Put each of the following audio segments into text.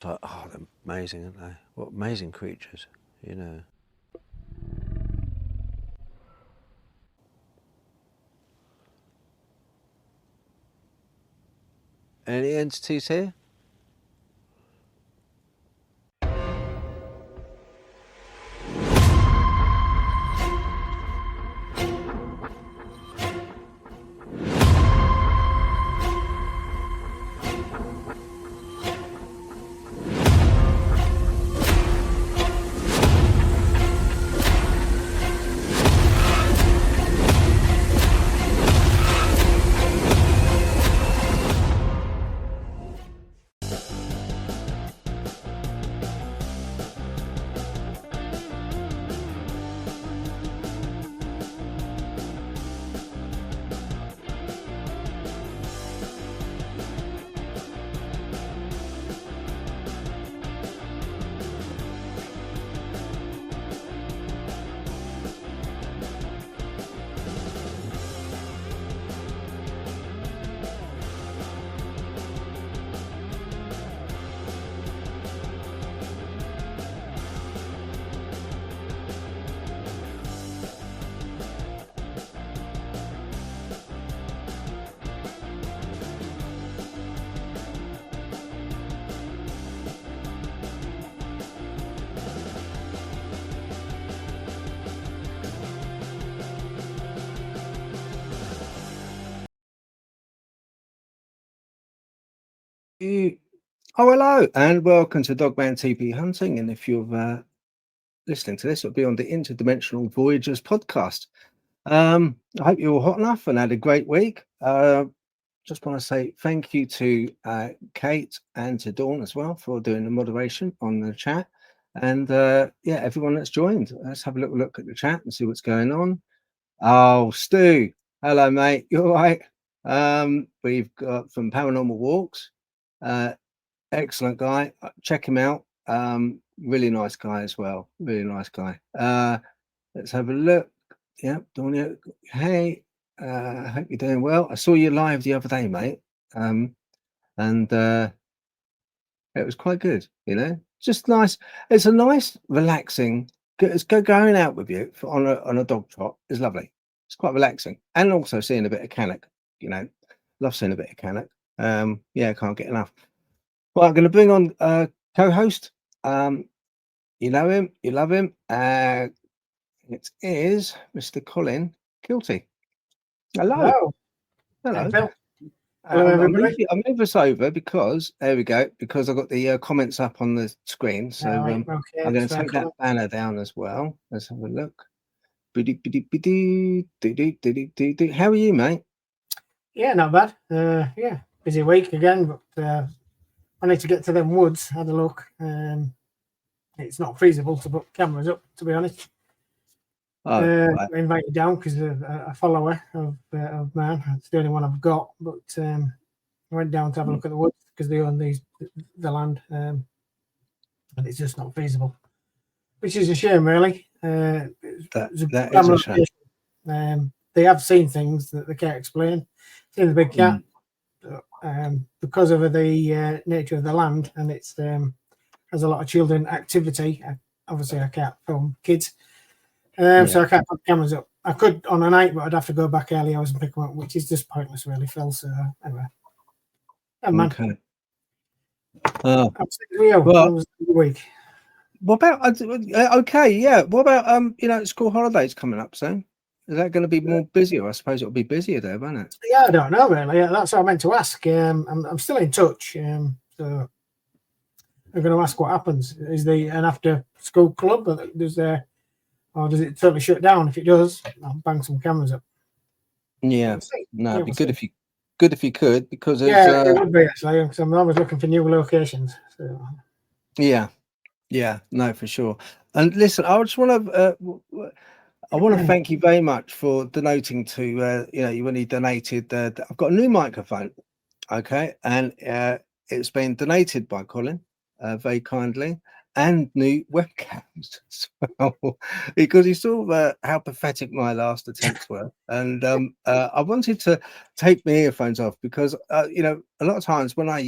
But they're amazing, aren't they? What amazing creatures, you know. Any entities here? Oh, hello, and welcome to Dogman Teepee Hunting. And if you're listening to this, it'll be on the Interdimensional Voyagers podcast. I hope you're all hot enough and had a great week. Just want to say thank you to Kate and to Dawn as well for doing the moderation on the chat. And yeah, everyone that's joined, let's have a little look at the chat and see what's going on. Oh, Stu, hello, mate. You all right? We've got from Paranormal Walks. Excellent guy. Check him out. Really nice guy as well. Really nice guy. Let's have a look. Yep, Dawn. Hey, hope you're doing well. I saw you live the other day, mate. And it was quite good, you know. Just nice. It's a nice, relaxing. It's going out with you on a dog trot is lovely. It's quite relaxing, and also seeing a bit of Cannock. You know, love seeing a bit of Cannock. Yeah, can't get enough. Well, I'm going to bring on co-host. You know him, you love him. It is Mr. Colin Kilty. Hello. Hello. Hello. Hello, everybody. I move this over because there we go. Because I've got the comments up on the screen, so okay, I'm going to take that banner down as well. Let's have a look. How are you, mate? Yeah, not bad. Yeah, busy week again, but I need to get to them woods. Had a look. It's not feasible to put cameras up, to be honest. I invited down because a follower of mine. It's the only one I've got, but I went down to have a look at the woods because they own the land, and it's just not feasible, which is a shame, really. That is a shame. They have seen things that they can't explain. Seen the big cat, because of the nature of the land, and it's has a lot of children activity. Obviously, I can't film kids, so I can't put cameras up. I could on a night, but I'd have to go back early hours and pick them up, which is just pointless, really, Phil. So anyway, man. Okay. Well, was the week. What about okay? Yeah. What about school holidays coming up soon? Is that going to be more busier? I suppose it'll be busier there, won't it? Yeah, I don't know really. Yeah, that's what I meant to ask. I'm still in touch, so I'm going to ask what happens. Is there an after school club? Or does it totally shut down? If it does, I'll bang some cameras up. Yeah, no, it'd be good if you could, because it would be actually. Because I'm always looking for new locations. So. Yeah, no, for sure. And listen, I just want to thank you very much for donating to when you donated. I've got a new microphone, okay, and it's been donated by Colin very kindly, and new webcams as well, because he saw how pathetic my last attempts were, and I wanted to take my earphones off because a lot of times when I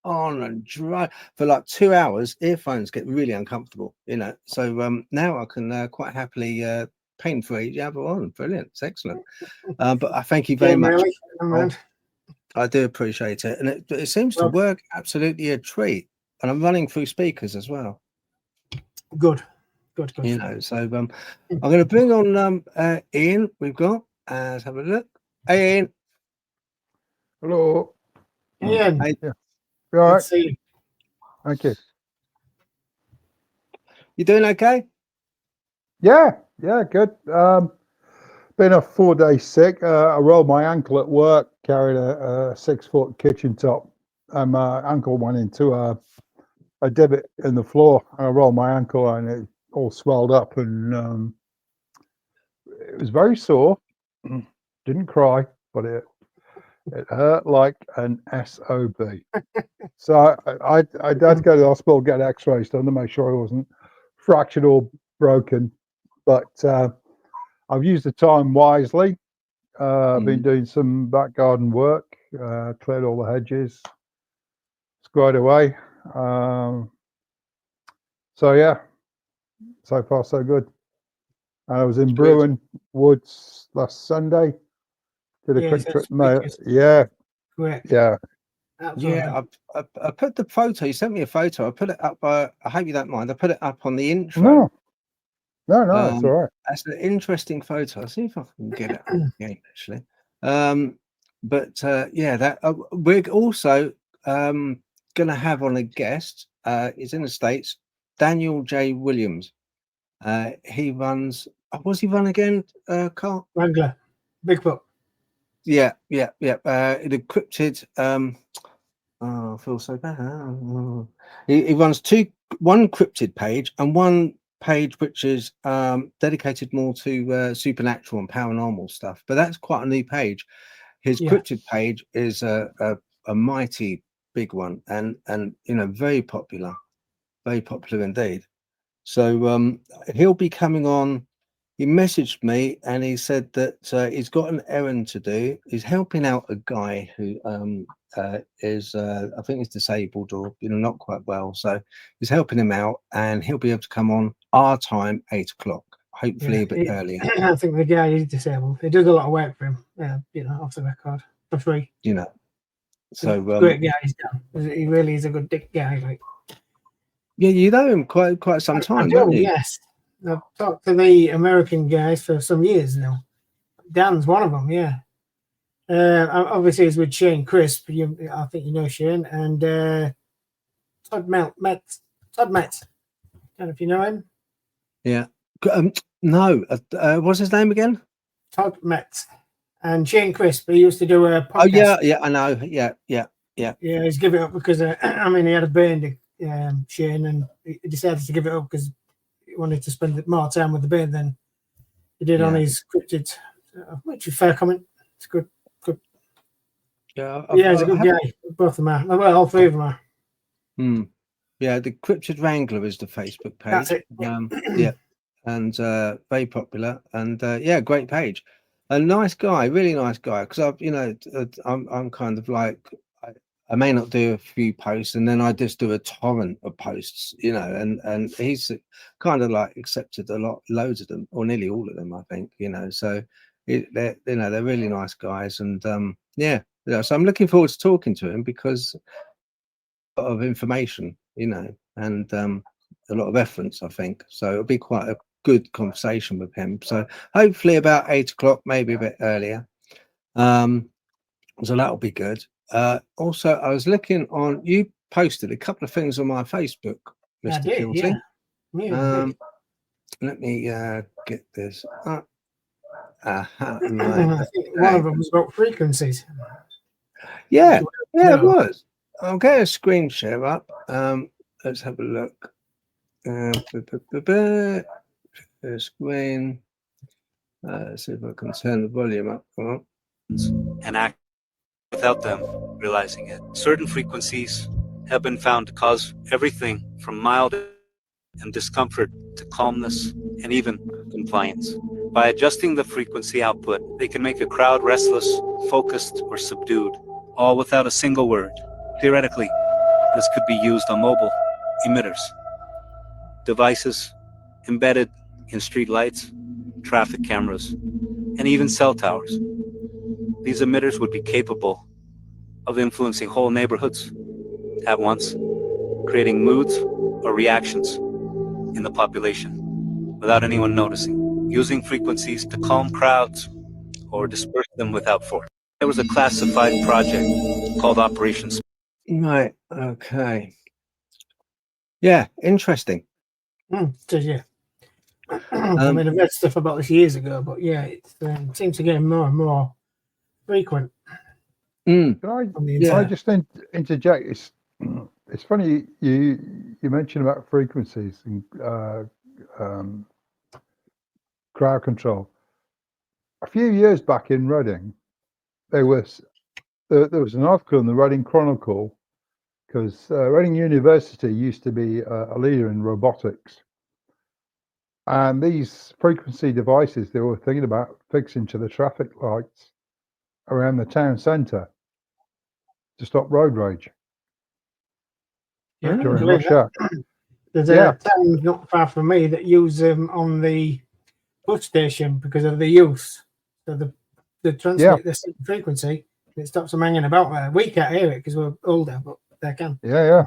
on and drive for like 2 hours. Earphones get really uncomfortable, So now I can quite happily pain-free have it on. Brilliant, it's excellent. But I thank you very much. Really? I do appreciate it, and it seems to work absolutely a treat. And I'm running through speakers as well. Good. So I'm going to bring on Ian. We've got. Let's have a look. Hey, Ian. Hello. Ian. Yeah. You all right? See you. Thank you. You doing okay? Yeah, good. Been a 4-day sick. I rolled my ankle at work, carried a 6-foot kitchen top, and my ankle went into a divot in the floor. I rolled my ankle and it all swelled up, and it was very sore. Didn't cry, but it hurt like an SOB. So I had to go to the hospital, get x-rays done to make sure I wasn't fractured or broken. But I've used the time wisely. I've been doing some back garden work, cleared all the hedges, squared away. So yeah, so far so good. I was in Bruin Woods last Sunday. Did a quick trip. Yeah. Correct. Yeah. Absolutely. Yeah, I put the photo. You sent me a photo. I put it up. I hope you don't mind. I put it up on the intro. No, it's all right. That's an interesting photo. I'll see if I can get it up again, actually. But that we're also going to have on a guest. Is in the States, Daniel J. Williams. He runs. What's he run again, Carl? Wrangler, Bigfoot. Yeah. It encrypted. I feel so bad. He runs one cryptid page and one page which is dedicated more to supernatural and paranormal stuff. But that's quite a new page. His cryptid page is a mighty big one and very popular indeed. So he'll be coming on. He messaged me and he said that he's got an errand to do. He's helping out a guy who is I think he's disabled or not quite well. So he's helping him out, and he'll be able to come on our time, 8 o'clock, hopefully a bit earlier. I think the guy is disabled. He does a lot of work for him. Off the record for free. So great guy. He's done. He really is a good dick guy. Like. Yeah, you know him quite some time, don't you? Yes. I've talked to the American guys for some years now. Dan's one of them, yeah. Obviously, he's with Shane Crisp. I think you know Shane. And Todd Metz. Todd Metz. I don't know if you know him. Yeah. No. What's his name again? Todd Metz. And Shane Crisp. He used to do a podcast. Oh, yeah, I know. Yeah. Yeah, he's given it up because, he had a burn, Shane, and he decided to give it up because wanted to spend more time with the band than he did on his scripted, which is fair comment. It's good. Yeah, he's a good guy. Both of them are. Well, all three of them are. Yeah, the Cryptid Wrangler is the Facebook page. That's it. Yeah, and very popular, and great page. A nice guy, really nice guy. Because I'm kind of like. I may not do a few posts, and then I just do a torrent of posts, and he's kind of like accepted loads of them, or nearly all of them, I think, So they're really nice guys, and so I'm looking forward to talking to him because a lot of information, and a lot of reference, I think. So it'll be quite a good conversation with him. So hopefully about 8 o'clock, maybe a bit earlier. So that'll be good. Also, I was looking on. You posted a couple of things on my Facebook, Mr. Kilty. Yeah. Let me get this up. I think one of them was about frequencies. Yeah, it was. I'll get a screen share up. Let's have a look. The screen. Let's see if I can turn the volume up. And act without them realizing it. Certain frequencies have been found to cause everything from mild and discomfort to calmness and even compliance. By adjusting the frequency output, they can make a crowd restless, focused, or subdued, all without a single word. Theoretically, this could be used on mobile emitters, devices embedded in street lights, traffic cameras, and even cell towers. These emitters would be capable of influencing whole neighborhoods at once, creating moods or reactions in the population without anyone noticing, using frequencies to calm crowds or disperse them without force. There was a classified project called Operation Right. Okay. Yeah. Interesting. So yeah. I mean, I've read stuff about this years ago, but yeah, it seems to get more and more frequent. Can on the I internet. just interject? It's funny you mentioned about frequencies and crowd control. A few years back in Reading, there was an article in the Reading Chronicle because Reading University used to be a leader in robotics, and these frequency devices they were thinking about fixing to the traffic lights around the town centre to stop road rage Yeah, I can during believe rush that. hour. There's Yeah. a town not far from me that use them on the bus station because of the use. So they transmit the same frequency. It stops them hanging about there. We can't hear it because we're older, but they can. Yeah.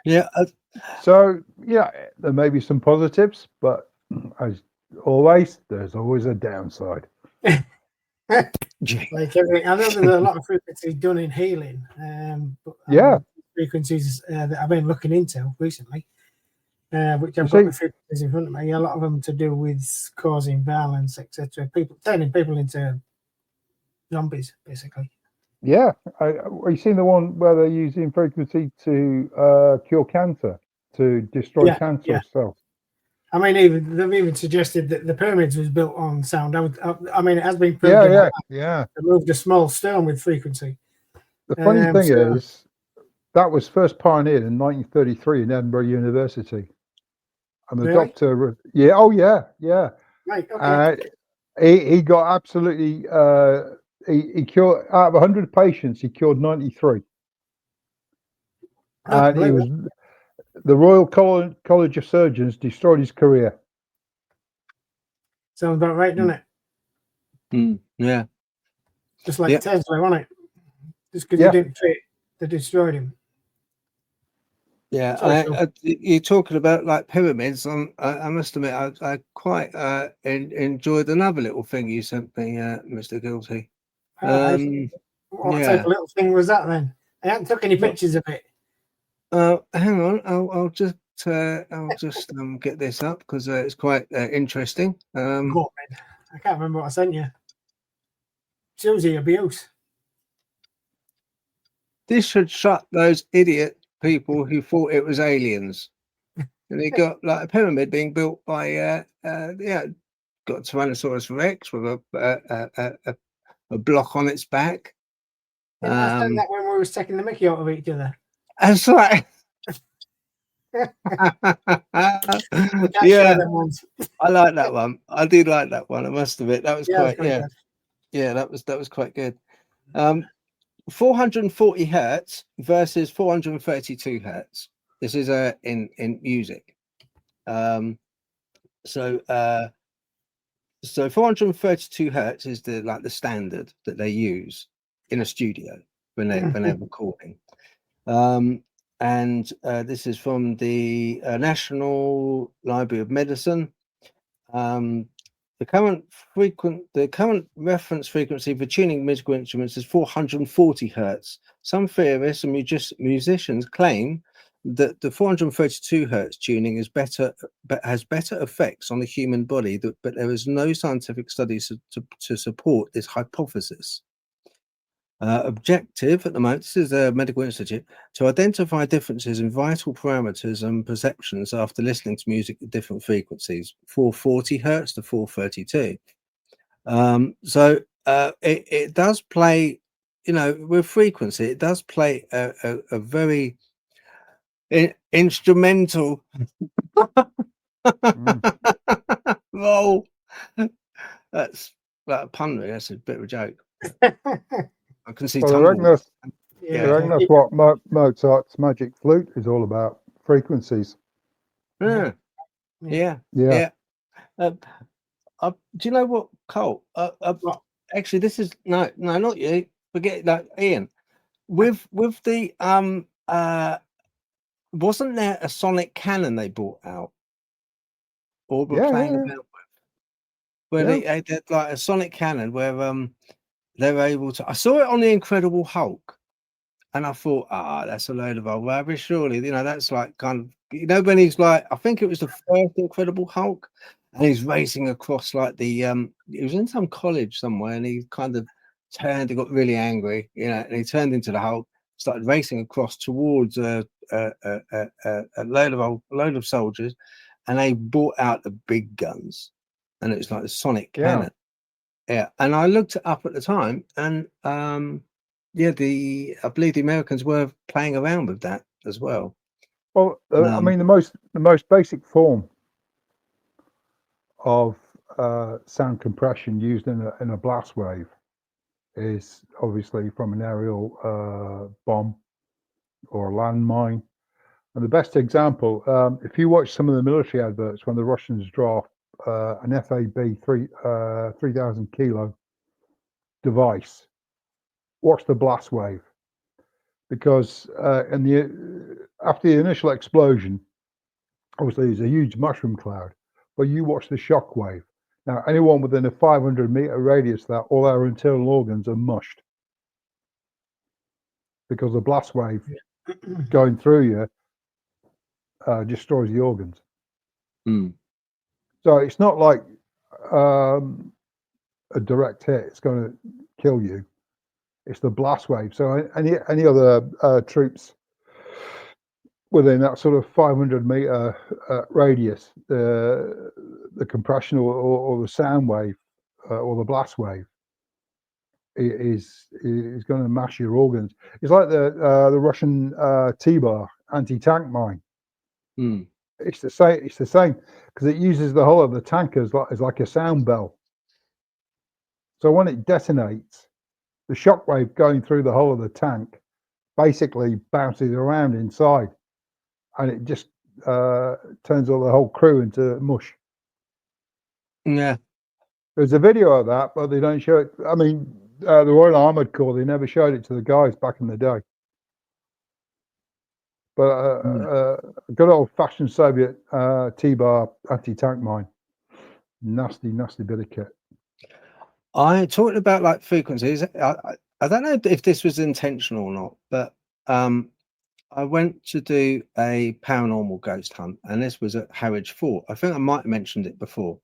Yeah. So yeah, there may be some positives, but as always, there's always a downside. Like everything, I know there's a lot of frequencies done in healing, but frequencies that I've been looking into recently, which I've got the frequencies in front of me. A lot of them to do with causing violence, etc. People turning people into zombies, basically. Yeah, you seen the one where they're using frequency to cure cancer, to destroy cancer cells? I mean, they've even suggested that the pyramids was built on sound. I mean, it has been proven. Yeah. They moved a small stone with frequency. The funny thing is, that was first pioneered in 1933 in Edinburgh University, and the doctor, right, okay. He got absolutely. He cured out of 100 patients, he cured 93, and he was. The Royal College of Surgeons destroyed his career. Sounds about right, doesn't it? Yeah. Just like Tesla, wasn't it? Just because he didn't fit, they destroyed him. Yeah, you're talking about like pyramids. I must admit, I quite enjoyed another little thing you sent me, Mr. Guilty. What type of little thing was that then? I haven't took any pictures of it. Hang on, I'll just get this up because it's quite interesting. I can't remember what I sent you. Susie abuse. This should shut those idiot people who thought it was aliens. And they got like a pyramid being built by got Tyrannosaurus Rex with a block on its back. I sent that when we were taking the mickey out of each other. That's right. Yeah, I like that one. I did like that one. I must admit that was quite that was quite good. 440 hertz versus 432 hertz. This is in music. So 432 hertz is the standard that they use in a studio when they're recording. And this is from the National Library of Medicine. The current reference frequency for tuning musical instruments is 440 hertz. Some theorists and musicians claim that the 432 hertz tuning is better, but has better effects on the human body. But there is no scientific studies to support this hypothesis. Objective at the moment, this is a medical institute, to identify differences in vital parameters and perceptions after listening to music at different frequencies, 440 hertz to 432. So it does play, with frequency, it does play a very instrumental role. That's like a pun, really. That's a bit of a joke. I can see. Well, I Yeah, reckon that's what Mozart's Magic Flute is all about. Frequencies. Yeah, yeah. yeah, Yeah. yeah. Do you know what, Cole? What? Actually, this is no, not you. Forget that, Ian. With the wasn't there a sonic cannon they brought out or were Yeah, playing yeah, about with? Where yeah. they had like a sonic cannon where they were able to. I saw it on the Incredible Hulk, and I thought, that's a load of old rubbish. Surely, that's like kind of when he's like, I think it was the first Incredible Hulk, and he's racing across like the he was in some college somewhere, and he kind of turned, he got really angry, and he turned into the Hulk, started racing across towards a load of soldiers, and they brought out the big guns, and it was like the sonic Yeah. cannon. Yeah, and I looked it up at the time, and yeah, I believe the Americans were playing around with that as well. Well, I mean, the most basic form of sound compression used in a blast wave is obviously from an aerial bomb or a landmine. And the best example, if you watch some of the military adverts when the Russians drop an FAB 3,000 kilo device, watch the blast wave, because after the initial explosion, obviously there's a huge mushroom cloud, but you watch the shock wave. Now, anyone within a 500-meter radius of that, all our internal organs are mushed because the blast wave going through you destroys the organs. Mm. So it's not like a direct hit; it's going to kill you. It's the blast wave. So any other troops within that sort of 500-meter radius, the compression or the sound wave or the blast wave is going to mash your organs. It's like the Russian Teepee anti-tank mine. Mm. It's the same. It's the same because it uses the hull of the tank as like a sound bell. So when it detonates, the shockwave going through the hull of the tank basically bounces around inside, and it just turns all the whole crew into mush. Yeah. There's a video of that, but they don't show it. I mean, the Royal Armoured Corps, they never showed it to the guys back in the day. But good old-fashioned Soviet T-bar anti-tank mine. Nasty bit of kit. I talked about like frequencies. I don't know if this was intentional or not, but I went to do a paranormal ghost hunt, and this was at Harwich Fort. I think I might have mentioned it before.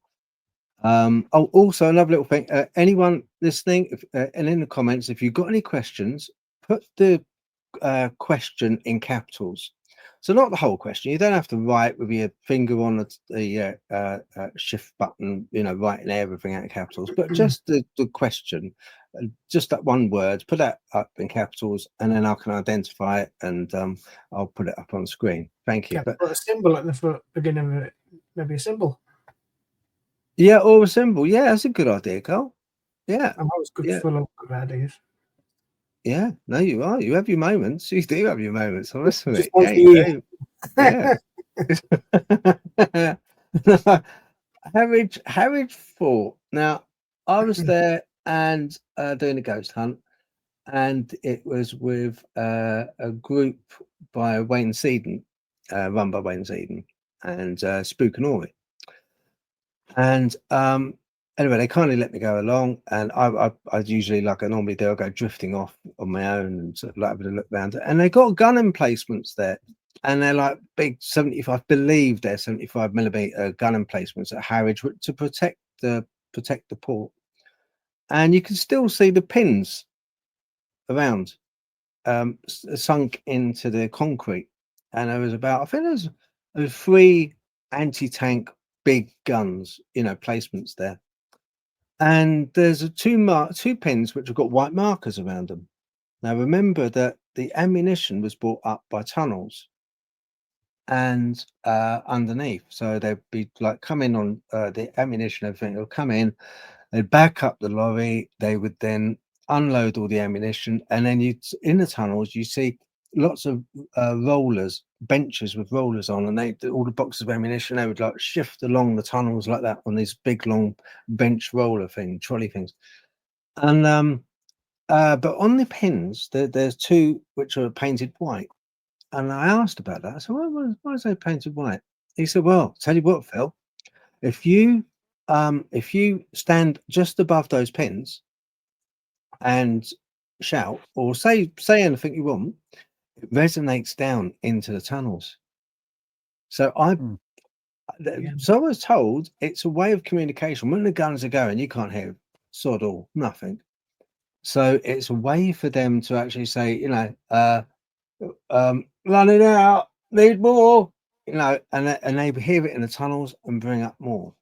Also another little thing. Anyone listening, and in the comments, if you've got any questions, put the question in capitals. So not the whole question. You don't have to write with your finger on the shift button, writing everything out in capitals, but just the question, just that one word, put that up in capitals, and then I can identify it, and I'll put it up on the screen. Thank you. But put a symbol at the beginning of it, maybe a symbol. Yeah, or a symbol. Yeah, that's a good idea, Carl. Yeah. I'm always good full of good ideas. Yeah, no, you are. You have your moments. You do have your moments. I must admit. Just Yeah, yeah. Harwich Fort. Now, I was there and doing a ghost hunt, and it was with a group by Wayne Seaton, run by Wayne Seaton, and Spook and Ori. And anyway, they kindly let me go along, and I usually, like I normally do, I go drifting off on my own and sort of like having a look around. And they got gun emplacements there, and they're like big 75, I believe they're 75mm gun emplacements at Harwich to protect the port. And you can still see the pins around, sunk into the concrete. And there was about, I think there was 3 anti-tank big guns, placements there. And there's two pins which have got white markers around them. Now remember that the ammunition was brought up by tunnels and underneath, so they'd be like coming on the ammunition, everything will come in, they'd back up the lorry, they would then unload all the ammunition, and then in the tunnels you see lots of rollers, benches with rollers on, and all the boxes of ammunition, they would like shift along the tunnels like that on these big long bench roller thing, trolley things. And but on the pins there's two which are painted white, and I asked about that. I said, why is they painted white? He said, well, tell you what, Phil, if you stand just above those pins and shout or say anything you want, it resonates down into the tunnels. So so I was told it's a way of communication. When the guns are going, you can't hear sod all, nothing. So it's a way for them to actually say, you know, running out, need more, you know, and they hear it in the tunnels and bring up more.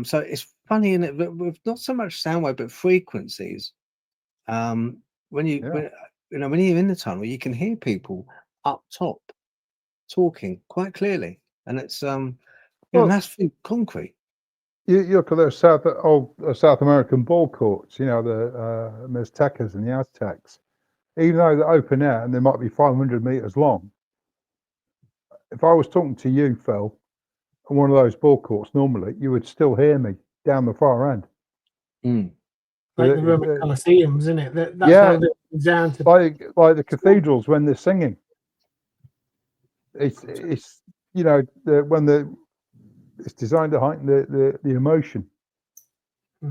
So it's funny, in it, with not so much sound wave but frequencies. When you're in the tunnel, you can hear people up top talking quite clearly, and it's that's through concrete. You look at those South American ball courts, you know, the Mixtecas and the Aztecs. Even though they're open air and they might be 500 meters long, if I was talking to you, Phil, on one of those ball courts, normally you would still hear me down the far end. Like the Roman Colosseums, isn't it? That's yeah, down to like the cathedrals when they're singing. It's you know it's designed to heighten the emotion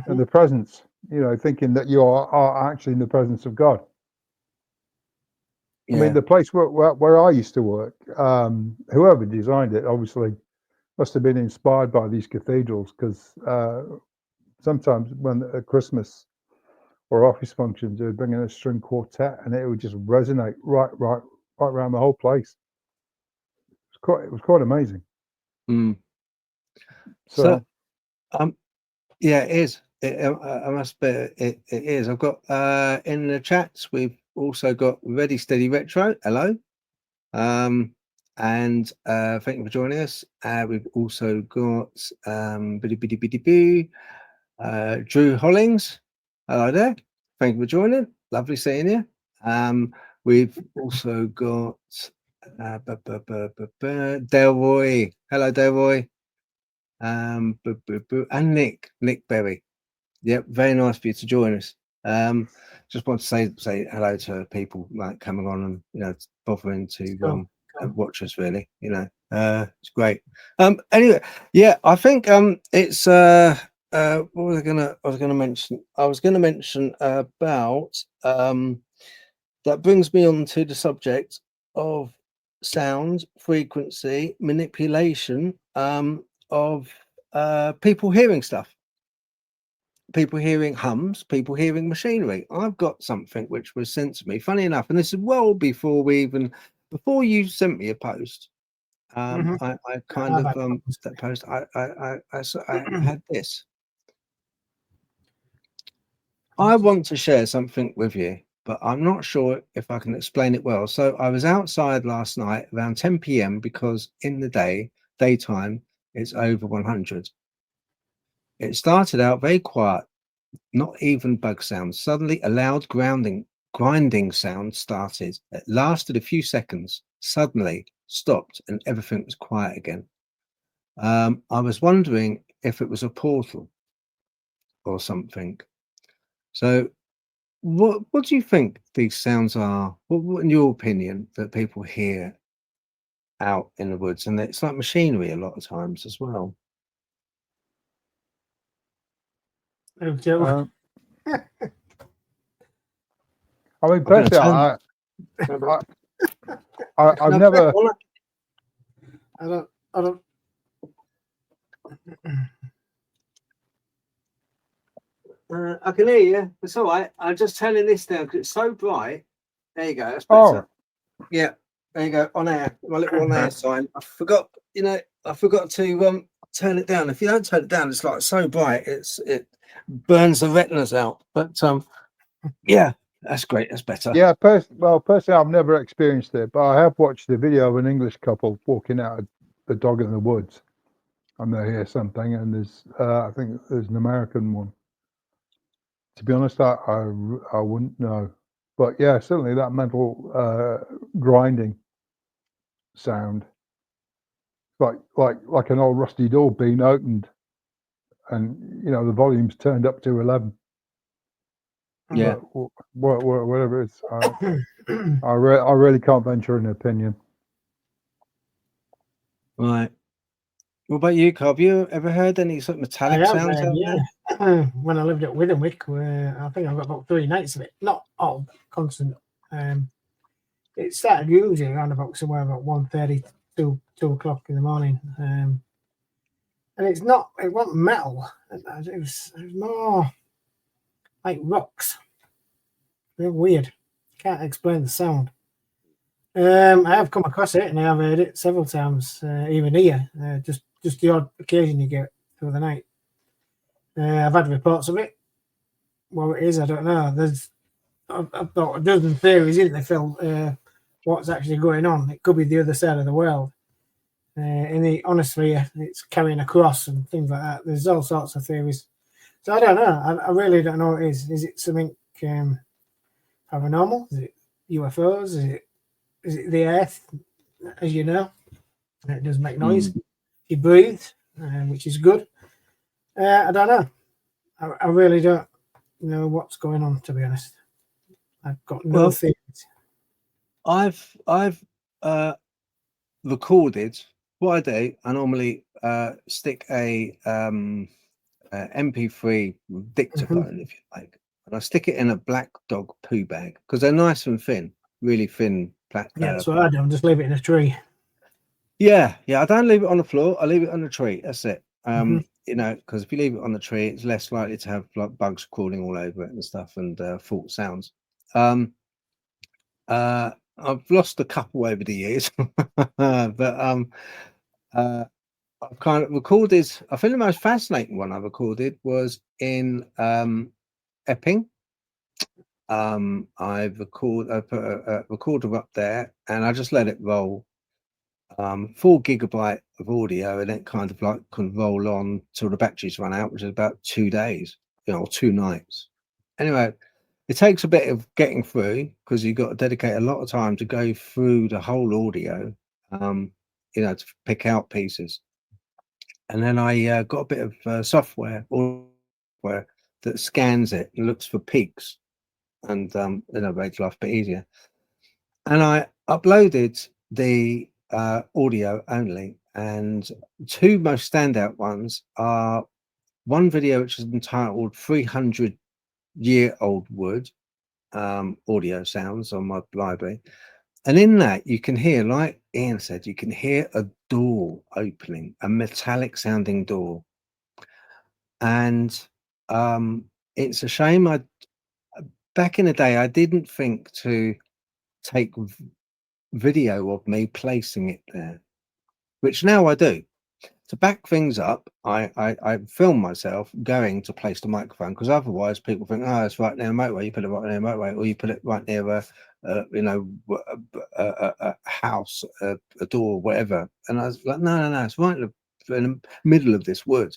and the presence. You know, thinking that you are actually in the presence of God. Yeah. I mean, the place where I used to work, whoever designed it obviously must have been inspired by these cathedrals, because sometimes when at Christmas or office functions, they would bring in a string quartet and it would just resonate right around the whole place. It was quite amazing. So yeah, it is. I must be. It is. I've got in the chats. We've also got Ready Steady Retro. Hello, and thank you for joining us. We've also got Drew Hollings. Hello there. Thank you for joining. Lovely seeing you. We've also got Delroy. Hello, Delroy. And Nick Berry. Yep, very nice for you to join us. Just want to say hello to people like coming on and, you know, bothering to watch us, really, you know. It's great. Anyway, yeah, I think it's what was I was gonna mention about that brings me on to the subject of sound frequency manipulation, of people hearing stuff, people hearing hums, people hearing machinery. I've got something which was sent to me, funny enough, and this is well before you sent me a post. I kind of that post I had this. I want to share something with you, but I'm not sure if I can explain it well. So I was outside last night around 10 p.m. because in the daytime, it's over 100. It started out very quiet, not even bug sounds. Suddenly, a loud grinding sound started. It lasted a few seconds, suddenly stopped, and everything was quiet again. I was wondering if it was a portal or something. So what do you think these sounds are? What in your opinion, that people hear out in the woods? And it's like machinery a lot of times as well. Oh, I mean, personally, I've never. I don't. I can hear you. It's all right. I'm just turning this down because it's so bright. There you go. That's better. Oh. Yeah. There you go. On air. My little on air sign. I forgot. You know, I forgot to turn it down. If you don't turn it down, it's like so bright. It burns the retinas out. But yeah, that's great. That's better. Yeah. Personally, I've never experienced it, but I have watched the video of an English couple walking out of the dog in the woods, and they hear something. And there's, I think there's an American one. To be honest, I wouldn't know. But yeah, certainly that metal grinding sound, like an old rusty door being opened, and the volume's turned up to 11. Yeah. Whatever it is, I really can't venture an opinion. Right. What about you, Carl? Have you ever heard any sort of metallic sounds out there? When I lived at Withenwick, where I think I got about 3 nights of it, not all constant. It started usually around about somewhere about 1:30 to 2 o'clock in the morning. And it wasn't metal. It was more like rocks. Real weird. Can't explain the sound. I have come across it and I have heard it several times, even here. Just the odd occasion you get through the night. I've had reports of it. What it is, I don't know. There's about a dozen theories, isn't there, Phil? What's actually going on? It could be the other side of the world. Honestly, it's carrying across and things like that. There's all sorts of theories. So I don't know. I really don't know what it is. Is it something paranormal? Is it UFOs? Is it the Earth? As you know, it does make noise. You breathe, which is good. I don't know. I really don't know what's going on, to be honest. I've got no theories. I've recorded what I do. I normally stick a MP3 dictaphone, if you like, and I stick it in a black dog poo bag because they're nice and thin, really thin. That's what I do. I just leave it in a tree. Yeah. I don't leave it on the floor. I leave it on the tree. That's it. Because if you leave it on the tree, it's less likely to have like bugs crawling all over it and stuff and fault sounds. I've lost a couple over the years, but I've kind of recorded. I think the most fascinating one I recorded was in Epping. I put a recorder up there and I just let it roll. 4 gigabyte of audio, and it kind of like can roll on till the batteries run out, which is about 2 days, 2 nights. Anyway, it takes a bit of getting through because you've got to dedicate a lot of time to go through the whole audio, to pick out pieces. And then I got a bit of software that scans it and looks for peaks, and makes life a bit easier. And I uploaded the audio only, and 2 most standout ones are one video which is entitled 300-year-old wood audio sounds on my library, and in that you can hear, like Ian said, you can hear a door opening, a metallic sounding door. And it's a shame back in the day I didn't think to take video of me placing it there, which now I do. To back things up, I film myself going to place the microphone, because otherwise people think, oh, it's right near a motorway, you put it right near a motorway, or you put it right near a house, a door, whatever. And I was like, no, it's right in the middle of this wood.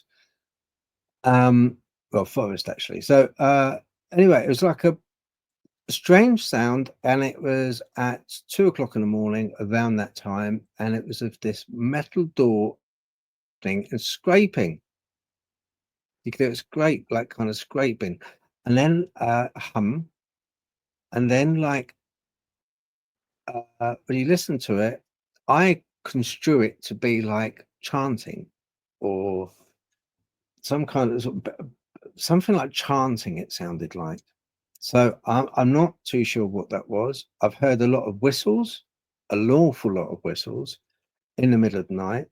Forest actually. So anyway, it was like a strange sound, and it was at 2 o'clock in the morning around that time, and it was of this metal door thing and scraping. You could hear it scrape, like kind of scraping, and then hum, and then like when you listen to it, I construe it to be like chanting or some kind of something like chanting. It sounded like. So I'm not too sure what that was. I've heard a lot of whistles, an awful lot of whistles in the middle of the night.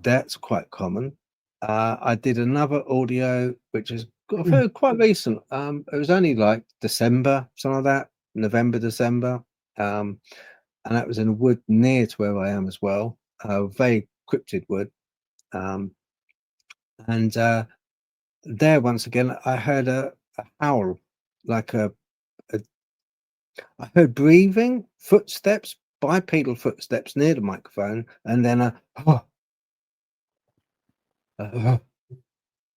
That's quite common. I did another audio, which is I've heard quite recent. It was only like December, something like that, November, December. And that was in a wood near to where I am as well. Very cryptid wood. And there, once again, I heard a howl, like I heard breathing, footsteps, bipedal footsteps near the microphone, and then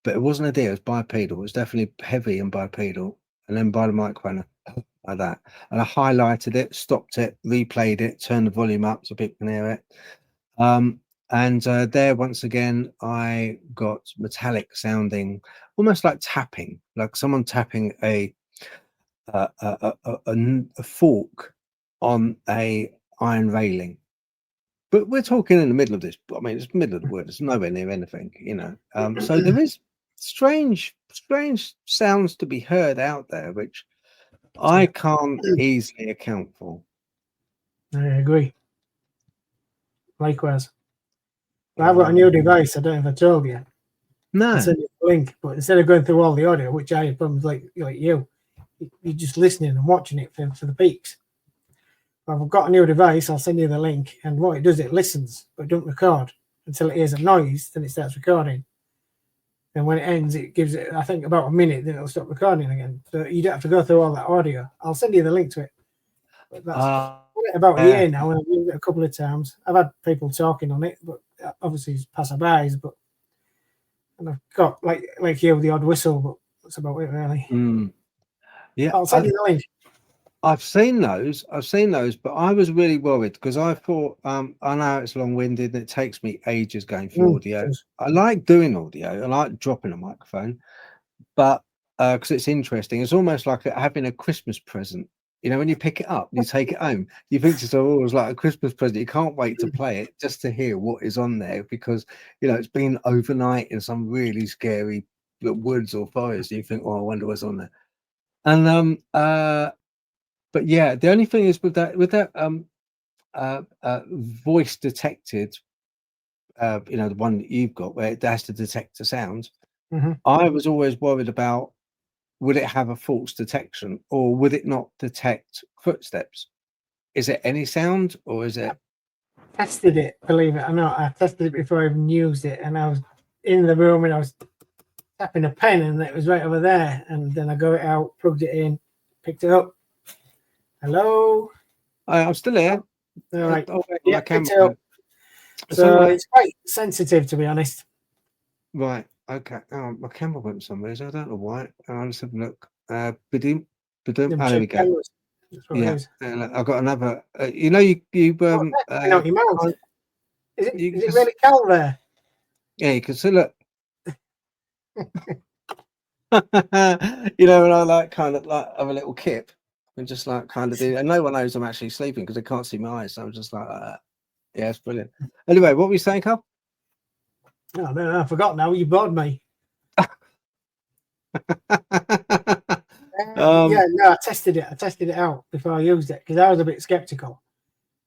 but it wasn't a deer, it was bipedal. It was definitely heavy and bipedal. And then by the microphone, like that. And I highlighted it, stopped it, replayed it, turned the volume up so people can hear it. And there, once again, I got metallic sounding, almost like tapping, like someone tapping a fork on a iron railing. But we're talking in the middle of this. I mean, it's the middle of the wood. It's nowhere near anything, you know. So there is strange sounds to be heard out there, which I can't easily account for. I agree. Likewise. I've got a new device. I don't know if I told you. No. I'll send you the link. But instead of going through all the audio, which I have problems like you, you're just listening and watching it for the peaks. But I've got a new device. I'll send you the link. And what it does, it listens, but don't record until it hears a noise. Then it starts recording. And when it ends, it gives it, I think, about a minute. Then it'll stop recording again. So you don't have to go through all that audio. I'll send you the link to it. But that's about a year now, and I've used it a couple of times. I've had people talking on it, but obviously it's passerbys. But and I've got like you the odd whistle, but that's about it really. Yeah, I'll send you the link. I've seen those, but I was really worried because I thought I know it's long-winded and it takes me ages going through audio. I like doing audio, I like dropping a microphone, but because it's interesting, it's almost like having a Christmas present. You know, when you pick it up, you take it home, you think to yourself, oh, it's like a Christmas present. You can't wait to play it just to hear what is on there because, you know, it's been overnight in some really scary woods or forest. You think, oh, I wonder what's on there. And but yeah, the only thing is with that voice detected, you know, the one that you've got where it has to detect the sound. I was always worried about, would it have a false detection or would it not detect footsteps? Is it any sound or is it? I tested it, believe it or not. I tested it before I even used it, and I was in the room and I was tapping a pen and it was right over there, and then I got it out, plugged it in, picked it up. Hello, I'm still here. All right, yeah, picked it up. So it's quite sensitive, to be honest. Right. Okay. Oh, my camera went somewhere. So I don't know why. I'll just have a look. Badoom. Oh, there we go. Yeah. I've got another. You know, you out your mouth. Is it really cold there? Yeah, you can see. Look. You know, and I like kind of like have a little kip and just like kind of do. And no one knows I'm actually sleeping because they can't see my eyes. So I'm just like that. Yeah, it's brilliant. Anyway, what were you saying, Carl? Oh, no, I forgot now. You bored me. Yeah, no, I tested it. I tested it out before I used it because I was a bit skeptical.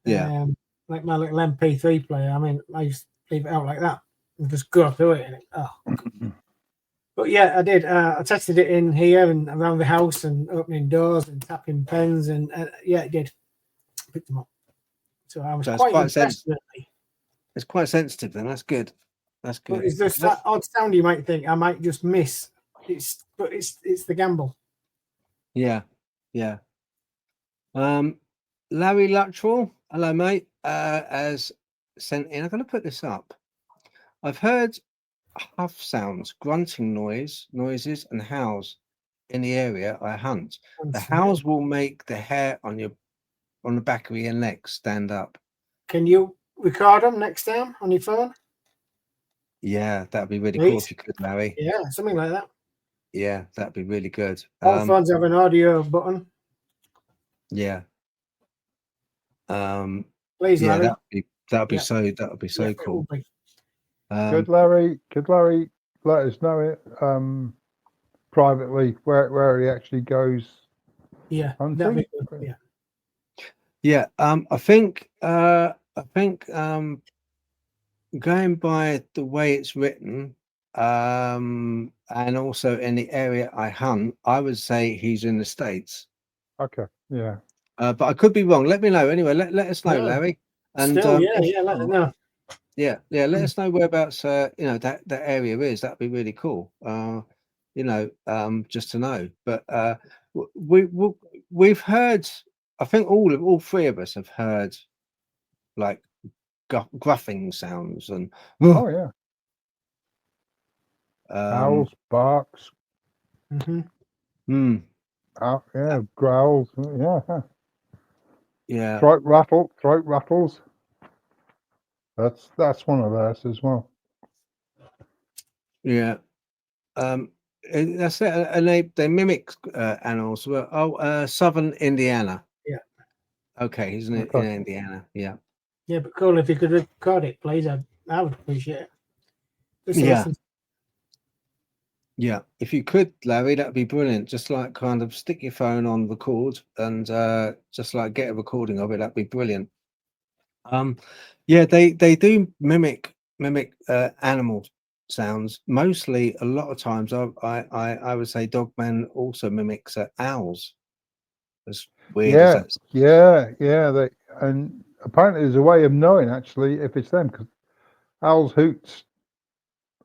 Yeah. Like my little MP3 player. I mean, I used to leave it out like that and just go through it. And But yeah, I did. I tested it in here and around the house and opening doors and tapping pens and yeah, it did. Picked them up. So I was quite impressed. It's quite sensitive then. That's good. That's good. But is there that odd sound you might think I might just miss? It's the gamble. Yeah, yeah. Larry Luttrell, hello mate, has sent in. I'm going to put this up. I've heard huff sounds, grunting noises, and howls in the area I hunt. The howls will make the hair on the back of your neck stand up. Can you record them next time on your phone? Yeah, that'd be really cool if you could, Larry. Yeah, something like that. Yeah, that'd be really good. All phones have an audio button. Yeah. Please, yeah, Larry. that'd be so cool. Could Larry let us know it privately where he actually goes? Yeah, hunting? that'd be good. Yeah. I think going by the way it's written, and also in the area I hunt, I would say he's in the States. Okay. Yeah. But I could be wrong. Let me know. Anyway, let us know, Larry. And still, let us know. Yeah, let us know whereabouts you know that area is. That'd be really cool. You know, just to know. But we've heard. I think all three of us have heard like gruffing sounds and oh Owls, barks, Mm-hmm. yeah, growls, yeah. Yeah. Throat rattles. That's one of theirs as well. Yeah. That's it. And they mimic animals. Well, southern Indiana. Yeah. Okay, he's in Okay. Indiana. Yeah. Yeah, but cool. If you could record it, please, I would appreciate it. Just to Yeah. listen. Yeah. If you could, Larry, that'd be brilliant. Just like kind of stick your phone on record and just like get a recording of it. That'd be brilliant. Yeah, they do mimic animal sounds. Mostly, a lot of times, I would say Dogman also mimics owls. As weird as Yeah, that's. yeah. And apparently there's a way of knowing actually if it's them, because owls hoots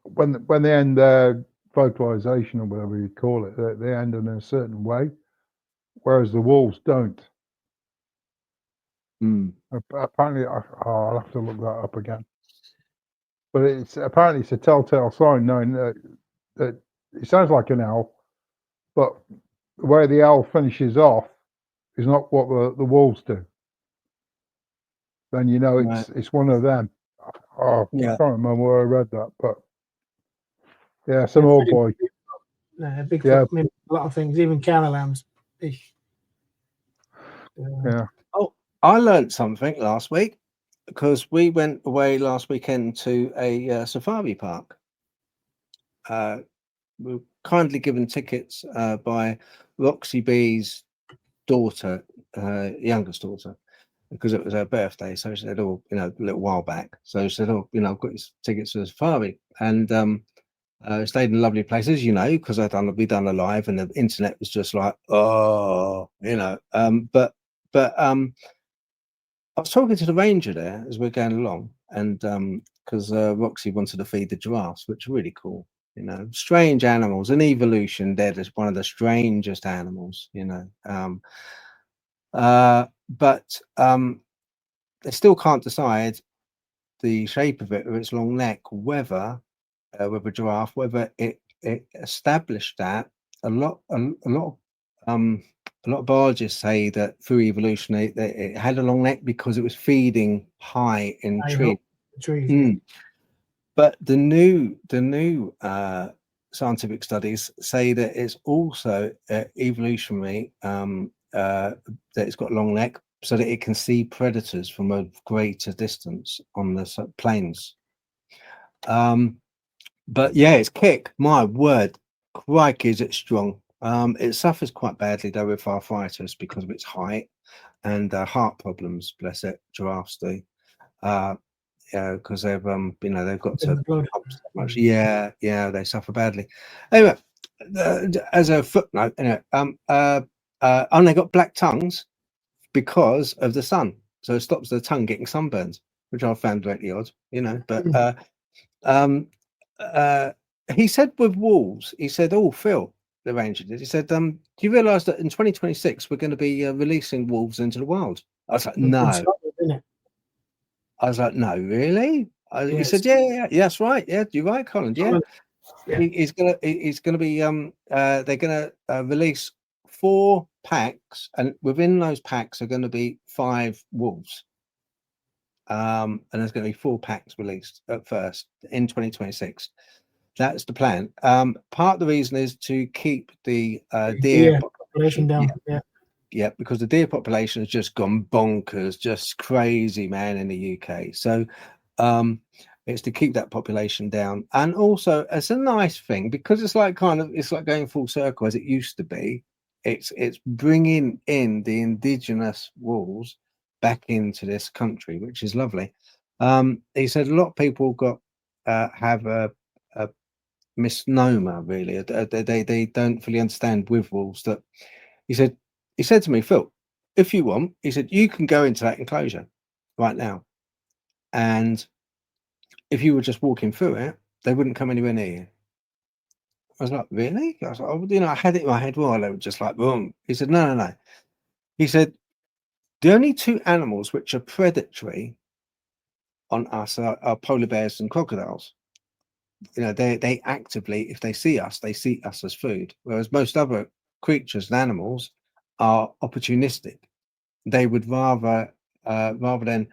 when they end their vocalization or whatever you call it, they end in a certain way, whereas the wolves don't. Apparently, I'll have to look that up again. But it's a telltale sign knowing that it sounds like an owl, but the way the owl finishes off is not what the wolves do. Then you know Right. it's one of them. Oh, Yeah. I can't remember where I read that, but yeah, some Yeah, old boy. Bigfoot Yeah. mimics a lot of things, even camel lambs. Fish. Yeah. Oh, I learned something last week because we went away last weekend to a safari park. We were kindly given tickets by Roxy B's daughter, youngest daughter, because it was her birthday. So she said, "Oh, a little while back." So she said, "Oh, I've got these tickets to the safari," and stayed in a lovely place, as you know, because we done a live, and the internet was just like, oh, but I was talking to the ranger there as we're going along, and because Roxy wanted to feed the giraffes, which are really cool. Strange animals. In evolution, they're just one of the strangest animals. But they still can't decide the shape of it or its long neck, whether with a giraffe, whether it established that a lot of biologists say that through evolution it had a long neck because it was feeding high in trees. Trees. Yeah. But the new scientific studies say that it's also evolutionary, that it's got a long neck so that it can see predators from a greater distance on the plains. But yeah, its kick, my word, crikey, is it strong. It suffers quite badly though with arthritis because of its height and heart problems. Bless it, giraffes do. Because they've they've got to pump so much. Yeah, they suffer badly. Anyway, as a footnote, anyway, and they got black tongues because of the sun, so it stops the tongue getting sunburned, which I found greatly odd. But he said with wolves, he said, "Oh, Phil, the ranger did." He said, "Do you realise that in 2026 we're going to be releasing wolves into the wild?" I was like, "No." I was like, "No, really?" He said, "Yeah, that's right. Yeah, you're right, Colin. Yeah, he's gonna be they're gonna release 4 packs, and within those packs are going to be 5 wolves. And there's going to be 4 packs released at first in 2026. That's the plan. Part of the reason is to keep the deer population down. Yeah, because the deer population has just gone bonkers, just crazy, man, in the UK. So it's to keep that population down, and also it's a nice thing because it's like going full circle as it used to be. It's bringing in the indigenous wolves back into this country, which is lovely. He said a lot of people have a misnomer, really. They don't fully understand with wolves that he said to me, "Phil, if you want," he said, "you can go into that enclosure right now, and if you were just walking through it, they wouldn't come anywhere near you." I was like, "Really?" I was like, "Oh, I had it in my head while they were just like, boom." He said, No. He said, "The only 2 animals which are predatory on us are polar bears and crocodiles. they actively, if they see us as food, whereas most other creatures and animals are opportunistic. They would rather than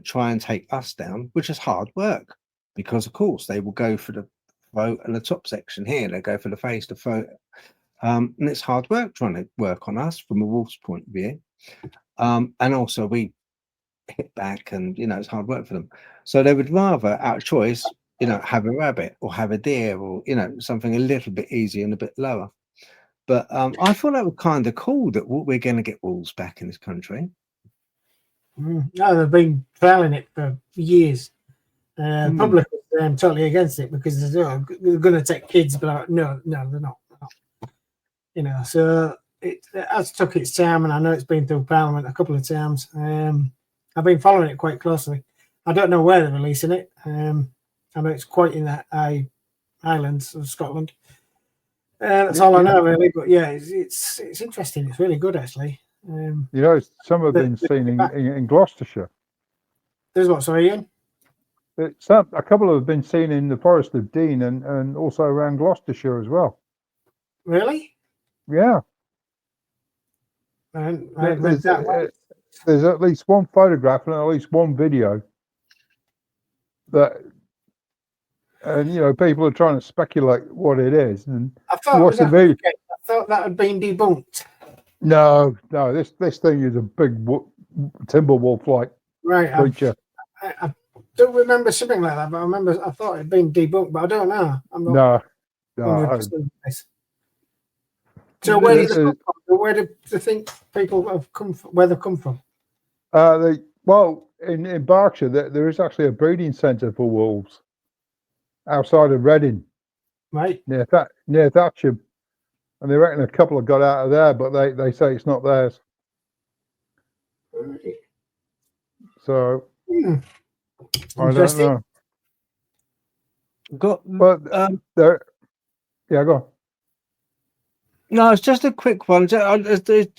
try and take us down, which is hard work, because of course they will go for the throat and the top section here. They go for the face, the throat, and it's hard work trying to work on us from a wolf's point of view. And also we hit back, and it's hard work for them. So they would rather, out of choice, have a rabbit or have a deer, or something a little bit easier and a bit lower. But I thought that was kind of cool that we're going to get wolves back in this country. No, they've been trialing it for years. The public is totally against it because they're going to take kids, but no, they're not. So it has took its time, and I know it's been through Parliament a couple of times. I've been following it quite closely. I don't know where they're releasing it. I know it's quite in the Highlands of Scotland. That's all I know, really. But yeah, it's interesting. It's really good, actually. Some have been seen in Gloucestershire. There's what, sorry, Ian? A couple have been seen in the Forest of Dean and also around Gloucestershire as well. Really? Yeah. There's at least one photograph and at least one video and people are trying to speculate what it is. And I thought that had been debunked. No, this thing is a big timber wolf-like creature. I don't remember something like that, but I thought it had been debunked, but I don't know. I'm not 100% nice. So where do you think people have come from, where they've come from? In Berkshire, there is actually a breeding centre for wolves outside of Reading, right near Thatcham, and they reckon a couple have got out of there, but they say it's not theirs. Right. So I don't know. Go on. No, it's just a quick one. Sorry to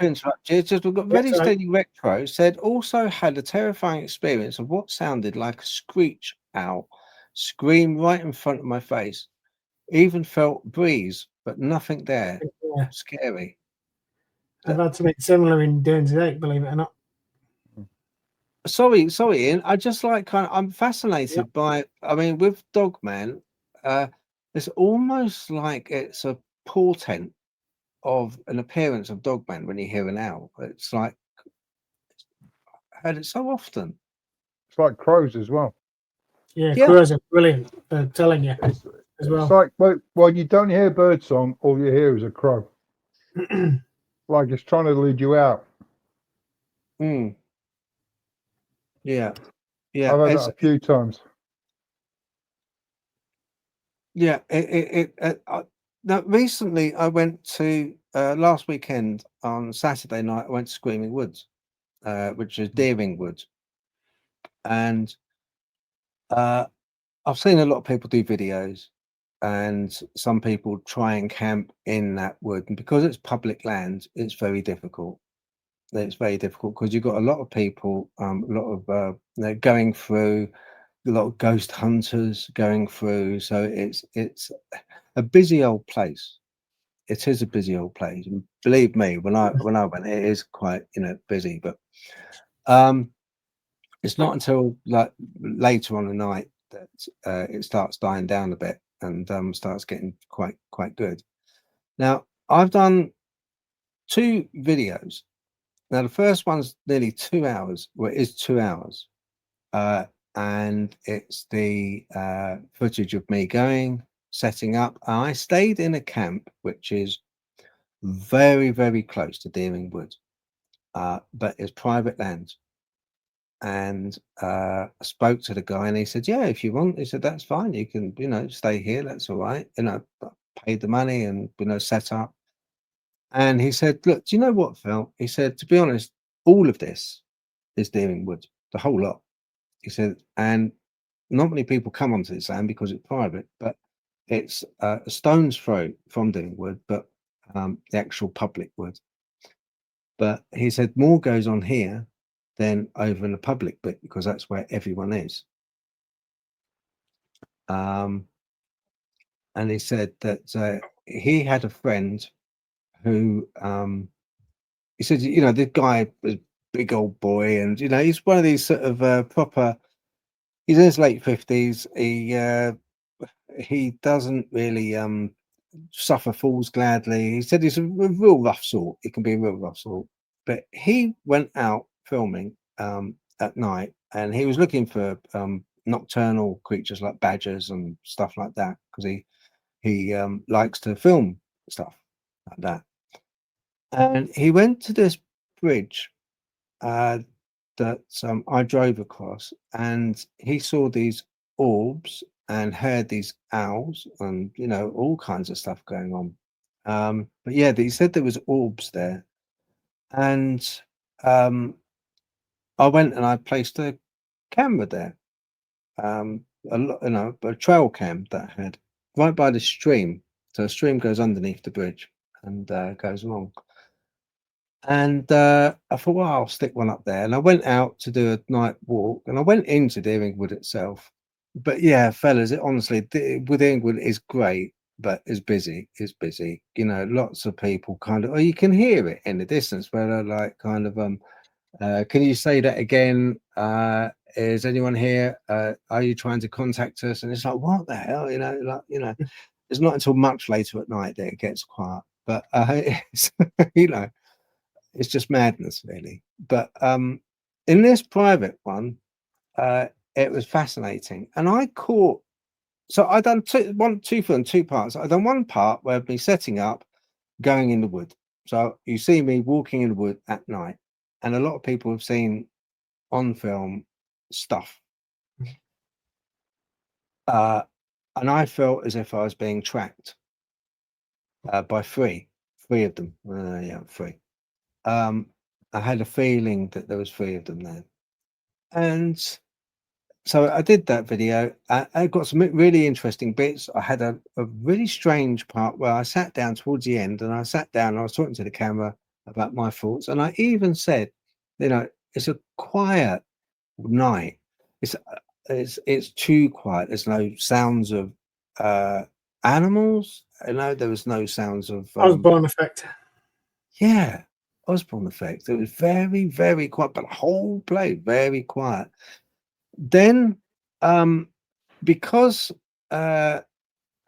interrupt you. It's just we've got Ready Steady Retro said also had a terrifying experience of what sounded like a screech owl scream right in front of my face. Even felt breeze, but nothing there. Yeah. Scary. I've had something similar in Guernsey Lake, believe it or not. Sorry, Ian. I just I'm fascinated by. I mean, with Dogman, it's almost like it's a portent of an appearance of Dogman when you hear an owl. It's like I heard it so often. It's like crows as well. Yeah, crows are brilliant for telling you as well. It's like when you don't hear birdsong, all you hear is a crow. Like it's trying to lead you out. Yeah. I've had that a few times. Yeah, now recently I went to last weekend on Saturday night. I went to Screaming Woods, which is Deering Woods, and I've seen a lot of people do videos, and some people try and camp in that wood, and because it's public land, it's very difficult. It's very difficult because you've got a lot of people, a lot of going through. A lot of ghost hunters going through, so it's a busy old place. It is a busy old place, and believe me, when I went, it is quite busy. But it's not until like later on the night that it starts dying down a bit and starts getting quite good. Now I've done 2 videos. Now the first one's nearly 2 hours. Well, it is 2 hours. And it's the footage of me going, setting up. I stayed in a camp which is very, very close to Deering Wood, but it's private land. And I spoke to the guy, and he said, "Yeah, if you want," he said, "that's fine. You can, stay here. That's all right. Paid the money and set up." And he said, "Look, do you know what, Phil?" He said, "To be honest, all of this is Deering Wood, the whole lot." He said, and not many people come onto this land because it's private, but it's a stone's throw from Deering Wood, but the actual public wood. But he said more goes on here than over in the public bit because that's where everyone is. and he said that he had a friend who he said, you know, this guy was a big old boy, and you know, he's one of these sort of proper. He's in his late 50s. He doesn't really suffer fools gladly. He said he's a real rough sort. He can be a real rough sort. But he went out filming at night, and he was looking for nocturnal creatures like badgers and stuff like that, because he likes to film stuff like that. And he went to this bridge that I drove across, and he saw these orbs and heard these owls and, you know, all kinds of stuff going on. But yeah, he said there was orbs there, and I went and I placed a camera there, you know, a trail cam that I had right by the stream. So the stream goes underneath the bridge and goes along. And I thought, well, I'll stick one up there. And I went out to do a night walk, and I went into Deeringwood itself. But yeah, fellas, it honestly, with Deeringwood is great, but it's busy. It's busy. You know, lots of people kind of, oh, you can hear it in the distance where they're like, kind of, can you say that again? Is anyone here? Are you trying to contact us? And it's like, what the hell? You know, like, you know, it's not until much later at night that it gets quiet. But it's, you know, it's just madness, really. But in this private one, it was fascinating, and I caught. So I done two film, two parts. I done one part where I'd be setting up, going in the wood. So you see me walking in the wood at night, and a lot of people have seen on film stuff, and I felt as if I was being tracked by three of them. Yeah, three. I had a feeling that there was three of them there. And so I did that video. I got some really interesting bits. I had a really strange part where I sat down towards the end, and I sat down and I was talking to the camera about my thoughts. And I even said, you know, it's a quiet night. It's too quiet. There's no sounds of animals. You know, there was no sounds of Osborne effect. yeah, Osborne effect. It was very, very quiet, but the whole place very quiet. Then, because a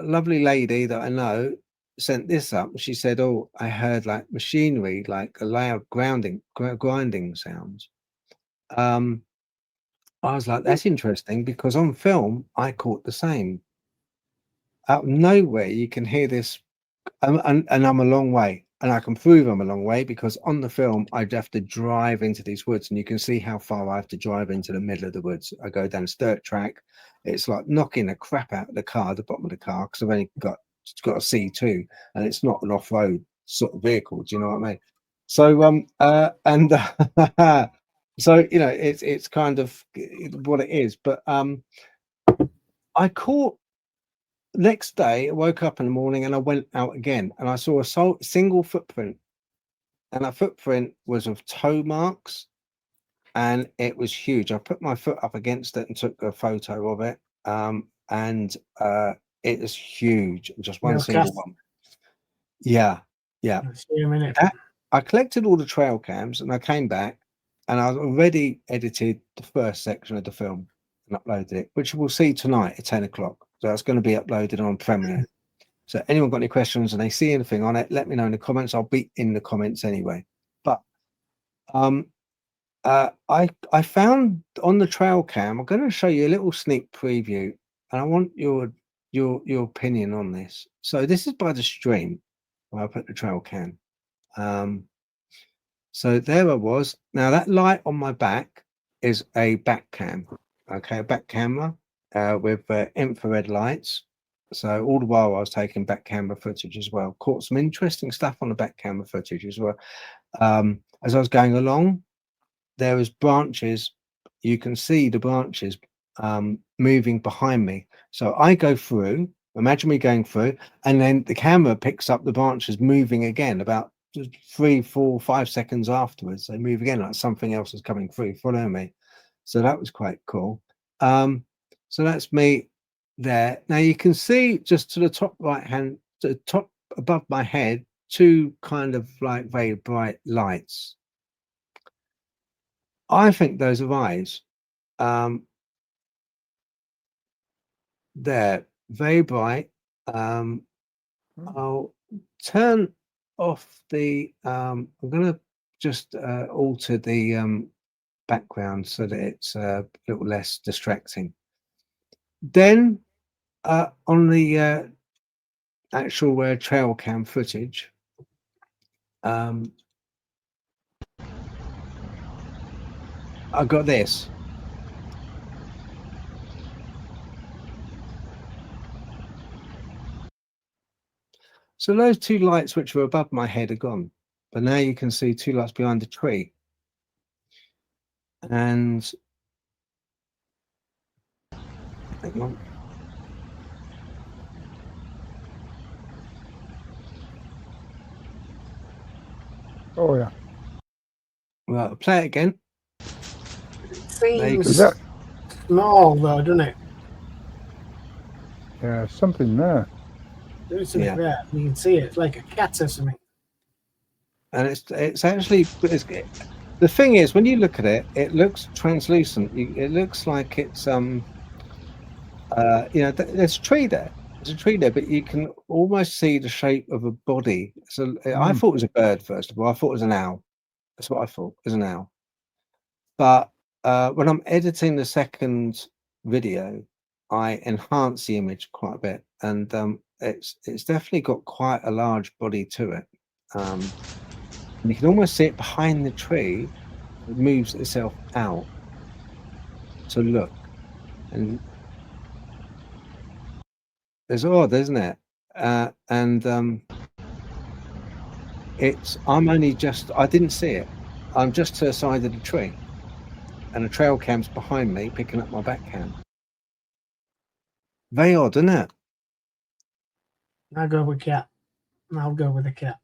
lovely lady that I know sent this up, she said, "Oh, I heard like machinery, like a loud grinding sounds." I was like, "That's interesting," because on film I caught the same. Out of nowhere, you can hear this. And I'm a long way, and I can prove I'm a long way because on the film I'd have to drive into these woods, and you can see how far I have to drive into the middle of the woods. I go down a dirt track. It's like knocking the crap out of the car, the bottom of the car, because I've only got a C2, and it's not an off-road sort of vehicle. Do you know what I mean? So and so you know it's kind of what it is. But I caught. Next day, I woke up in the morning and I went out again, and I saw a single footprint, and that footprint was of toe marks, and it was huge. I put my foot up against it and took a photo of it, and it is huge, just one single one. Yeah, yeah. See a minute. I collected all the trail cams, and I came back, and I already edited the first section of the film and uploaded it, which we'll see tonight at 10 o'clock. So it's going to be uploaded on Premiere. So anyone got any questions and they see anything on it, let me know in the comments. I'll be in the comments anyway. But I found on the trail cam, I'm going to show you a little sneak preview, and I want your opinion on this. So this is by the stream where I put the trail cam. So there I was. Now that light on my back is a back cam. Okay, a back camera with infrared lights. So all the while I was taking back camera footage as well. Caught some interesting stuff on the back camera footage as well. As I was going along, there was branches. You can see the branches moving behind me. So I go through. Imagine me going through, and then the camera picks up the branches moving again about 3, 4, 5 seconds afterwards. They move again like something else is coming through, following me. So that was quite cool. So that's me there. Now you can see just to the top right hand, to the top above my head, two kind of like very bright lights. I think those are eyes. They're very bright. I'll turn off the. I'm going to just alter the background so that it's a little less distracting. Then on the actual trail cam footage, I got this. So those two lights which were above my head are gone, but now you can see two lights behind the tree. And hang on. Oh yeah. Well, I'll play it again. Seems Is that? small though, doesn't it? Yeah, something there. There's something Yeah. there. You can see it. It's like a cat or something. And it's actually the thing is, when you look at it, it looks translucent. It looks like it's there's a tree there. There's a tree there, but you can almost see the shape of a body. So I thought it was a bird first of all. I thought it was an owl. That's what I thought. It was an owl. But when I'm editing the second video, I enhance the image quite a bit, and it's definitely got quite a large body to it. And you can almost see it behind the tree. It moves itself out to look, and it's odd, isn't it? And I didn't see it. I'm just to the side of the tree, and the trail cam's behind me, picking up my back cam. Very odd, isn't it? I'll go with cat. I'll go with a cat.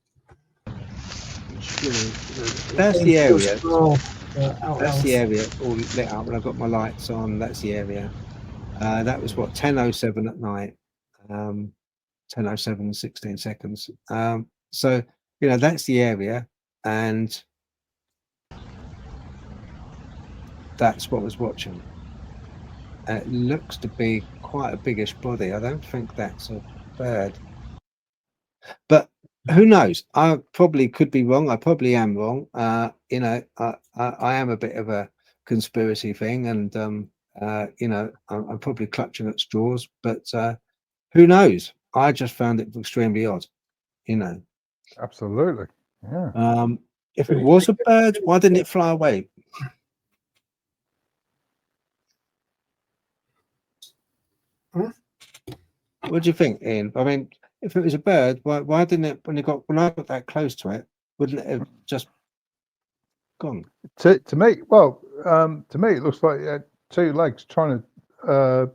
That's the area. Small, That's the area all lit up when I got my lights on. That's the area. That was what 10:07 at night. 10:07 and 16 seconds. So that's the area, and that's what I was watching. And it looks to be quite a biggish body. I don't think that's a bird, but who knows? I probably could be wrong. I probably am wrong. I am a bit of a conspiracy thing, and I'm probably clutching at straws. But who knows? I just found it extremely odd. Absolutely. Yeah. If it was a bird, why didn't it fly away? What do you think, Ian? I mean, if it was a bird, why didn't it when I got that close to it, wouldn't it have just gone? To me, it looks like it had two legs trying to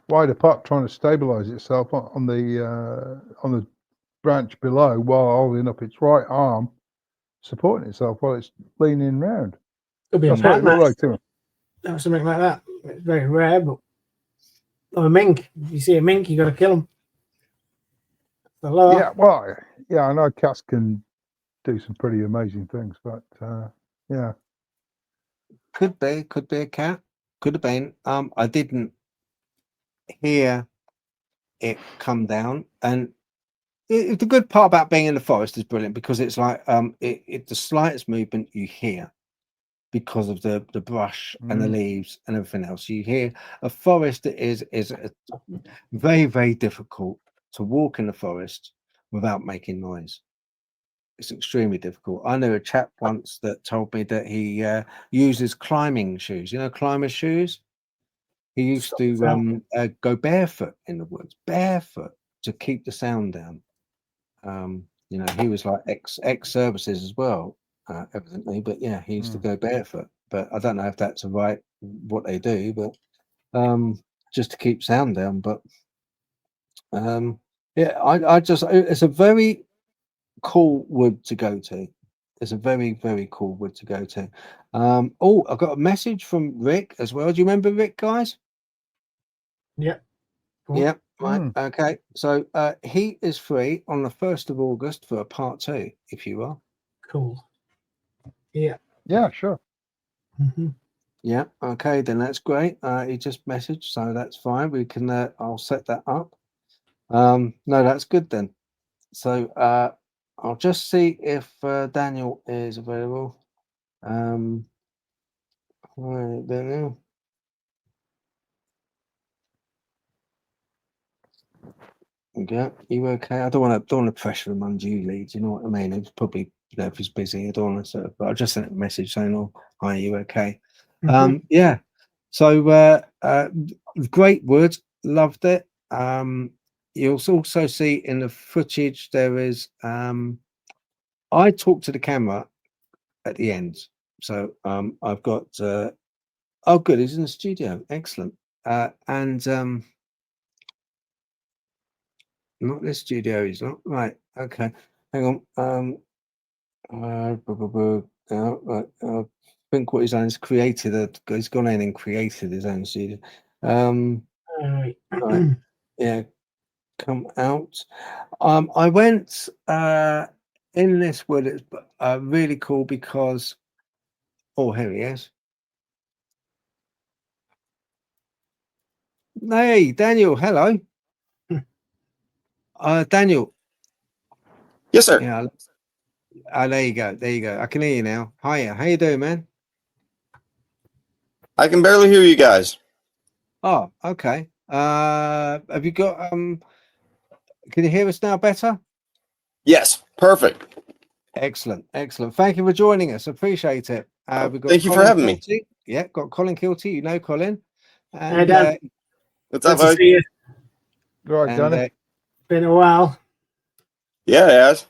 wide apart, trying to stabilize itself on the branch below while holding up its right arm, supporting itself while it's leaning round. Could be That's a what it man, looked like to me. or something like that. It's very rare, but or a mink. If you see a mink, you got to kill them. Yeah, well, yeah, I know cats can do some pretty amazing things, but yeah, Could be a cat. Could have been. I didn't hear it come down, and the good part about being in the forest is brilliant because it's like the slightest movement you hear because of the brush and the leaves and everything else. You hear a forest that is very, very difficult to walk in the forest without making noise. It's extremely difficult. I knew a chap once that told me that he uses climbing shoes. Climber shoes. He used to go barefoot in the woods, barefoot to keep the sound down. He was like ex services as well, evidently. But yeah, he used to go barefoot. But I don't know if that's what they do, but just to keep sound down. But it's a very cool wood to go to. It's a very, very cool wood to go to. I've got a message from Rick as well. Do you remember Rick, guys? Yeah. Cool. Yeah, right. Mm. Okay. So he is free on the 1st of August for a part 2, if you will. Cool. Yeah. Yeah, sure. Mm-hmm. Yeah. Okay, then that's great. He just messaged, so that's fine. We can. I'll set that up. No, that's good then. So I'll just see if Daniel is available. Right, Daniel. Yeah, you okay? I don't want to pressure him unduly. Do you know what I mean? It's probably, if he's busy, I don't want to. But I just sent a message saying, "Oh, hi, you okay?" Mm-hmm. Yeah. So great wood, loved it. You'll also see in the footage there is. I talk to the camera at the end, so I've got. Oh, good. He's in the studio. Excellent. And not this studio. He's not right. Okay. Hang on. I think what he's done is created he's gone in and created his own studio. All right. Right, yeah, come out. I went in this wood. It's really cool because here he is. Hey, Daniel. Hello, Daniel. Yes, sir. Yeah. There you go. There you go. I can hear you now. Hiya. How you doing, man? I can barely hear you guys. Oh, okay. Have you got can you hear us now better? Yes, perfect. Excellent, excellent. Thank you for joining us. Appreciate it. We've got Thank you for Colin having me. Kilty. Yeah, got Colin Kilty. You know Colin, Hey, and Dan. What's Good up, to buddy? see you. Right, and Danny. Been a while. Yeah, it has.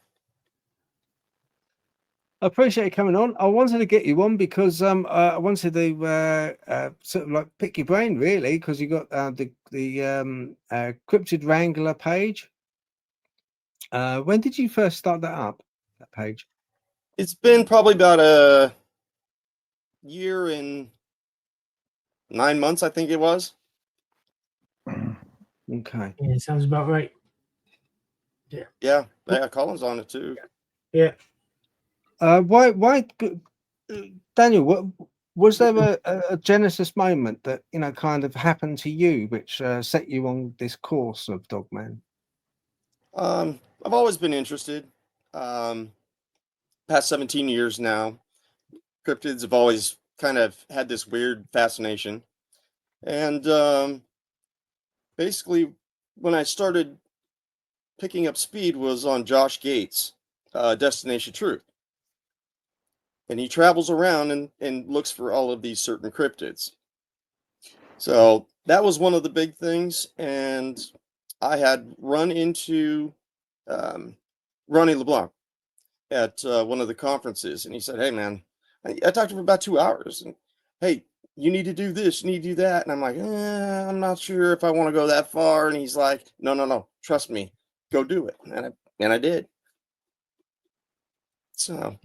I appreciate you coming on. I wanted to get you on because I wanted to sort of like pick your brain really, because you got the Cryptid Wrangler page. When did you first start that up? That page? It's been probably about a year and 9 months, I think it was. Okay. Yeah, sounds about right. Yeah, Colin's on it too. Yeah. Why, Daniel? What was there a Genesis moment that kind of happened to you, which set you on this course of Dogman? I've always been interested. Past 17 years now, cryptids have always kind of had this weird fascination. And basically, when I started picking up speed was on Josh Gates' Destination Truth. And he travels around and looks for all of these certain cryptids. So that was one of the big things. And I had run into Ronnie LeBlanc at one of the conferences. And he said, "Hey, man," I talked to him for about 2 hours. And, "Hey, you need to do this, you need to do that." And I'm like, I'm not sure if I want to go that far. And he's like, no, trust me, go do it. And I did. So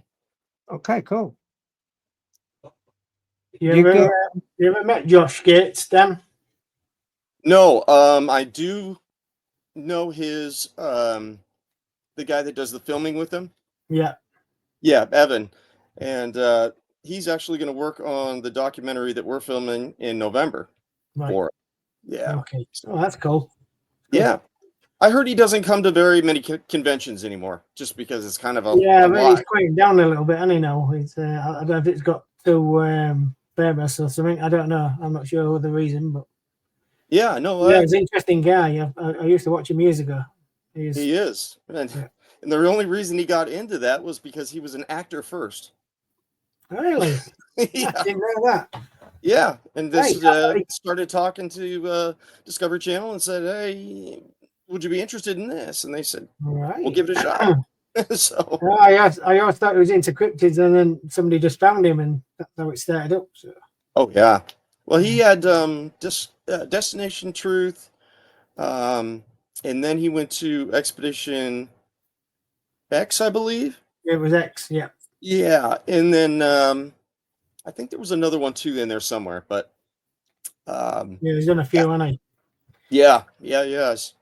Okay, cool. You ever met Josh Gates, Dan? no, I do know his the guy that does the filming with him. Yeah. Yeah, Evan. And he's actually going to work on the documentary that we're filming in November Right. for it. Yeah. Okay. Oh, that's cool. Yeah. I heard he doesn't come to very many conventions anymore, just because it's kind of a Yeah, but lot. he's quieting down a little bit, and now it's I don't know if it's got too famous or something. I don't know. I'm not sure the reason, but Yeah, no, yeah, he's an interesting guy. I used to watch him years ago. he is. And the only reason he got into that was because he was an actor first. Really? Yeah. I didn't know that. Yeah, and this Hey, started talking to Discovery Channel and said, "Hey, would you be interested in this?" And they said, right. "We'll give it a shot." So I always thought he was into cryptids, and then somebody just found him, and that's how it started up. So. oh yeah, well he had Destination Truth, and then he went to Expedition X, I believe. It was X, yeah. Yeah, and then I think there was another one too in there somewhere, but Yeah, he's done a few, hasn't he? Yeah, yes.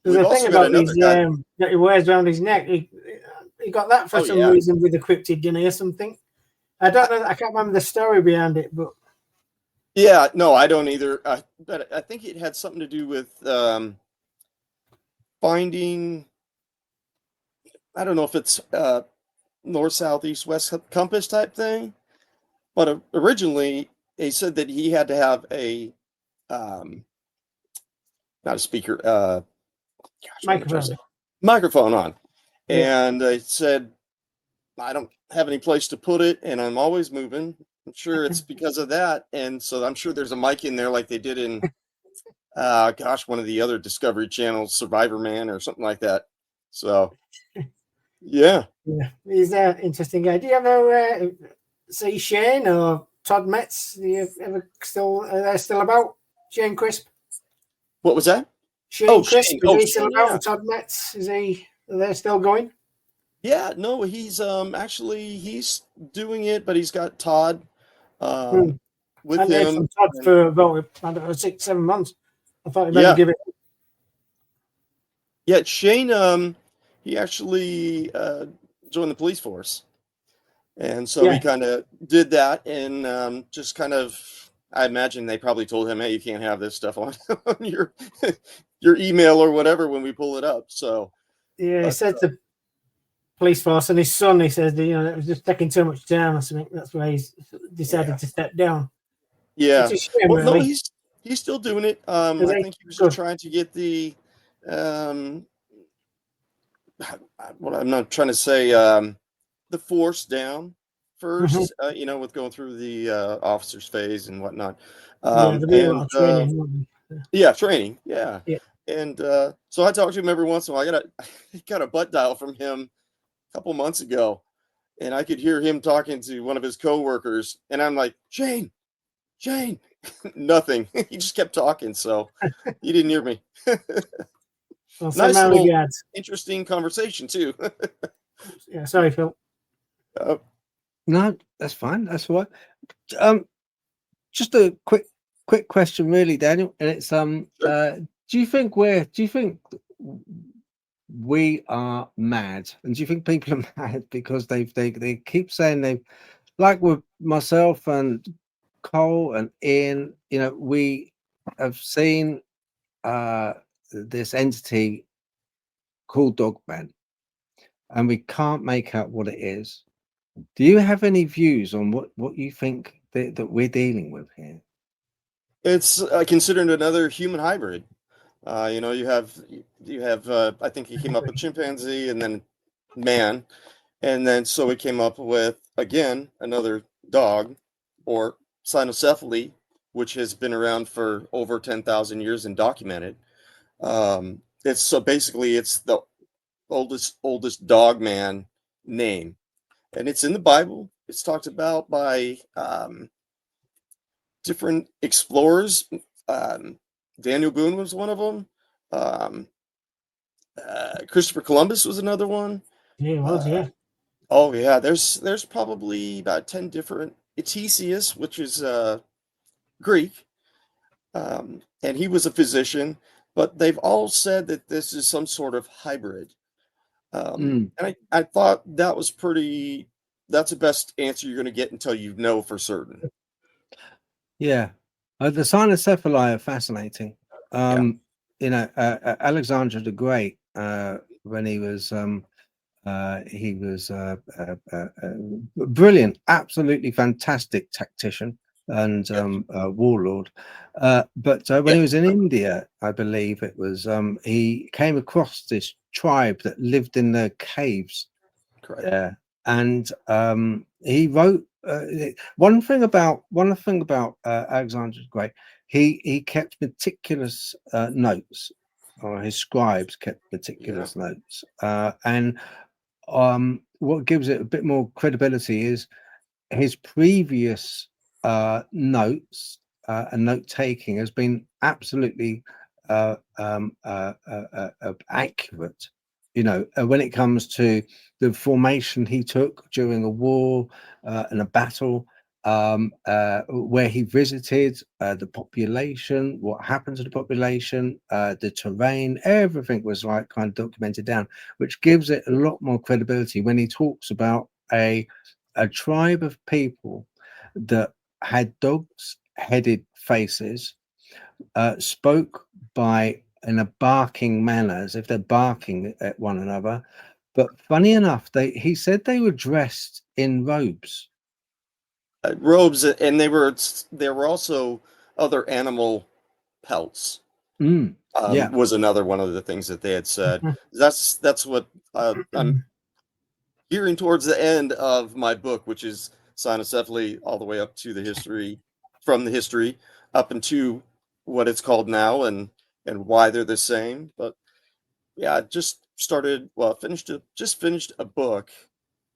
There's We've a thing also got about another his guy. that he wears around his neck. He got that for Oh some yeah, reason with the cryptid, didn't he, or something? I don't know. I can't remember the story behind it, but yeah. No, I don't either. But I think it had something to do with finding. I don't know if it's north, south, east, west compass type thing, but originally they said that he had to have a um, not a speaker. Gosh, what am I trying to microphone. say? Microphone on, Yeah. and they said I don't have any place to put it, and I'm always moving. I'm sure it's because of that, and so I'm sure there's a mic in there like they did in gosh, one of the other Discovery Channels, Survivor Man or something like that. So yeah. Yeah, he's an interesting guy. Do you ever see Shane or Todd Metz? Do you ever still are they still about? Shane Crisp, What was that? Shane Oh, Crisp, Shane. is Oh, he still Shane. about? Yeah. And Todd Metz, is he? Are they still going? Yeah. No, he's actually he's doing it, but he's got Todd Hmm. I with haven't heard him. from Todd And for about I don't know 6-7 months. I thought he better yeah, give it. yeah. Shane. He actually joined the police force. And so we Yeah, kind of did that and just kind of, I imagine they probably told him, hey, you can't have this stuff on, on your email or whatever when we pull it up. So, yeah. He but said the police force and his son. He says that, it was just taking too much time or something. That's why he's decided yeah, to step down. It's yeah. a shame, Well, no, really. he's still doing it. Is I he? think he was just Good. trying to get the, um, what I'm not trying to say, the force down Hmm. first, with going through the officer's phase and whatnot. Yeah, there'll be a lot And of training. Won't there? Yeah, training. Yeah. Yeah. And so I talked to him every once in a while. I got a butt dial from him a couple months ago, and I could hear him talking to one of his coworkers, and I'm like, Shane, nothing. He just kept talking, so he didn't hear me. Well, send Nice my little regards. interesting conversation too. Yeah, sorry, Phil. uh, No, that's fine. That's all right. Um, just a quick question, really, Daniel, and it's sure. do you think we are mad, and do you think people are mad because they keep saying they, like with myself and Cole and Ian, we have seen this entity called Dogman, and we can't make out what it is. Do you have any views on what you think that we're dealing with here? It's considered another human hybrid. You have I think he came up with chimpanzee and then man. And then so we came up with, again, another dog or cynocephaly, which has been around for over 10,000 years and documented. It's so basically it's the oldest dog man name. And it's in the Bible. It's talked about by different explorers. Um, Daniel Boone was one of them. Um, Christopher Columbus was another one. Yeah, it was, Uh, yeah. Oh yeah, there's probably about 10 different. Etesius, which is Greek, and he was a physician, but they've all said that this is some sort of hybrid. Mm, And I thought that was pretty. That's the best answer you're going to get until you know for certain. yeah, the cynocephali are fascinating. Yeah, Alexander the Great, when he was brilliant, absolutely fantastic tactician and yes, warlord. But when yeah, he was in India, I believe it was, he came across this tribe that lived in the caves correct. there, and he wrote one thing about Alexander the Great. He kept meticulous notes, or his scribes kept Yeah, meticulous notes, and what gives it a bit more credibility is his previous notes and note taking has been absolutely accurate. When it comes to the formation he took during a war and a battle, where he visited, the population, what happened to the population, the terrain, everything was like kind of documented down, which gives it a lot more credibility when he talks about a tribe of people that had dogs headed faces, spoke by in a barking manner as if they're barking at one another. But funny enough, he said they were dressed in robes. Robes, and there were also other animal pelts. Yeah. Was another one of the things that they had said. That's what I'm gearing towards the end of my book, which is cynocephaly, all the way up to the history, from the history up into what it's called now, and why they're the same. But yeah, I just started. Well, just finished a book.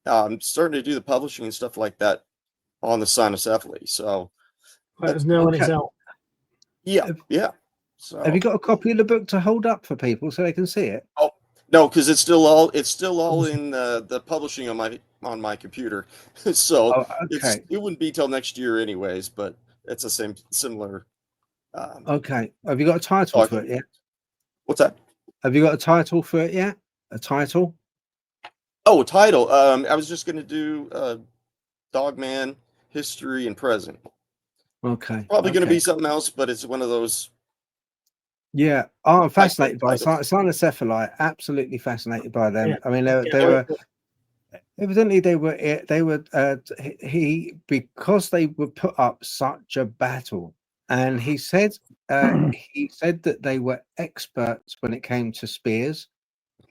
I'm starting to do the publishing and stuff like that on the cynocephaly. So Let us know when it's Okay. out. yeah, Have, yeah. have you So got a copy of the book to hold up for people so they can see it? oh no, because it's still all in the publishing on my computer. So Oh, okay. it wouldn't be till next year anyways. But it's the same similar. Okay. Have you got a title for it Document. yet? What's that? Have you got a title for it yet? A title? Oh, title. I was just going to do Dogman, History and Present. Okay. Probably going to Okay. be something else, but it's one of those Yeah. Oh, I'm type book fascinated by titles. cynocephaly. Absolutely fascinated by them. Yeah. I mean, Yeah, they very were cool. evidently they were he because they were put up such a battle, and he said that they were experts when it came to spears.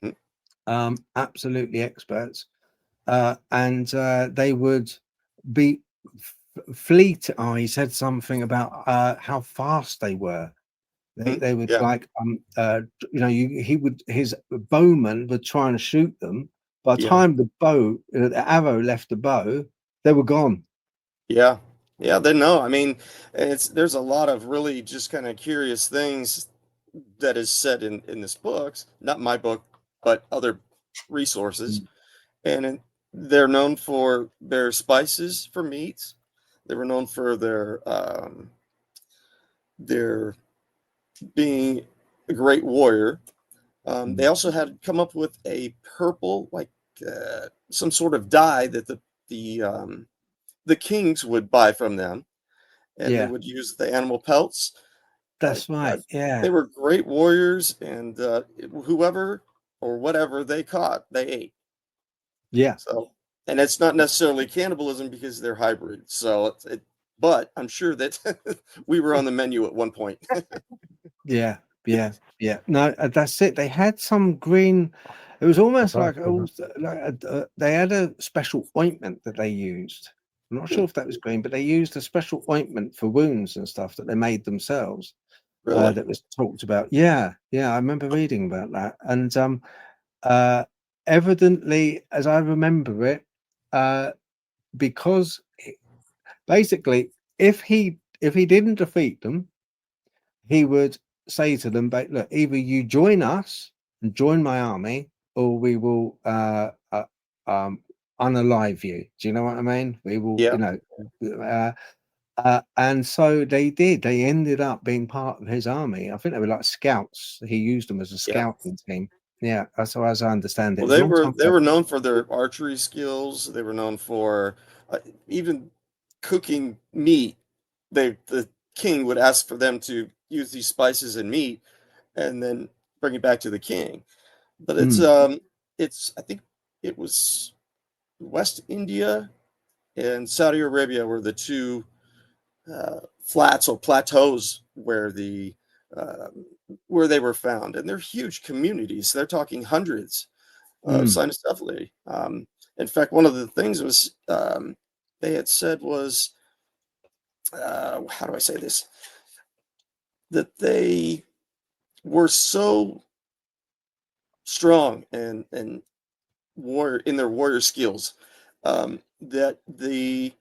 Mhm. Absolutely experts. And they would be fleet. Oh, he said something about how fast they were. They would Yeah, like his bowman would try and shoot them. By the yeah, time the arrow left the bow, they were gone. yeah, yeah. They know. I mean, there's a lot of really just kind of curious things that is said in this books, not my book, but other resources. And they're known for their spices for meats. They were known for their being a great warrior. They also had come up with a purple, like some sort of dye that the kings would buy from them, and they Yeah, would use the animal pelts. that's Yeah, right. Yeah, they were great warriors, and whoever or whatever they caught, they ate. yeah, So, and it's not necessarily cannibalism because they're hybrids. So, but I'm sure that we were on the menu at one point. yeah, yeah, yeah. No, that's it. They had some green. It was almost like they had a special ointment that they used. I'm not sure if that was green, but they used a special ointment for wounds and stuff that they made themselves. Really? That was talked about. Yeah, yeah, I remember reading about that. And uh, evidently, as I remember it, because basically, if he didn't defeat them, he would say to them, "But look, either you join us and join my army, or we will unalive you." Do you know what I mean? We will, Yeah. and so they did. They ended up being part of his army. I think they were like scouts. He used them as a Yeah. scouting team. Yeah, that's how as I understand it. Well, It was a long time they ago. were known for their archery skills. They were known for even cooking meat. The king would ask for them to use these spices and meat, and then bring it back to the king. But Mm, it's I think it was West India and Saudi Arabia were the two flats or plateaus um, where they were found, and they're huge communities. They're talking hundreds of mm, cynocephaly. In fact, one of the things was they had said was how do I say this, that they were so strong and warrior in their warrior skills that the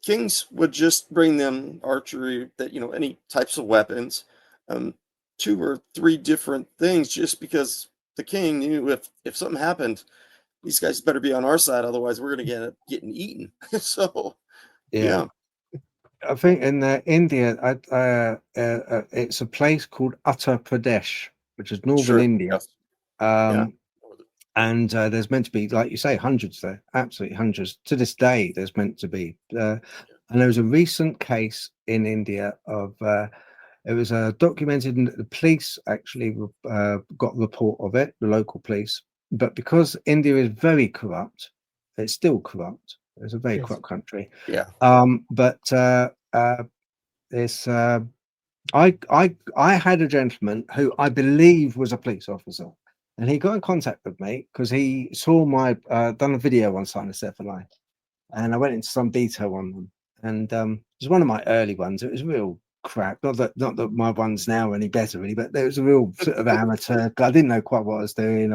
kings would just bring them archery, that any types of weapons, um, two or three different things, just because the king knew if something happened, these guys better be on our side, otherwise we're going to get getting eaten. So Yeah. I think in India, it's a place called Uttar Pradesh, which is northern Sure. India. Yes. Yeah. And there's meant to be, like you say, hundreds there, absolutely hundreds. To this day, there's meant to be. And there was a recent case in India of, it was documented, and the police actually got a report of it, the local police. But because India is very corrupt, it's still corrupt. It's a very corrupt country. Yeah. But it's I had a gentleman who I believe was a police officer, and he got in contact with me because he saw my done a video on cyanocephaly, and I went into some detail on them. And it was one of my early ones. It was real crap. Not that my one's now any better, really, but there was a real sort of amateur. I didn't know quite what I was doing.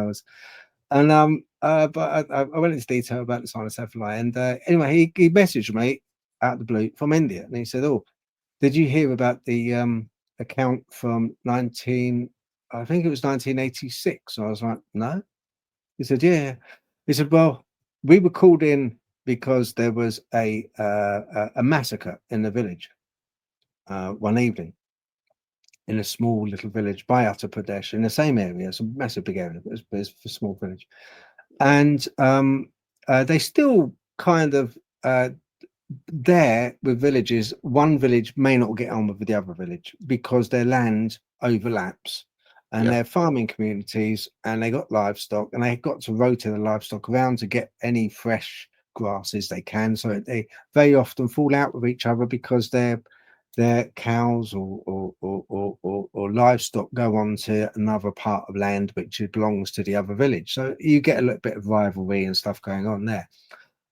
But I went into detail about the cyanocephaly, and anyway, he messaged me out of the blue from India, and he said, "Oh, did you hear about the account from I think it was 1986?" I was like, "No." He said, "Yeah." He said, "Well, we were called in because there was a massacre in the village one evening in a small little village by Uttar Pradesh in the same area. It's a massive big area, but it's a small village, and they still kind of." There with villages, one village may not get on with the other village because their land overlaps, and they're farming communities, and they got livestock, and they got to rotate the livestock around to get any fresh grasses they can. So they very often fall out with each other because their cows or livestock go on to another part of land which belongs to the other village. So you get a little bit of rivalry and stuff going on there.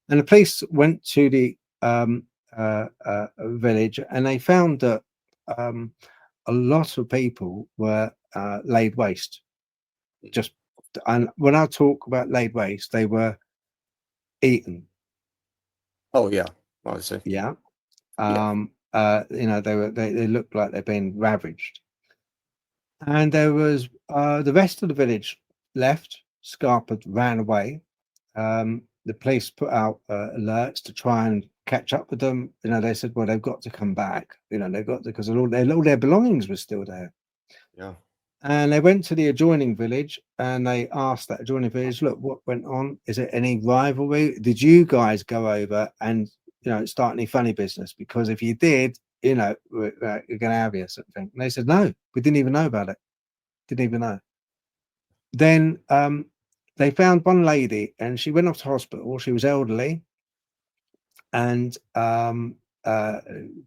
And the police went to the village, and they found that a lot of people were laid waste. And when I talk about laid waste, they were eaten. Oh yeah, I see. Yeah. They looked like they'd been ravaged. And there was the rest of the village left. Scarpa ran away. The police put out alerts to try and catch up with them. They said, well, they've got to come back. They've got to, because all their belongings were still there. Yeah. And they went to the adjoining village, and they asked that adjoining village, look, what went on? Is there any rivalry? Did you guys go over and start any funny business? Because if you did, you're going to have you, sort of thing. And they said, no, we didn't even know about it. Didn't even know. Then they found one lady, and she went off to hospital. She was elderly, and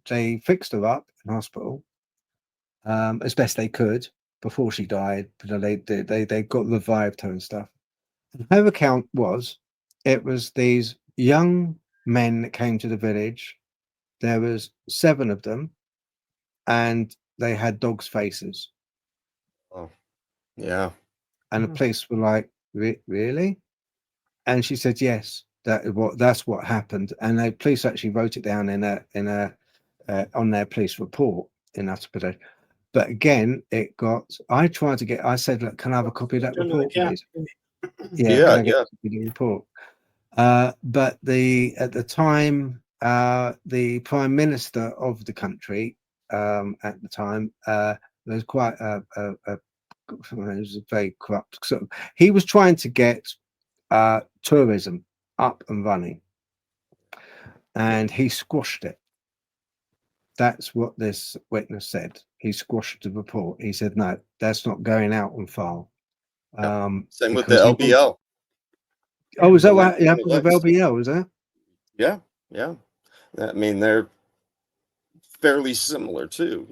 they fixed her up in hospital as best they could before she died. They got revived her and stuff. And her account was, it was these young men that came to the village. There was 7 of them, and they had dogs' faces. Oh, yeah. And the police were like, really? And she said, yes, that's what happened. And the police actually wrote it down on their police report in Uttar Pradesh. But again, I said, look, can I have a copy of that report, please? Yeah, can I get a copy of the report? But at the time, the prime minister of the country at the time was quite it was very corrupt. So he was trying to get tourism up and running, and he squashed it. That's what this witness said. He squashed the report. He said, no, that's not going out on file. Same with the LBL. Oh, is that what happened with LBL? Is that? Yeah. I mean, they're fairly similar too,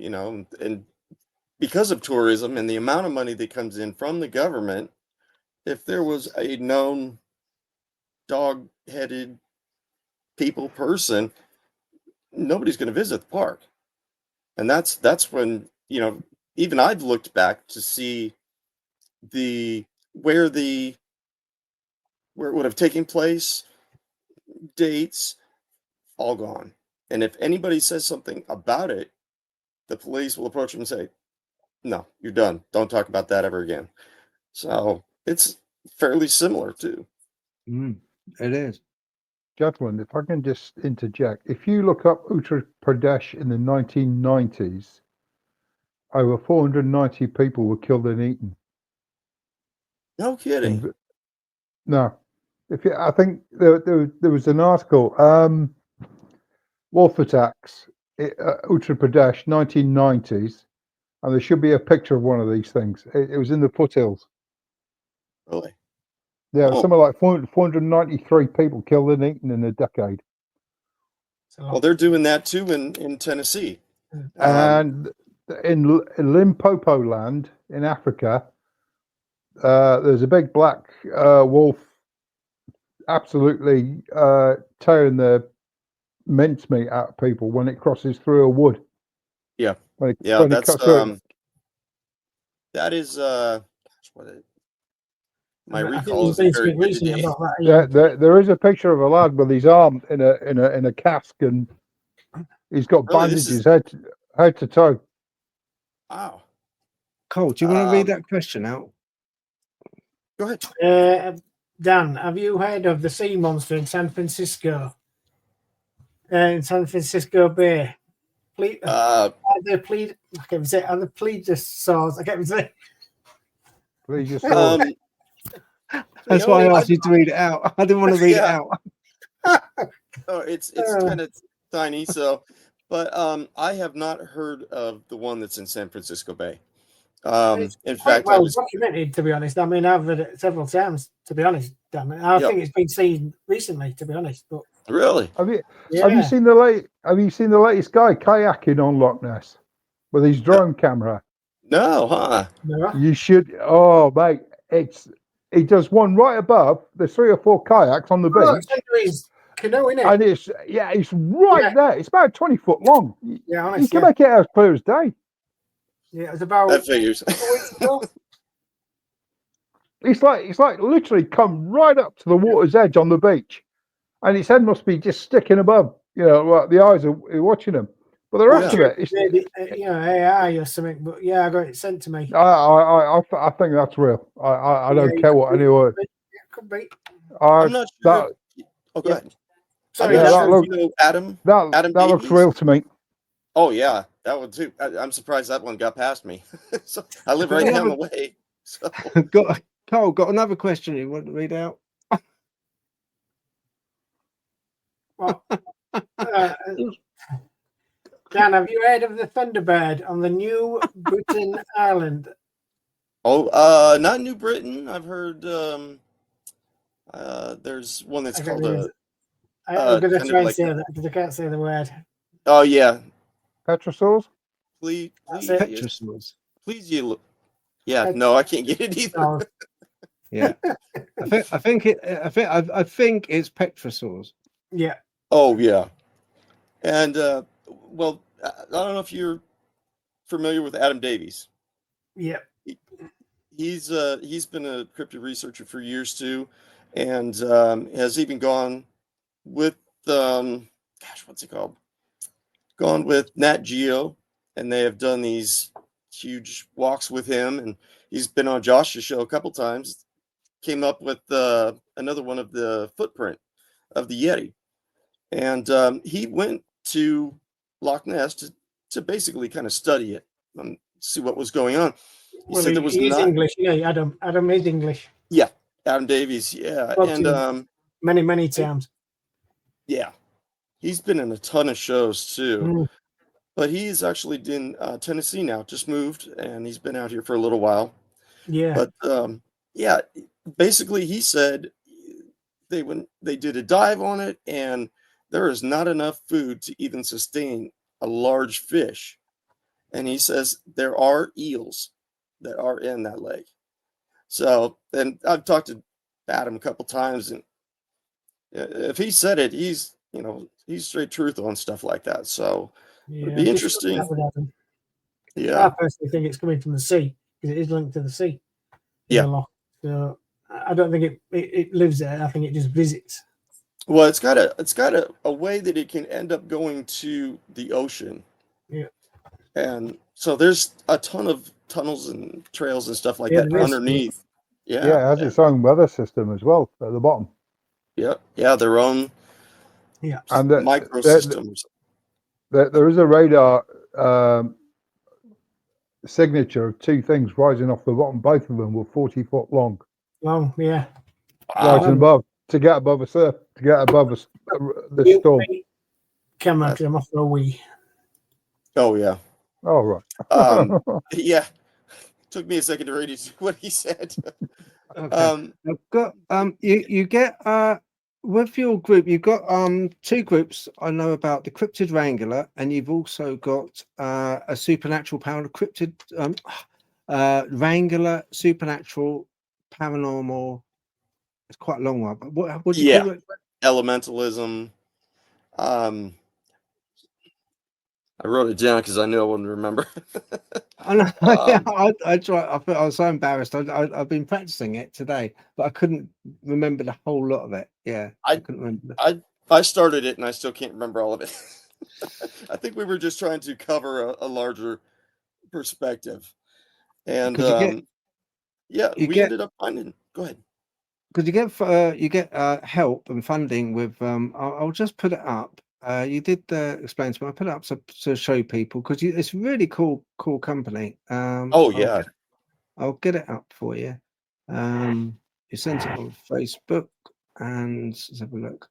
and because of tourism and the amount of money that comes in from the government, if there was a known dog-headed person, nobody's going to visit the park. And that's when, even I've looked back to see where it would have taken place, dates, all gone. And if anybody says something about it, the police will approach them and say, no, you're done. Don't talk about that ever again. So it's fairly similar too. It is. gentlemen, if I can just interject, if you look up Uttar Pradesh in the 1990s, over 490 people were killed and eaten. No kidding. No, I think there was an article, wolf attacks, Uttar Pradesh, 1990s, and there should be a picture of one of these things. It was in the foothills. Really? Yeah, Oh. something like 493 people killed and eaten in a decade. Well, they're doing that too in Tennessee. And in Limpopo land in Africa, there's a big black wolf absolutely tearing the mincemeat out of people when it crosses through a wood. Yeah. When Yeah, it that's cuts through it. that is my I think recall there's isn't been very something good recently today. about that. Yeah, there is a picture of a lad with his arm in a cask, and he's got Really, this bandages is head to toe. wow. Cole, do you want to read that question out? Go ahead. Dan, have you heard of the sea monster in San Francisco? In San Francisco Bay. Are the plesiosaurs? I can't say. Plesiosaurus. That's why I asked you to read it out. I didn't want to read it out. Oh, it's kind of tiny, so but I have not heard of the one that's in San Francisco Bay. In fact, well documented, to be honest. I mean, I've read it several times, to be honest. Damn it. I think it's been seen recently, to be honest. But really, Have you seen the latest guy kayaking on Loch Ness with his drone camera? No, huh? No. You should. Oh, mate, he does one right above. There's 3 or 4 kayaks on the beach, His canoe, innit? and it's right there. It's about 20 foot long. Yeah, honest, you can make it as clear as day. Yeah, it was about That figures. 4 weeks ago. It's like literally come right up to the water's edge on the beach, and its head must be just sticking above. You know, like the eyes are watching him. But the rest of it, it's, AI or something. But yeah, I got it sent to me. I think that's real. I don't care what anyone. It could be. I'm not sure. Go ahead. Sorry, Adam. That looks real to me. Oh yeah, that one too. I'm surprised that one got past me. So I live right down the way. So. Cole, got another question you want to read out? Well, Dan, have you heard of the Thunderbird on the New Britain Island? Oh, not New Britain. I've heard there's one that's called I'm going to try and say that because I can't say the word. Oh yeah, Petrosaurs. Petrosaurs. Please, you. Yeah, no, I can't get it either. Yeah, I think it's petrosaurs. Yeah. Oh yeah, and well, I don't know if you're familiar with Adam Davies. Yeah. He's been a cryptid researcher for years too, and has even gone with what's it called? Gone with Nat Geo, and they have done these huge walks with him, and he's been on Josh's show a couple times. Came up with another one of the footprint of the Yeti, and he went to Loch Ness to basically kind of study it and see what was going on. He said there was he's English, yeah. Adam is English. Yeah, Adam Davies, yeah, and many times. Yeah, he's been in a ton of shows too. But he's actually in Tennessee now, just moved, and he's been out here for a little while. Yeah. But yeah, basically he said they did a dive on it, and there is not enough food to even sustain a large fish. And he says there are eels that are in that lake. So, and I've talked to Adam a couple times, and if he said it, he's straight truth on stuff like that. So it'd be interesting. Yeah, I personally think it's coming from the sea because it is linked to the sea. Yeah. So I don't think it lives there. I think it just visits. Well, it's got a way that it can end up going to the ocean. Yeah. And so there's a ton of tunnels and trails and stuff like that underneath. Yeah. Yeah, it has its own weather system as well at the bottom. Yeah, their own Yeah. And microsystem or something. there is a radar signature of two things rising off the bottom. Both of them were 40-foot long, Long, yeah. rising above to get above the storm. Camera, That's- because I'm off for a wee. Oh yeah. Oh right. Yeah. Took me a second to read what he said. Okay. I've got you get with your group, you've got two groups I know about, the Cryptid Wrangler, and you've also got a supernatural power cryptid Wrangler, supernatural, paranormal. It's quite a long one, but what do you call it? Elementalism. I wrote it down because I knew I wouldn't remember. I know. I try. I was so embarrassed. I've been practicing it today, but I couldn't remember the whole lot of it. Yeah, I couldn't remember. I started it and I still can't remember all of it. I think we were just trying to cover a larger perspective, and we ended up finding. Go ahead. Because you get help and funding with. I'll just put it up. You did explain to me. I put it up to show people because it's really cool company. I'll get it up for you. You sent it on Facebook, and let's have a look.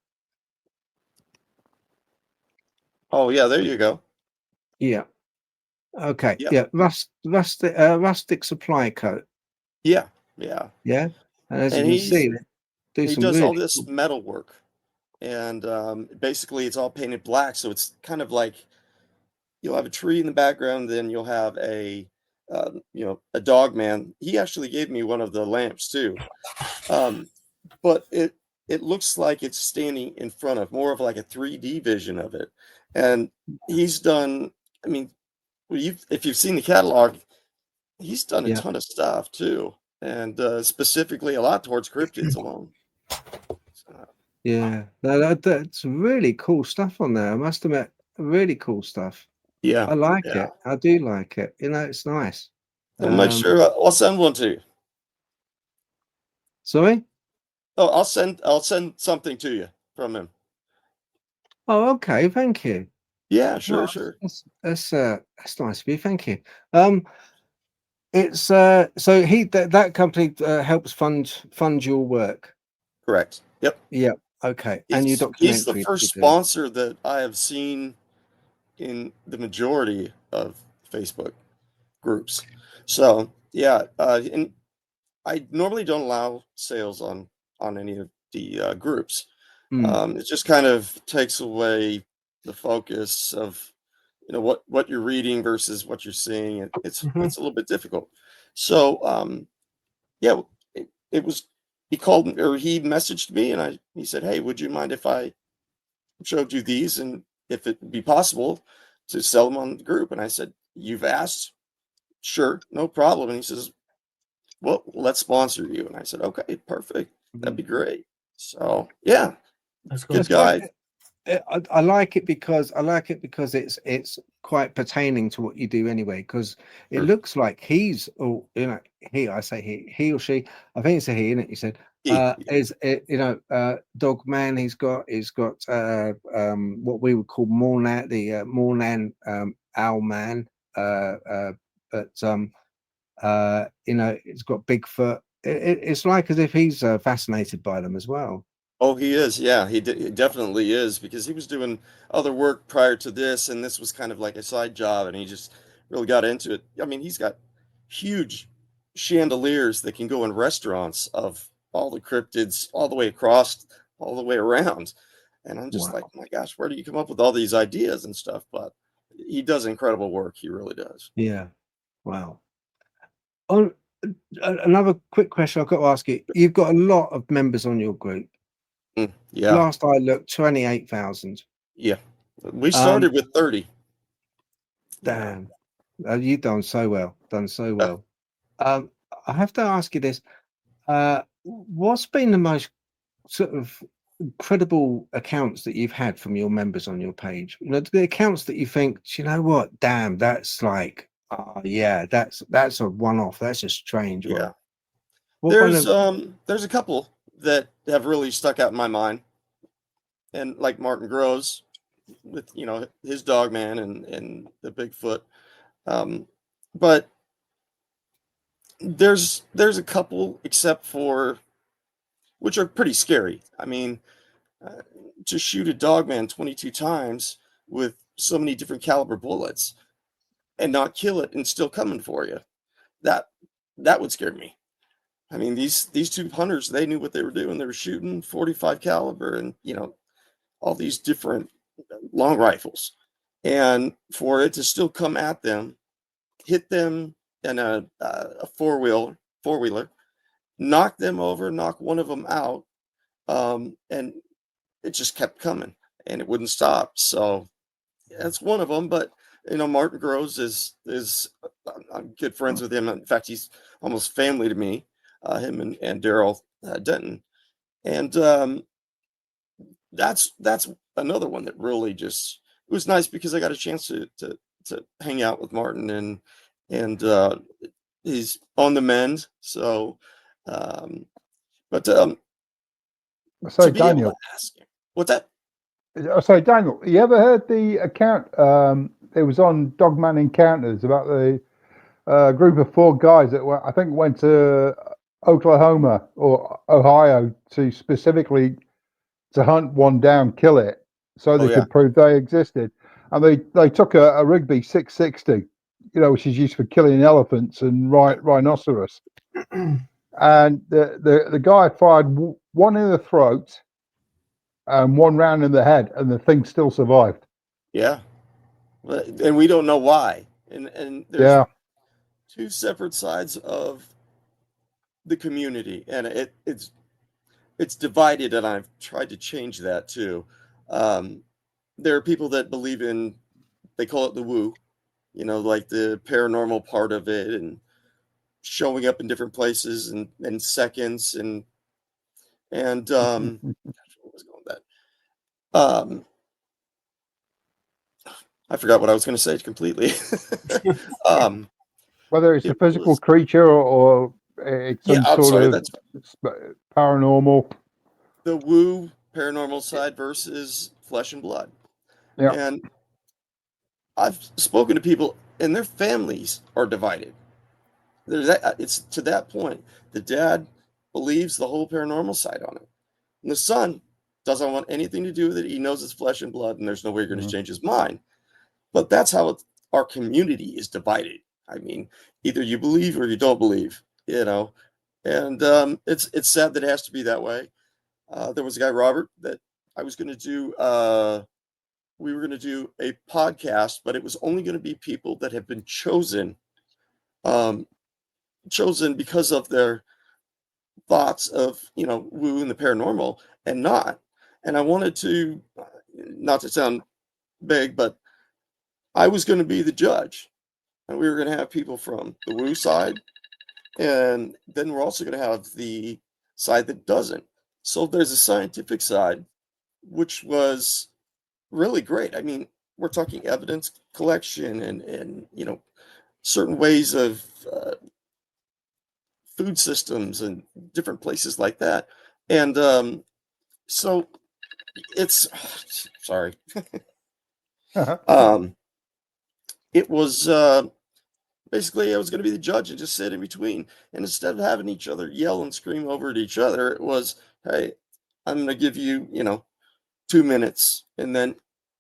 Oh yeah, there you go. Yeah. Okay. Yeah. Rustic Supply Co. Yeah. Yeah. And as And you can see, he does all this metal work, and basically it's all painted black, so it's kind of like you'll have a tree in the background, then you'll have a Dogman. He actually gave me one of the lamps too, but it looks like it's standing in front of more of like a 3D vision of it, and he's done. I mean, if you've seen the catalog, he's done a ton of stuff too, and specifically a lot towards cryptids alone. Yeah, that's really cool stuff on there. I must admit, really cool stuff. Yeah, I like it. I do like it. It's nice. I'll make sure I'll send one to you. Sorry? Oh, I'll send something to you from him. Oh, okay. Thank you. Yeah, sure. That's nice of you. Thank you. It's so that company helps fund your work. Correct. Yep. Yeah. Okay. He's, and your documentary. He's the first sponsor that I have seen in the majority of Facebook groups. So yeah, and I normally don't allow sales on any of the groups. It just kind of takes away the focus of what you're reading versus what you're seeing. It's a little bit difficult. So yeah, it was. He called or he messaged me and he said, "Hey, would you mind if I showed you these and if it would be possible to sell them on the group?" And I said, "You've asked, sure, no problem." And he says, "Well, let's sponsor you." And I said, "Okay, perfect. That'd be great." So yeah, that's good guy. I like it because it's quite pertaining to what you do anyway. Because it looks like he's, or he or she. I think it's a he, isn't it? You said Dogman. He's got what we would call Mornan, the Mornan Owlman. But it's got Bigfoot. It's like as if he's fascinated by them as well. Oh, he is. Yeah, he definitely is because he was doing other work prior to this, and this was kind of like a side job, and he just really got into it. I mean, he's got huge chandeliers that can go in restaurants of all the cryptids all the way across, all the way around. And I'm just like, my gosh, where do you come up with all these ideas and stuff? But he does incredible work. He really does. Yeah. Wow. On another quick question I've got to ask you. You've got a lot of members on your group. Yeah. Last I looked, 28,000. Yeah. We started with 30. Damn. You've done so well. I have to ask you this. What's been the most sort of incredible accounts that you've had from your members on your page? The accounts that you think, you know what, damn, that's like, that's a one-off. That's a strange one. There's a couple that have really stuck out in my mind. and like Martin Groves with his Dogman and the Bigfoot. But there's a couple, except for which are pretty scary. I mean, to shoot a Dogman 22 times with so many different caliber bullets and not kill it and still coming for you, that would scare me. I mean, these two hunters, they knew what they were doing. They were shooting 45 caliber and all these different long rifles, and for it to still come at them, hit them in a four-wheeler, knock them over, knock one of them out, and it just kept coming and it wouldn't stop. So that's one of them. But Martin Groves is I'm good friends with him. In fact, he's almost family to me. Him and Daryl Denton, and that's another one that really just, it was nice because I got a chance to hang out with Martin, and he's on the mend. So, but So to be able Daniel, to ask him, what's that? so Daniel, you ever heard the account? It was on Dogman Encounters about the group of 4 guys that I think went to Oklahoma or Ohio to specifically to hunt one down, kill it, so they could prove they existed. And they took a Rigby 660, which is used for killing elephants and rhinoceros. And the guy fired one in the throat and one round in the head, and the thing still survived. Yeah, and we don't know why. And there's 2 separate sides of the community, and it's divided, and I've tried to change that too. There are people that believe in, they call it the woo, like the paranormal part of it, and showing up in different places and seconds and what was going with that? I forgot what I was going to say completely. Whether it's a physical creature or it's some sort of that's paranormal. The woo paranormal side versus flesh and blood. Yeah. And I've spoken to people, and their families are divided. It's to that point. The dad believes the whole paranormal side on it, and the son doesn't want anything to do with it. He knows it's flesh and blood, and there's no way you're going to change his mind. But that's how our community is divided. I mean, either you believe or you don't believe, and it's sad that it has to be that way. There was a guy, Robert, that I was going to do. We were going to do a podcast, but it was only going to be people that have been chosen because of their thoughts of woo and the paranormal, and not. And I wanted to, not to sound big, but I was going to be the judge, and we were going to have people from the woo side, and then we're also going to have the side that doesn't. So there's a scientific side, which was really great. I mean, we're talking evidence collection and certain ways of food systems and different places like that. And so it's sorry. It was basically I was going to be the judge and just sit in between. And instead of having each other yell and scream over at each other, it was, hey, I'm going to give you, 2 minutes, and then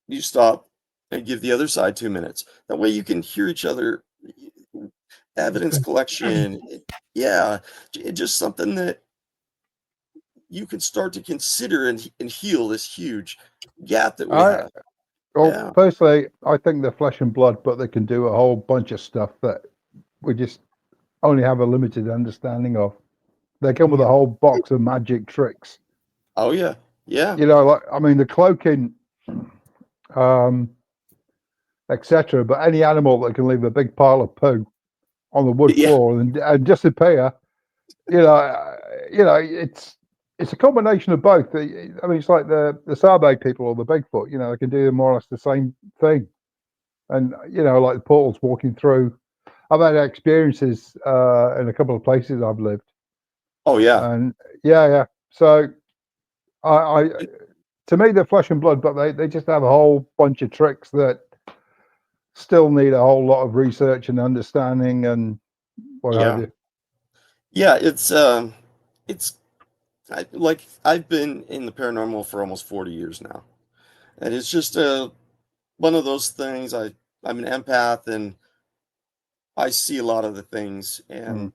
you stop and give the other side 2 minutes. That way you can hear each other. Evidence collection, just something that you can start to consider and heal this huge gap that we have. Well, personally, I think they're flesh and blood, but they can do a whole bunch of stuff that we just only have a limited understanding of. They come with a whole box of magic tricks. Oh yeah, yeah. The cloaking, etc. But any animal that can leave a big pile of poo on the wood floor and disappear, it's a combination of both. It's like the Sabe people or the Bigfoot. They can do more or less the same thing. And like the portals walking through. I've had experiences in a couple of places I've lived. Oh yeah. And yeah. So I to me they're flesh and blood, but they just have a whole bunch of tricks that still need a whole lot of research and understanding and what have Yeah. you. Yeah, it's like I've been in the paranormal for almost 40 years now. And it's just one of those things. I'm an empath and I see a lot of the things, Mm. and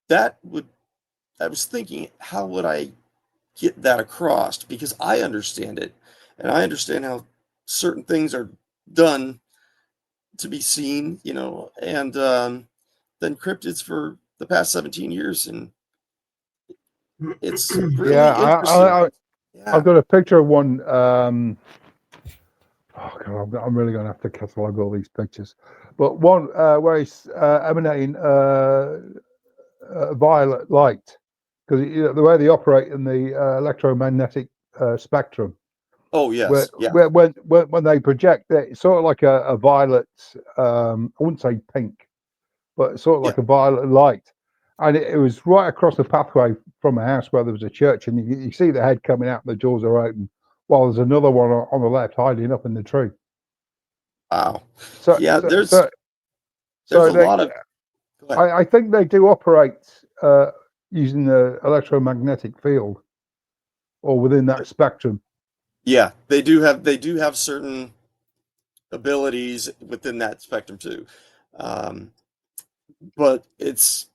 that would I was thinking, how would I get that across? Because I understand it, and I understand how certain things are done to be seen, and then cryptids for the past 17 years, and it's Yeah, really interesting. I've Yeah. got a picture of one. Oh God, I'm really going to have to catalogue all these pictures. But one where it's emanating violet light, because the way they operate in the electromagnetic spectrum, Oh, where, yes. Yeah. where when they project it, it's sort of like a violet. I wouldn't say pink, but it's sort of Yeah. like a violet light. And it was right across the pathway from a house where there was a church, and you see the head coming out, and the doors are open, while there's another one on the left hiding up in the tree. Wow. So, Yeah. so, There's so, there's so a lot of. Go ahead. I think they do operate using the electromagnetic field or within that spectrum. Yeah, they do have certain abilities within that spectrum too. Um, but it's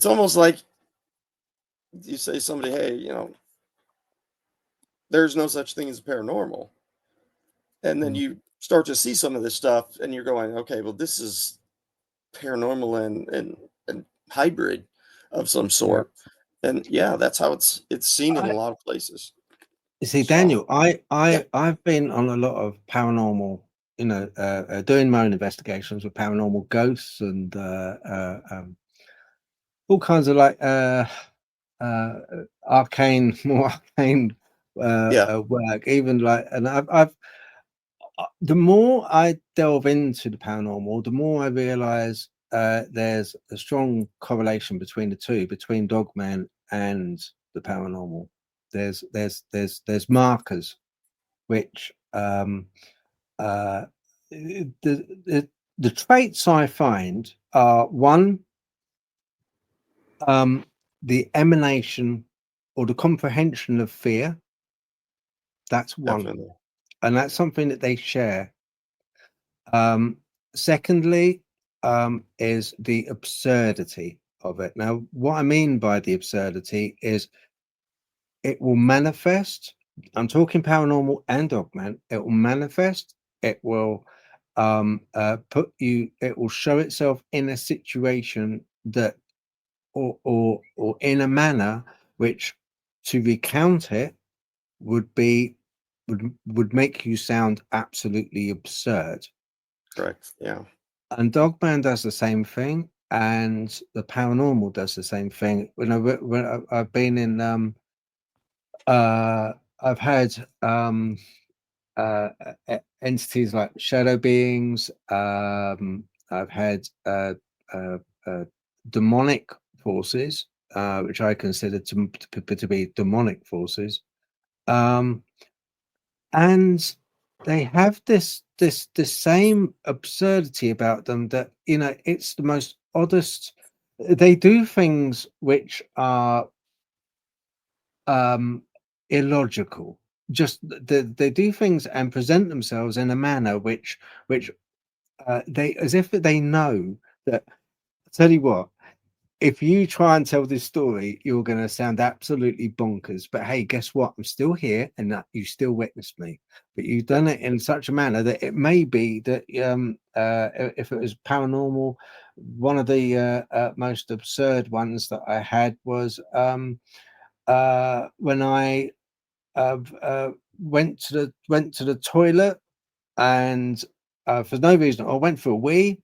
almost like you say to somebody, hey, there's no such thing as paranormal. And then Mm. you start to see some of this stuff and you're going, okay, well, this is paranormal and hybrid of some Yeah. sort. And yeah, that's how it's seen in a I, lot of places. you see, So Daniel, I, yeah, I, I've been on a lot of paranormal, doing my own investigations with paranormal ghosts and all kinds of like uh, arcane, more arcane yeah, work. Even like, and I've the more I delve into the paranormal, the more I realize there's a strong correlation between the two, between Dogman and the paranormal. There's markers which the traits I find are one, the emanation or the comprehension of fear. That's one, definitely. and that's something that they share. Secondly, is the absurdity of it. Now, what I mean by the absurdity is it will manifest. I'm talking paranormal and Dogman. It will manifest. It will it will show itself in a situation that or in a manner which to recount it would be would make you sound absolutely absurd. Correct. Yeah. And Dogman does the same thing, and the paranormal does the same thing. I've been in, I've had entities like shadow beings. I've had demonic forces, which I consider to be demonic forces. And they have this same absurdity about them that it's the most oddest. They do things which are illogical. Just they do things and present themselves in a manner which they as if they know that. Tell you what, if you try and tell this story, you're going to sound absolutely bonkers. But hey, guess what? I'm still here, and that you still witnessed me. But you've Yeah. done it in such a manner that it may be that if it was paranormal, one of the most absurd ones that I had was when I went to the toilet and for no reason, I went for a wee.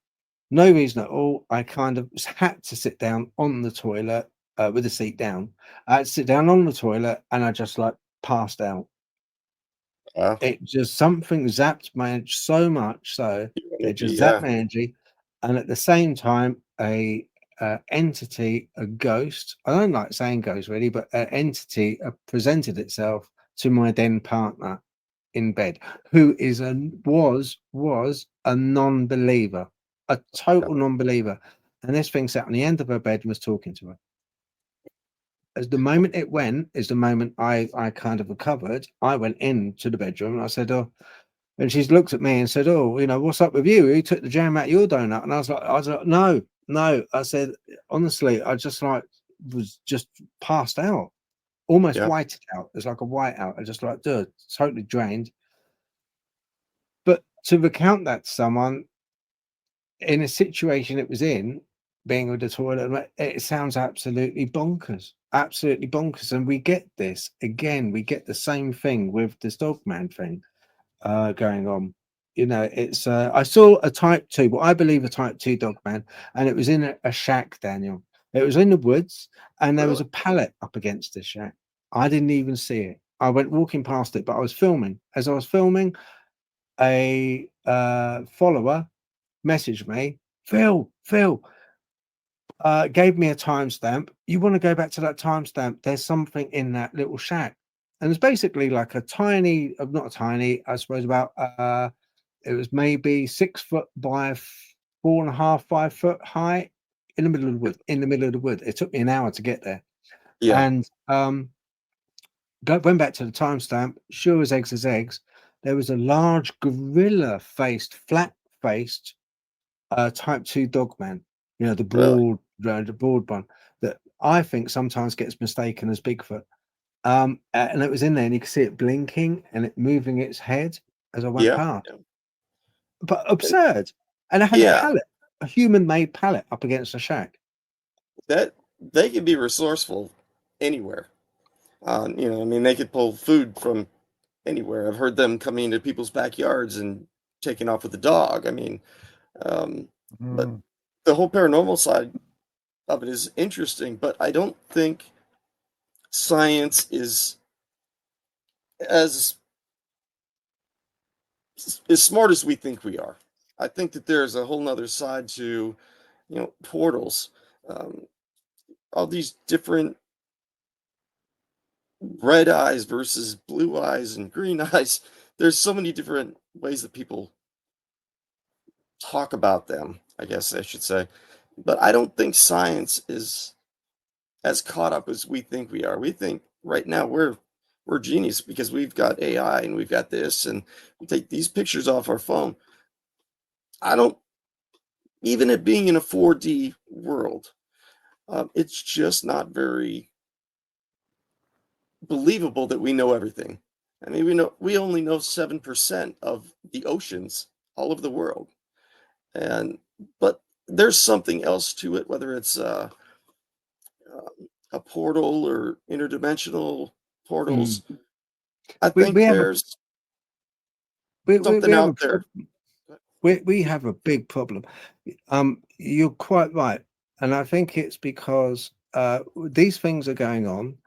No reason at all. I kind of had to sit down on the toilet with the seat down. I had to sit down on the toilet and I just like passed out. Wow. It just something zapped my energy so much so Your it energy. just zapped Yeah. my energy. And at the same time, a entity, a ghost. I don't like saying ghost really, but an entity presented itself to my then partner in bed, who was a non-believer, a total non-believer. And this thing sat on the end of her bed and was talking to her. As the moment it went, is the moment I kind of recovered. I went into the bedroom and I said, "Oh," and she's looked at me and said, "Oh, you know, what's up with you? Who took the jam out of your donut?" And I was like, "No, no." I said, "Honestly, I just was just passed out, almost Yeah. whited out. It's like a white out. I just totally drained." But to recount that to someone in a situation it was in, being with the toilet, it sounds absolutely bonkers. Absolutely bonkers. And we get this again, we get the same thing with this Dogman thing going on. You know, it's I saw a type 2, what I believe a type 2 Dogman, and it was in a shack, Daniel. It was in the woods, and there was a Really? pallet up against the shack. I didn't even see it. I went walking past it, but I was filming. As I was filming, a follower messaged me, Phil, gave me a timestamp. You want to go back to that timestamp? There's something in that little shack. And it's basically like a tiny, not a tiny, I suppose about, it was maybe 6 foot by 4.5, 5 foot high in the middle of the wood, It took me an hour to get there. Yeah. And went back to the timestamp, sure as eggs. There was a large gorilla faced, flat faced type 2 Dogman, you know, the Really? broad one that I think sometimes gets mistaken as Bigfoot. And it was in there, and you could see it blinking and it moving its head as I went Yeah. past. Yeah. But absurd. And it had Yeah. a human-made pallet up against a shack. That they can be resourceful anywhere. You know, I mean, they could pull food from anywhere. I've heard them coming into people's backyards and taking off with the dog. I mean, but Mm. the whole paranormal side of it is interesting, but I don't think science is as as smart as we think we are. I think that there's a whole nother side to, you know, portals, um, all these different red eyes versus blue eyes and green eyes. There's so many different ways that people talk about them, I guess I should say. But I don't think science is as caught up as we think we are. We think right now we're genius because we've got AI and we've got this and we take these pictures off our phone. I don't even it being in a 4D world, it's just not very believable that we know everything. I mean, we only know 7% of the oceans all over the world, and but there's something else to it, whether it's a portal or interdimensional Mm. portals. I We, think we have a there's we something have a out there. we have a big problem. You're quite right, and I think it's because these things are going on,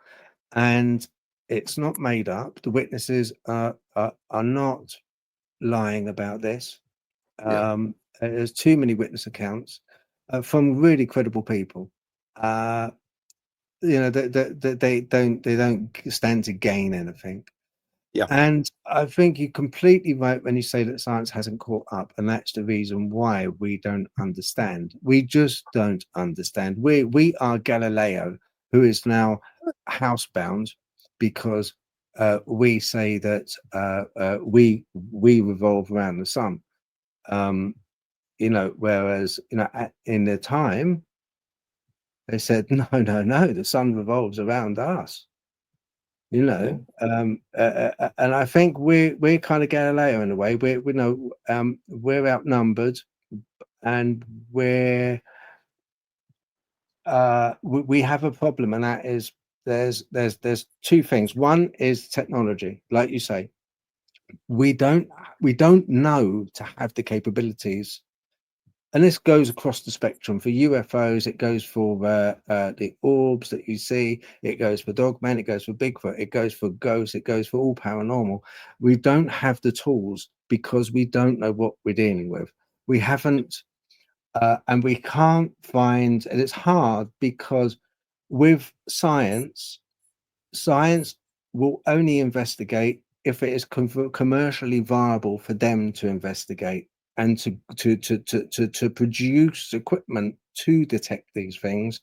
and it's not made up. The witnesses are not lying about this. Yeah, There's too many witness accounts from really credible people. Uh, you know, they don't stand to gain anything. yeah, And I think you're completely right when you say that science hasn't caught up, and that's the reason why we don't understand. We just don't understand. We are Galileo, who is now housebound because we say that we revolve around the sun. Um, you know, whereas in the time they said no, the sun revolves around us. You yeah. know, and I think we're kind of Galileo in a way. We know we're outnumbered, and we have a problem, and that is there's two things. One is technology, like you say. We don't we don't know to have the capabilities, and this goes across the spectrum. For UFOs, it goes for the orbs that you see. It goes for Dogman. It goes for Bigfoot. It goes for ghosts. It goes for all paranormal. We don't have the tools because we don't know what we're dealing with. We haven't, and we can't find. And it's hard because with science will only investigate if it is commercially viable for them to investigate and to produce equipment to detect these things.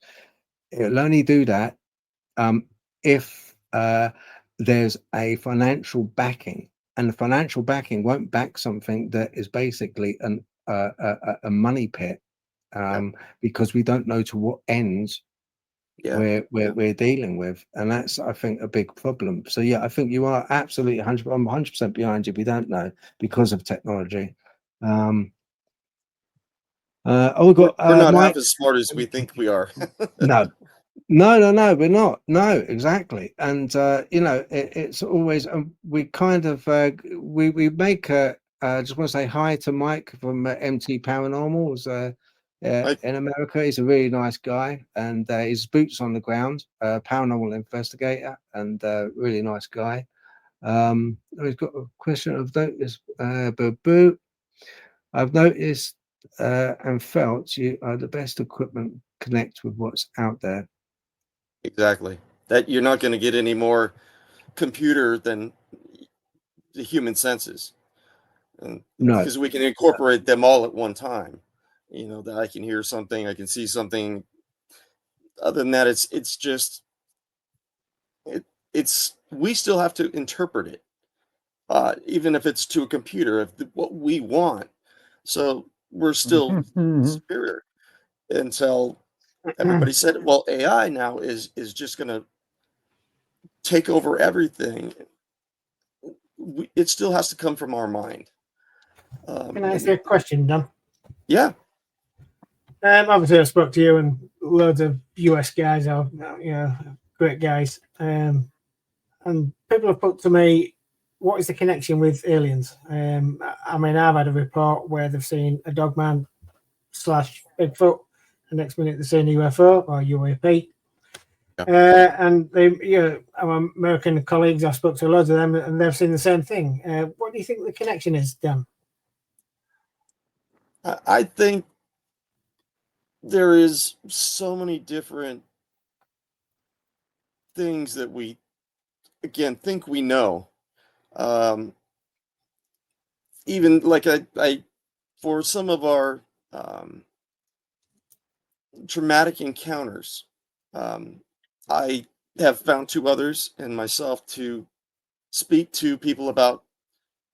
It'll only do that if there's a financial backing, and the financial backing won't back something that is basically a money pit, because we don't know to what ends we're dealing with, and that's, I think, a big problem. So yeah, I think you are absolutely 100%. I'm 100% behind you. We don't know because of technology. We've got We're not Mike. half as smart as we think we are. No, no, we're not. No, exactly. And it's always we kind of we make just want to say hi to Mike from MT Paranormals in America. He's a really nice guy, and his boots on the ground, paranormal investigator, and really nice guy. We've got a question of notice. Boo. I've noticed and felt you are the best equipment connect with what's out there. Exactly. That you're not going to get any more computer than the human senses. And No. because we can incorporate them all at one time. That I can hear something, I can see something. Other than that, it's just we still have to interpret it, even if it's to a computer, what we want. So we're still superior until everybody said, well, AI now is just going to take over everything. It still has to come from our mind. Can I ask you a question, Dan? Yeah. Obviously, I spoke to you and loads of US guys, great guys. And people have put to me, what is the connection with aliens? I mean, I've had a report where they've seen a Dogman / Bigfoot. The next minute they're seeing a UFO or UAP. And our American colleagues, I spoke to loads of them, and they've seen the same thing. What do you think the connection is, Dan? I think there is so many different things that we, again, think we know. Even like I for some of our traumatic encounters, I have found 2 others and myself to speak to people about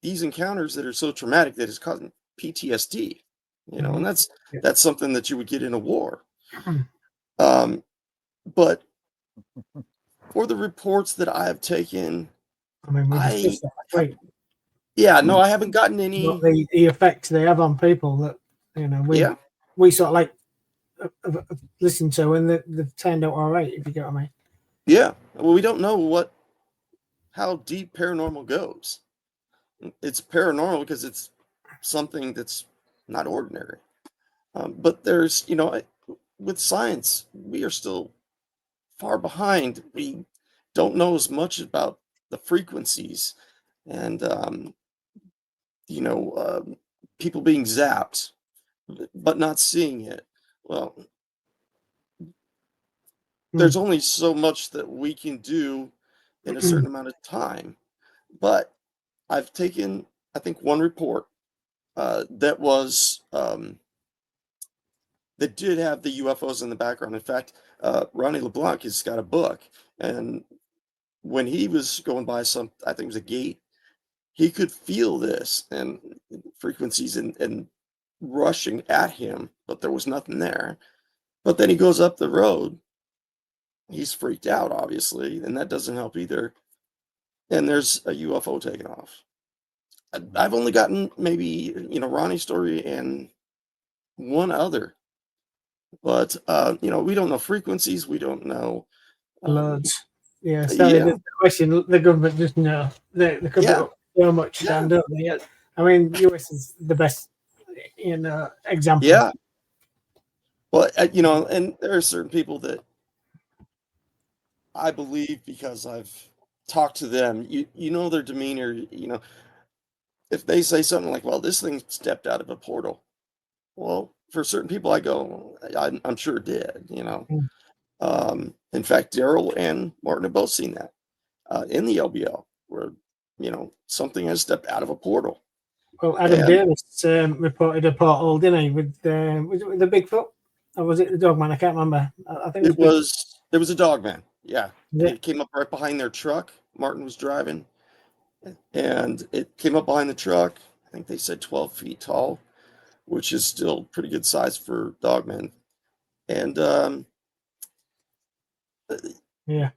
these encounters that are so traumatic that it's causing PTSD, and that's something that you would get in a war. But for the reports that I have taken, I mean, we discussed that. Right. Yeah, no, I haven't gotten any. What the effects they have on people that we sort of like listen to, and they've turned out all right. If you get what I mean. Yeah, well, we don't know how deep paranormal goes. It's paranormal because it's something that's not ordinary. But there's, with science, we are still far behind. We don't know as much about the frequencies and, people being zapped, but not seeing it. Well, there's only so much that we can do in a certain amount of time. But I've taken, I think, one report that was that did have the UFOs in the background. In fact, Ronnie LeBlanc has got a book, and when he was going by I think it was a gate, he could feel this and frequencies and rushing at him, but there was nothing there. But then he goes up the road. He's freaked out, obviously, and that doesn't help either. And there's a UFO taking off. I've only gotten maybe, Ronnie's story and one other. But, we don't know frequencies. We don't know. Loads. Yeah, sorry, the question, the government just know. They could put up so much stand up. I mean, US is the best, example. Yeah. Well, and there are certain people that I believe because I've talked to them, their demeanor, if they say something like, well, this thing stepped out of a portal. Well, for certain people, I go, I'm sure it did, In fact, Daryl and Martin have both seen that. in the LBL, where something has stepped out of a portal. Well, Adam And Davis reported a portal, didn't he? Was it with the Bigfoot, or was it the Dogman? I can't remember. I think it was a Dogman. Yeah, Yeah. it came up right behind their truck. Martin was driving, and it came up behind the truck. I think they said 12 feet tall, which is still pretty good size for Dogman. And Yeah.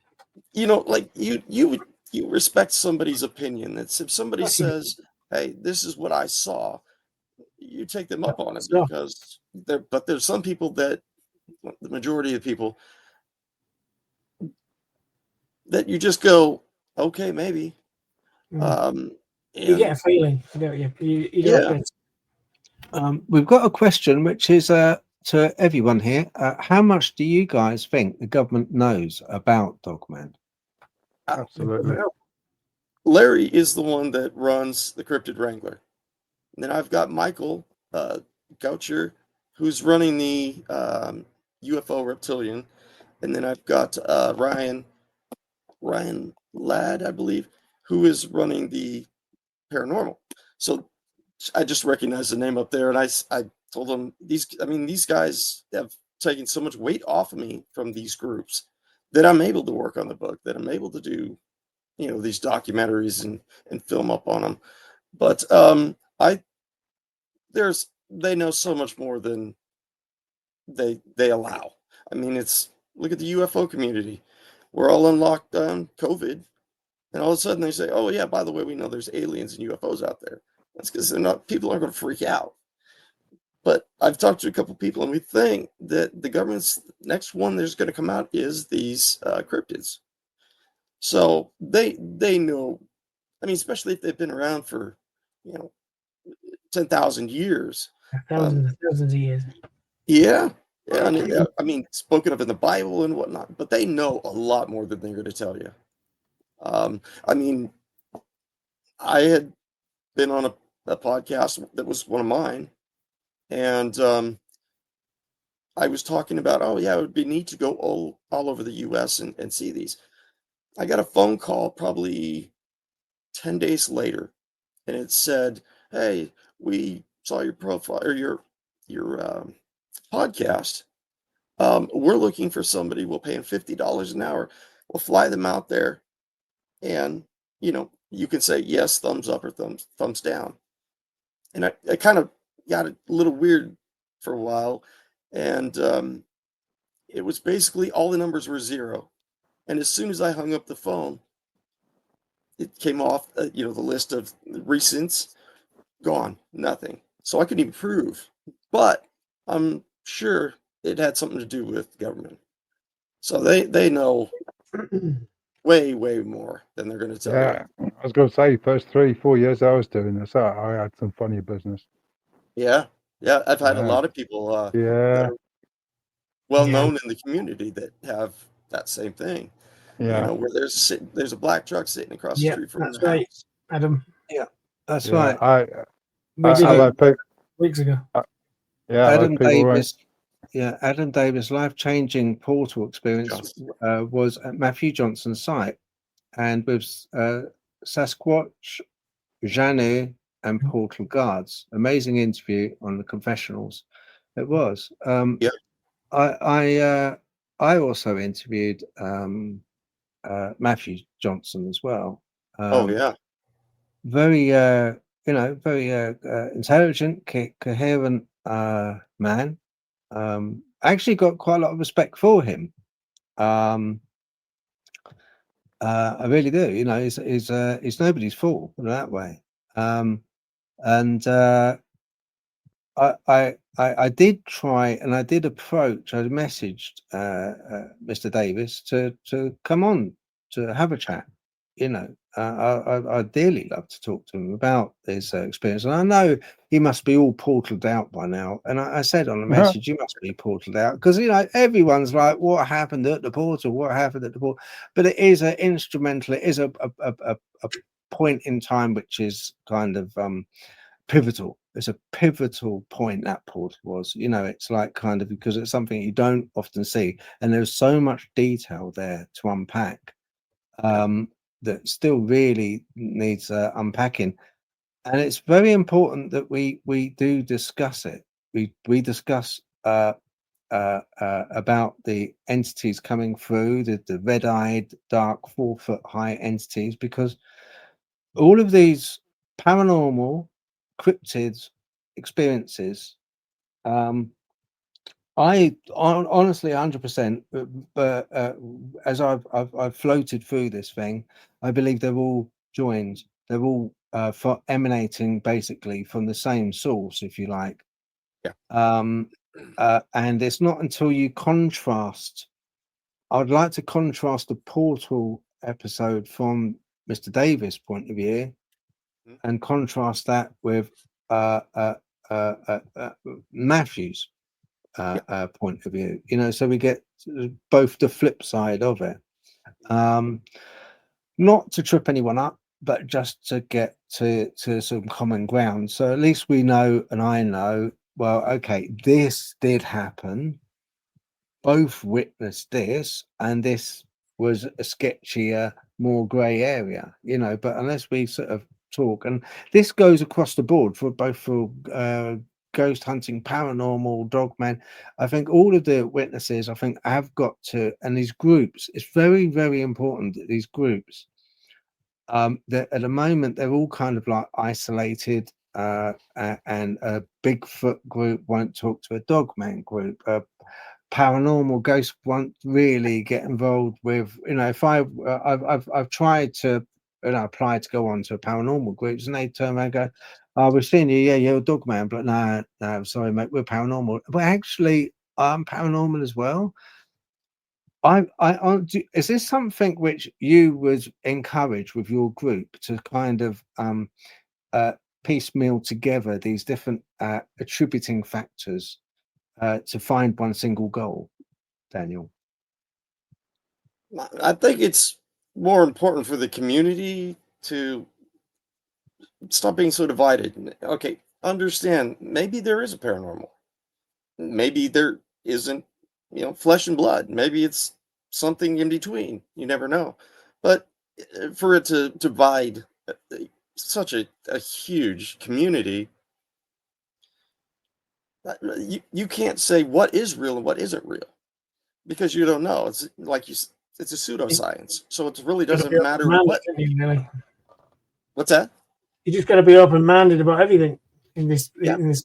like you respect somebody's opinion. That's if somebody says, "Hey, this is what I saw," you take them up on it, So- because there's some people that, the majority of people, that you just go, okay, maybe. You get a And feeling, don't you? You yeah, don't get. We've got a question which is to everyone here. How much do you guys think the government knows about Dogman? Absolutely. Larry is the one that runs the Cryptid Wrangler. And then I've got Michael Goucher, who's running the UFO Reptilian. And then I've got Ryan Ladd, I believe, who is running the Paranormal. So I just recognized the name up there, and I told them these guys have taken so much weight off of me from these groups that I'm able to work on the book, that I'm able to do these documentaries and film up on them. But they know so much more than they allow. I mean, look at the UFO community. We're all on lockdown, COVID, and all of a sudden they say, "Oh yeah, by the way, we know there's aliens and UFOs out there." That's because people aren't going to freak out. But I've talked to a couple people, and we think that the government's next one that's going to come out is these cryptids. So they know. I mean, especially if they've been around for 10,000 years. Thousands of years. Yeah. Yeah, I mean, spoken of in the Bible and whatnot, but they know a lot more than they're going to tell you. I mean, I had been on a podcast that was one of mine, and I was talking about, oh yeah, it would be neat to go all over the U.S. and see these. I got a phone call probably 10 days later, and it said, "Hey, we saw your profile or your podcast. We're looking for somebody. We'll pay them $50 an hour. We'll fly them out there, and you can say yes, thumbs up, or thumbs down." And I kind of got a little weird for a while, and it was basically all the numbers were zero. And as soon as I hung up the phone, it came off, the list of recents, gone, nothing. So I couldn't even prove, but I'm sure it had something to do with government. So they know way more than they're going to tell you. Yeah, I was going to say, first 3-4 years I was doing this, I had some funny business. Yeah, I've had a Yeah. lot of people that Yeah, are well known in the community that have that same thing. yeah, Where there's a black truck sitting across the Yeah, street from that's their right, house. Adam. Yeah, that's yeah. right. We did I've it had people, weeks ago. yeah, I've had Adam people Davis. Yeah, Adam Davis' life-changing portal experience was at Matthew Johnson's site, and with Sasquatch, Janu, and Portal Guards. Amazing interview on the confessionals. It was. Yeah. I also interviewed Matthew Johnson as well. Oh yeah. Very very intelligent, coherent man. I actually got quite a lot of respect for him. I really do. He's nobody's fool, put it that way. And I did try, and I did approach. I messaged Mr. Davis to come on to have a chat. I'd dearly love to talk to him about his experience. And I know he must be all portaled out by now. And I said on the message, you must be portaled out, because everyone's like, what happened at the portal? What happened at the portal? But it is an instrumental. It is a point in time which is kind of pivotal. It's a pivotal point, that portal was. It's like kind of, because it's something you don't often see, and there's so much detail there to unpack. that still really needs unpacking, and it's very important that we do discuss it. We discuss about the entities coming through, the red-eyed, dark, 4-foot-high entities, because all of these paranormal cryptids experiences, honestly 100%, but as I've floated through this thing, I believe they're all joined. They're all emanating basically from the same source, if you like. Yeah. And it's not until you contrast. I'd like to contrast the portal episode from Mr. Davis' point of view, and contrast that with Matthew's point of view. So we get both the flip side of it. Not to trip anyone up, but just to get to some common ground. So at least we know, and I know, well, okay, this did happen. Both witnessed this, and this was a sketchier, more grey area, but unless we sort of talk, and this goes across the board for ghost hunting, paranormal, Dogman. I think all of the witnesses, I think, have got to, and these groups, it's very, very important that these groups, that at the moment they're all kind of like isolated, and a Bigfoot group won't talk to a Dogman group. Paranormal ghosts won't really get involved with, if I've tried to apply to go on to paranormal groups, and they turn around and go, "Oh, we've seen you, yeah, you're a Dogman, but no, sorry mate, we're paranormal." But actually I'm paranormal as well. Is this something which you would encourage with your group, to kind of piecemeal together these different attributing factors to find one single goal, Daniel? I think it's more important for the community to stop being so divided. Okay, understand, maybe there is a paranormal. Maybe there isn't, flesh and blood. Maybe it's something in between. You never know. But for it to divide such a huge community, you can't say what is real and what isn't real, because you don't know. It's like it's a pseudoscience. So it really doesn't matter what. Really. What's that? You just got to be open-minded about everything in this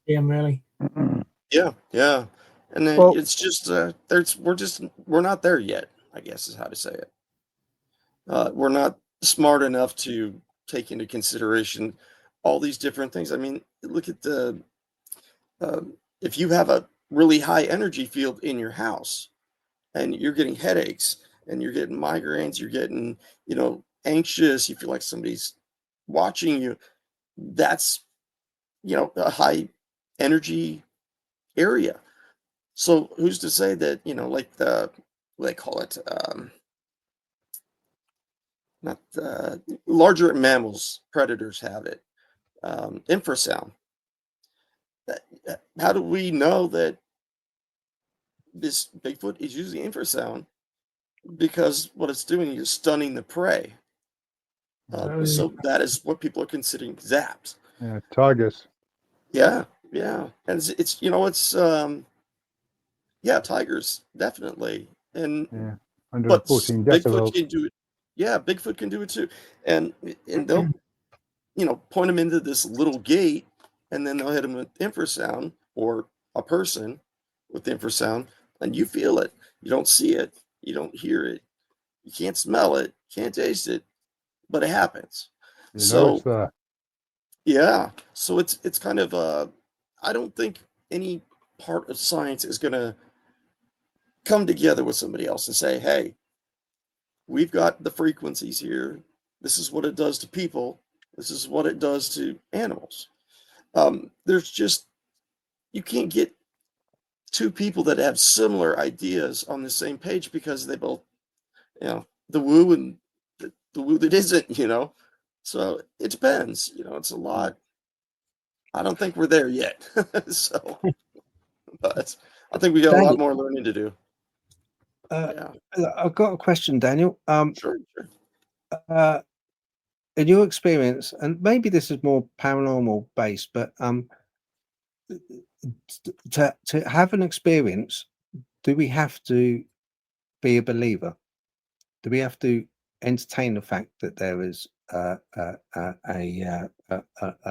game, really. Yeah. And then Well- it's just we're not there yet, I guess is how to say it. We're not smart enough to take into consideration all these different things. I mean, look at if you have a really high energy field in your house, and you're getting headaches, and you're getting migraines, you're getting, anxious, you feel like somebody's watching you, that's, a high energy area. So who's to say that, like what they call it, not the larger mammals, predators have it, infrasound. How do we know that this Bigfoot is using infrasound? Because what it's doing is stunning the prey. So that is what people are considering zaps. Yeah, tigers. Yeah, and it's tigers definitely, and Yeah, but 114 Bigfoot decibels. can do it. Yeah, Bigfoot can do it too, and they'll point them into this little gate, and then they'll hit them with infrasound, or a person with infrasound, and you feel it. You don't see it, you don't hear it, you can't smell it, can't taste it, but it happens. You know it's So there. yeah, so it's kind of I don't think any part of science is going to come together with somebody else and say, "Hey, we've got the frequencies here. This is what it does to people. This is what it does to animals." There's just, you can't get two people that have similar ideas on the same page, because they both, the woo and the woo that isn't, So it depends, it's a lot. I don't think we're there yet. So, but I think we got a lot Daniel, more learning to do. Yeah, I've got a question, Daniel. sure. in your experience, and maybe this is more paranormal based, but to have an experience, do we have to be a believer? Do we have to entertain the fact that there is an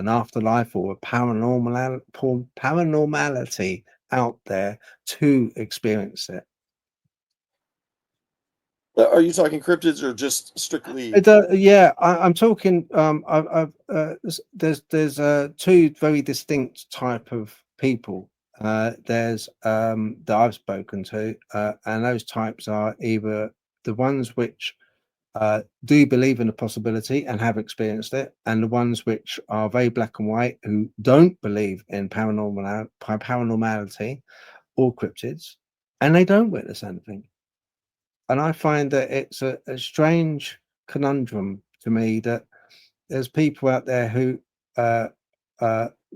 afterlife or a paranormality out there to experience it? Are you talking cryptids or just strictly? Yeah, I'm talking. There's two very distinct type of people. There's that I've spoken to, and those types are either the ones which do believe in the possibility and have experienced it, and the ones which are very black and white who don't believe in paranormality or cryptids, and they don't witness anything. And I find that it's a strange conundrum to me that there's people out there who uh,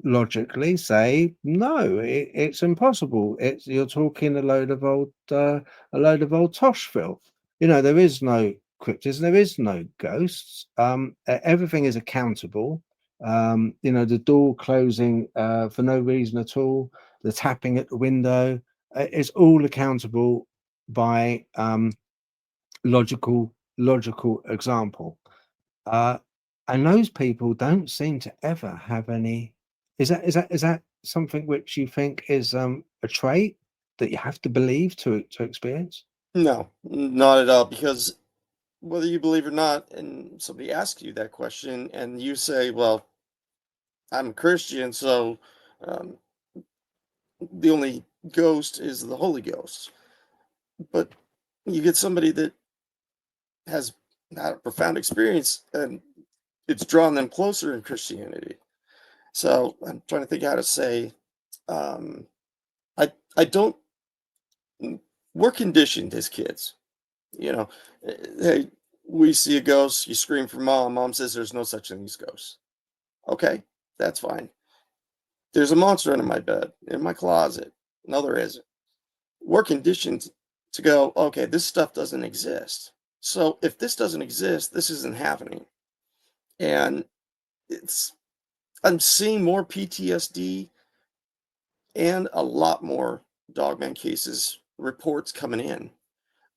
logically say no, it's impossible. You're talking a load of old tosh filth. There is no cryptids, there is no ghosts. Everything is accountable. The door closing for no reason at all, the tapping at the window, it's all accountable by logical example. And those people don't seem to ever have any. Is that something which you think is a trait that you have to believe to experience? No, not at all. Because whether you believe or not, and somebody asks you that question, and you say, "Well, I'm a Christian, so um, the only ghost is the Holy Ghost," but you get somebody that has had a profound experience, and it's drawn them closer in Christianity. So I'm trying to think how to say, um, I don't. We're conditioned as kids, you know. Hey, we see a ghost, you scream for mom. Mom says there's no such thing as ghosts. Okay, that's fine. There's a monster under my bed, in my closet. No, there isn't. We're conditioned to go, okay, this stuff doesn't exist. So if this doesn't exist, this isn't happening. And I'm seeing more PTSD and a lot more Dogman cases reports coming in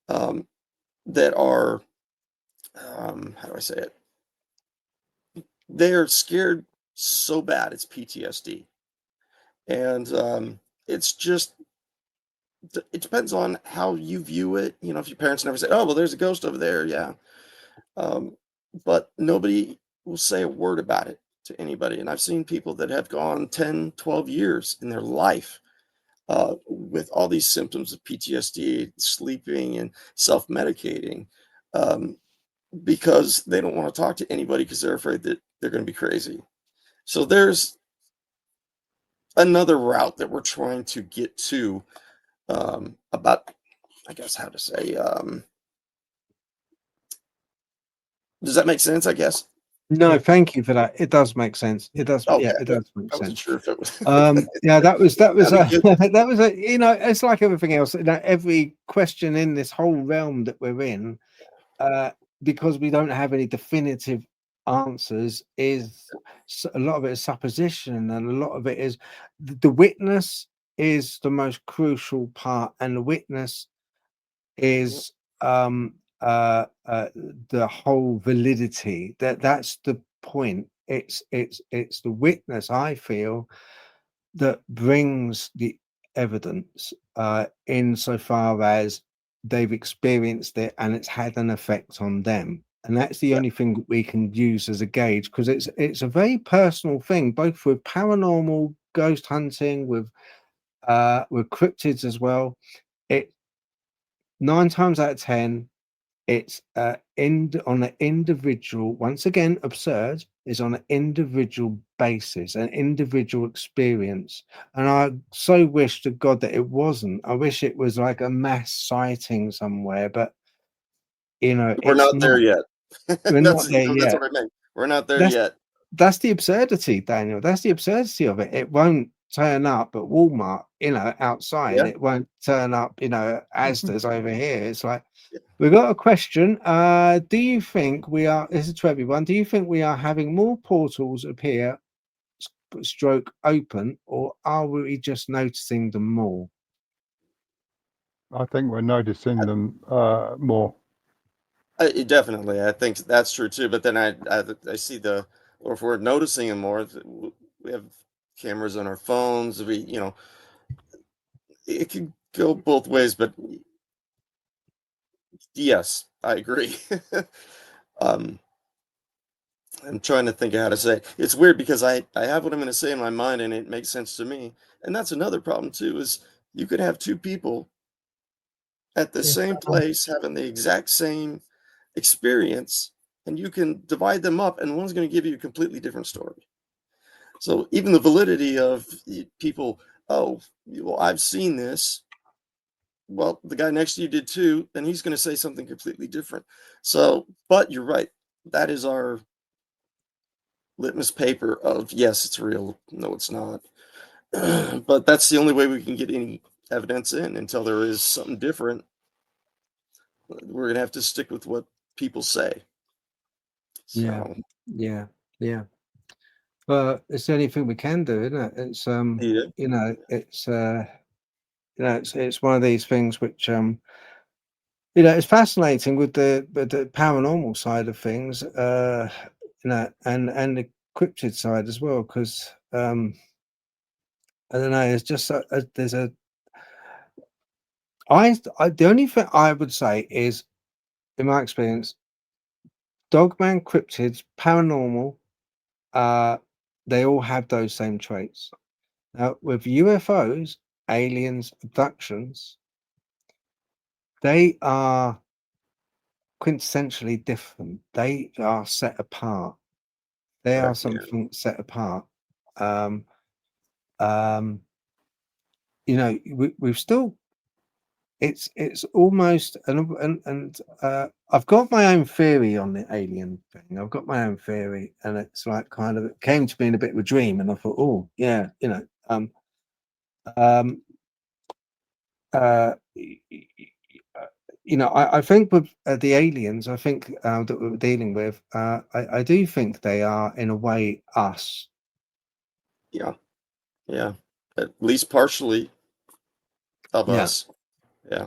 that are, how do I say it? They're scared so bad it's PTSD. And it's just, it depends on how you view it. If your parents never say, oh, well, there's a ghost over there. Yeah. But nobody will say a word about it to anybody. And I've seen people that have gone 10, 12 years in their life with all these symptoms of PTSD, sleeping and self-medicating, because they don't want to talk to anybody because they're afraid that they're going to be crazy. So there's another route that we're trying to get to, about, I guess, how to say, does that make sense, I guess? No, Yeah. thank you for that. It does make sense. It does. Okay. Yeah, it does make I wasn't sense. sure if it was. Yeah, that was That'd be good. that was a, it's like everything else. Every question in this whole realm that we're in, because we don't have any definitive answers, is a lot of it is supposition, and a lot of it is the witness is the most crucial part, and the witness is the whole validity. That's the point. It's the witness, I feel, that brings the evidence, insofar as they've experienced it and it's had an effect on them. And that's the Yeah. only thing that we can use as a gauge, because it's a very personal thing, both with paranormal, ghost hunting, with cryptids as well. It 9 times out of 10, it's on an individual, once again, absurd, is on an individual basis, an individual experience. And I so wish to God that it wasn't. I wish it was like a mass sighting somewhere, but We're it's not there not. yet. We're not there That's yet. what I meant. We're not there That's yet. that's the absurdity, Daniel. That's the absurdity of it. It won't turn up at Walmart, outside. Yeah. It won't turn up, Asda's over here. It's like, Yeah. we've got a question. Do you think this is to everyone, do you think we are having more portals appear, stroke open, or are we just noticing them more? I think we're noticing them more. Definitely, I think that's true too. But then I see or if we're noticing them more, we have cameras on our phones. It can go both ways. But yes, I agree. um, I'm trying to think of how to say it. It's weird because I have what I'm going to say in my mind and it makes sense to me. And that's another problem too, is you could have two people at the Yeah. same place having the exact same experience, and you can divide them up and one's going to give you a completely different story. So even the validity of people, oh, well, I've seen this. Well, the guy next to you did too, and he's going to say something completely different. So, but you're right. That is our litmus paper of yes, it's real. No, it's not. But that's the only way we can get any evidence in until there is something different. We're going to have to stick with what people say. Yeah. So, Yeah. Yeah. But it's the only thing we can do, isn't it? It's yeah. it's one of these things which it's fascinating with the paranormal side of things, and the cryptid side as well, because I don't know, it's just there's a the only thing I would say is, in my experience, Dogman, cryptids, paranormal, they all have those same traits. Now, with UFOs, aliens, abductions, they are quintessentially different. They are set apart. They are Correct. Yeah. something set apart. Um, we've still. It's almost and I've got my own theory on the alien thing. I've got my own theory, and it's like kind of it came to me in a bit of a dream, and I thought, oh yeah, um, I think with the aliens, I think that we're dealing with, I do think they are in a way us. Yeah. Yeah. At least partially of Yeah. us. Yeah.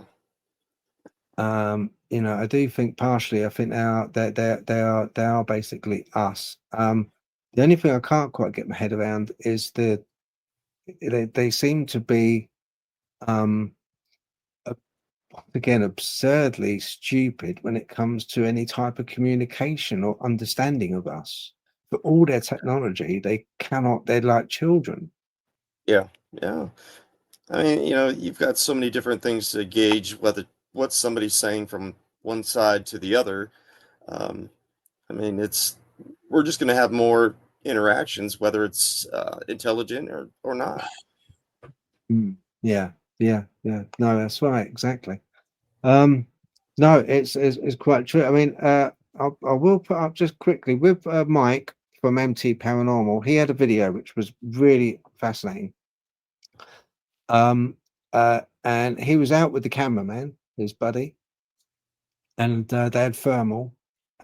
I do think partially. I think they are basically us. The only thing I can't quite get my head around is they seem to be um again absurdly stupid when it comes to any type of communication or understanding of us. For all their technology, they're like children. Yeah. Yeah. I mean, you've got so many different things to gauge what somebody's saying from one side to the other. Um, I mean, we're just going to have more interactions, whether it's intelligent or not. Mm, yeah, yeah. No, that's right, exactly. No, it's quite true. I mean, I will put up just quickly with Mike from MT Paranormal. He had a video which was really fascinating. And he was out with the cameraman, his buddy, and they had thermal,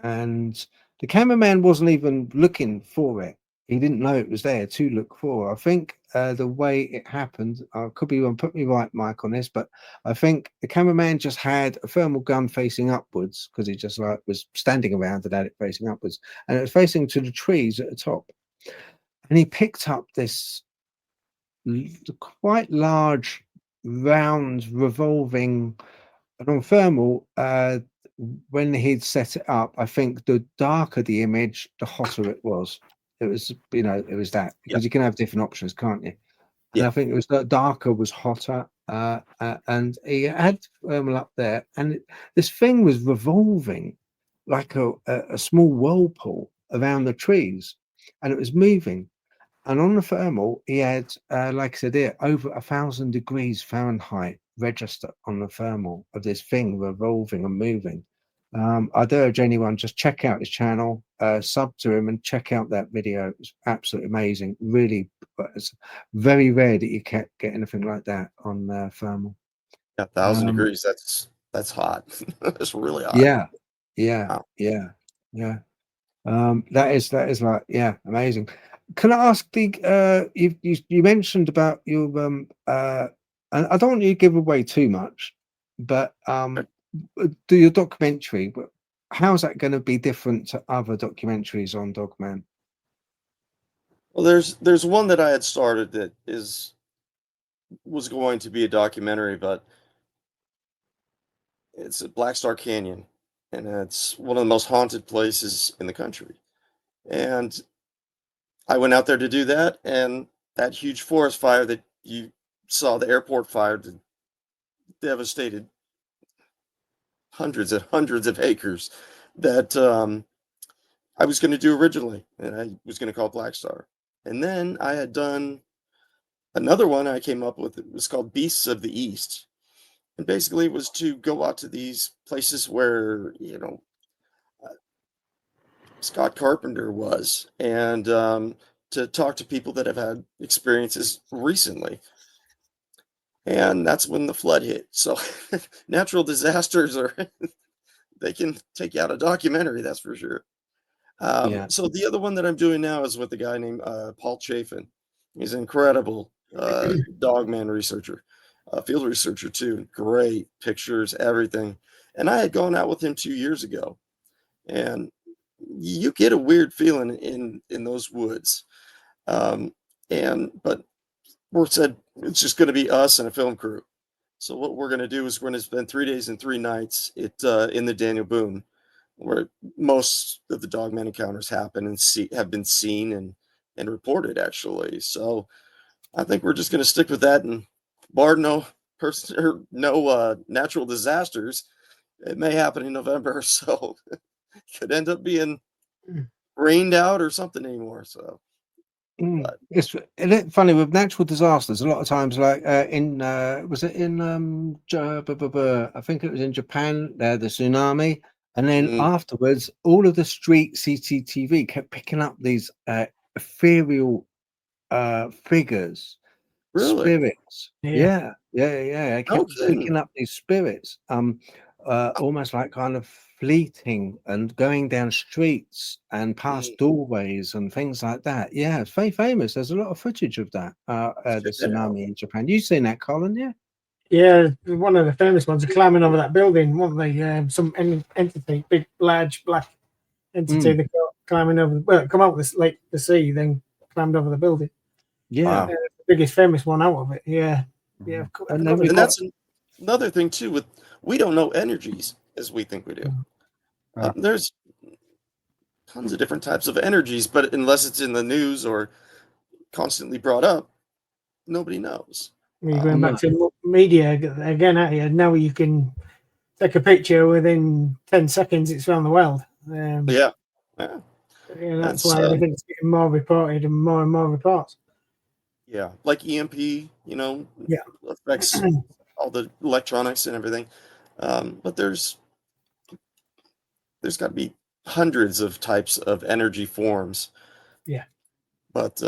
and the cameraman wasn't even looking for it. He didn't know it was there to look for. I think the way it happened, I could be wrong, put me right, Mike, on this, but I think the cameraman just had a thermal gun facing upwards because he just like was standing around and had it facing upwards, and it was facing to the trees at the top. And he picked up this quite large, round, revolving. And on thermal, when he'd set it up, I think the darker the image, the hotter it was. It was, it was that, Yeah. because you can have different options, can't you? And Yeah. I think it was the darker was hotter, and he had thermal up there, and this thing was revolving like a small whirlpool around the trees, and it was moving. And on the thermal, he had, like I said here, over 1,000 degrees Fahrenheit register on the thermal of this thing revolving and moving. I'd urge anyone just check out his channel, sub to him, and check out that video. It's absolutely amazing. Really, it's very rare that you can't get anything like that on thermal. 1,000 degrees. That's hot. It's really hot. Yeah, yeah, Wow. yeah, yeah. That is like, yeah, amazing. Can I ask you mentioned about your and I don't want you to give away too much, but do your documentary, but how's that going to be different to other documentaries on Dogman? Well, there's one that I had started that was going to be a documentary, but it's at Black Star Canyon, and it's one of the most haunted places in the country. And I went out there to do that, and that huge forest fire that you saw, the airport fire, that devastated hundreds and hundreds of acres, that I was going to do originally, and I was going to call Black Star. And then I had done another one I came up with. It was called Beasts of the East. And basically it was to go out to these places where, Scott Carpenter was, and to talk to people that have had experiences recently. And that's when the flood hit. So natural disasters they can take out a documentary, that's for sure. Yeah. So the other one that I'm doing now is with a guy named Paul Chafin. He's an incredible Dogman researcher, field researcher too. Great pictures, everything. And I had gone out with him 2 years ago, and you get a weird feeling in those woods. But we're said it's just going to be us and a film crew. So what we're going to do is we're going to spend 3 days and 3 nights in the Daniel Boone, where most of the Dogman encounters happen and have been seen and reported, actually. So I think we're just going to stick with that, and bar no natural disasters, it may happen in November, so it could end up being rained out or something anymore. So It's funny with natural disasters. A lot of times, like was it in I think it was in Japan, the tsunami, and then afterwards, all of the street CCTV kept picking up these ethereal figures, really, spirits. Yeah. I no kept kidding. picking up these spirits, almost like kind of fleeting and going down streets and past doorways and things like that. Yeah, it's very famous. There's a lot of footage of that. The Check that out. tsunami in Japan. You've seen that, Colin? Yeah. Yeah, one of the famous ones are climbing over that building, weren't they? Some entity, big, large, black entity, they climbing over. Well, come out with the sea, then climbed over the building. Yeah. Wow. The biggest famous one out of it. Yeah, yeah. And then we've And got that's another thing too. With we don't know energies as we think we do. There's tons of different types of energies, but unless it's in the news or constantly brought up, nobody knows. You're going back to media again, aren't you? Now you can take a picture within 10 seconds, it's around the world. Yeah. That's why everything's getting more reported and more reports. Yeah, like EMP, affects all the electronics and everything. But there's got to be hundreds of types of energy forms. Yeah. But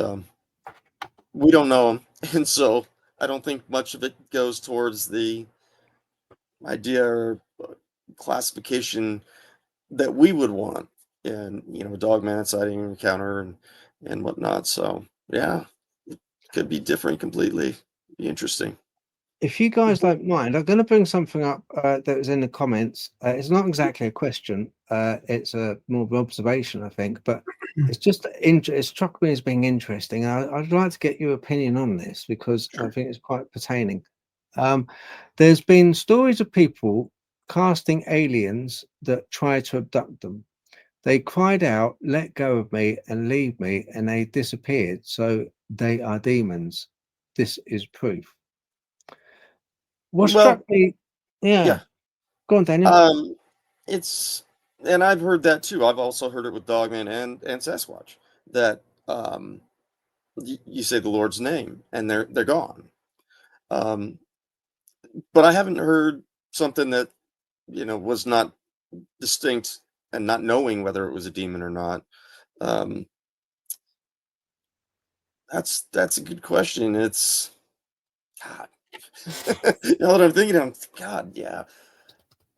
we don't know them, and so I don't think much of it goes towards the idea or classification that we would want in Dogman sighting encounter and whatnot. So yeah, it could be different completely. Be interesting. If you guys don't mind, I'm going to bring something up that was in the comments. It's not exactly a question. It's a more of an observation, I think, but it's just it struck me as being interesting. I'd like to get your opinion on this because I think it's quite pertaining. There's been stories of people casting aliens that try to abduct them. They cried out, "Let go of me and leave me," and they disappeared. So they are demons. This is proof. What struck me, yeah. Go on, Daniel. And I've heard that too. I've also heard it with Dogman and Sasquatch that you say the Lord's name and they're gone. But I haven't heard something that was not distinct and not knowing whether it was a demon or not. Um, that's a good question. It's God. Now that I'm thinking, I'm God, yeah.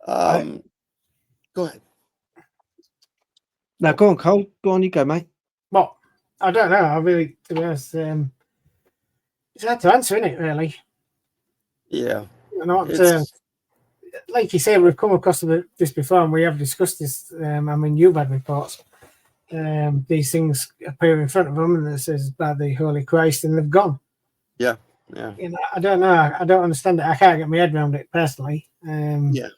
I, Go ahead. now, go on, Cole. Go on, you go, mate. Well, I don't know. I really, to be honest, it's hard to answer, isn't it? Really, Yeah, not it's like you say. We've come across this before, and we have discussed this. I mean, you've had reports. These things appear in front of them, and it says by the Holy Christ, and they've gone. yeah. You know, I don't know. I don't understand it. I can't get my head around it personally. Yeah.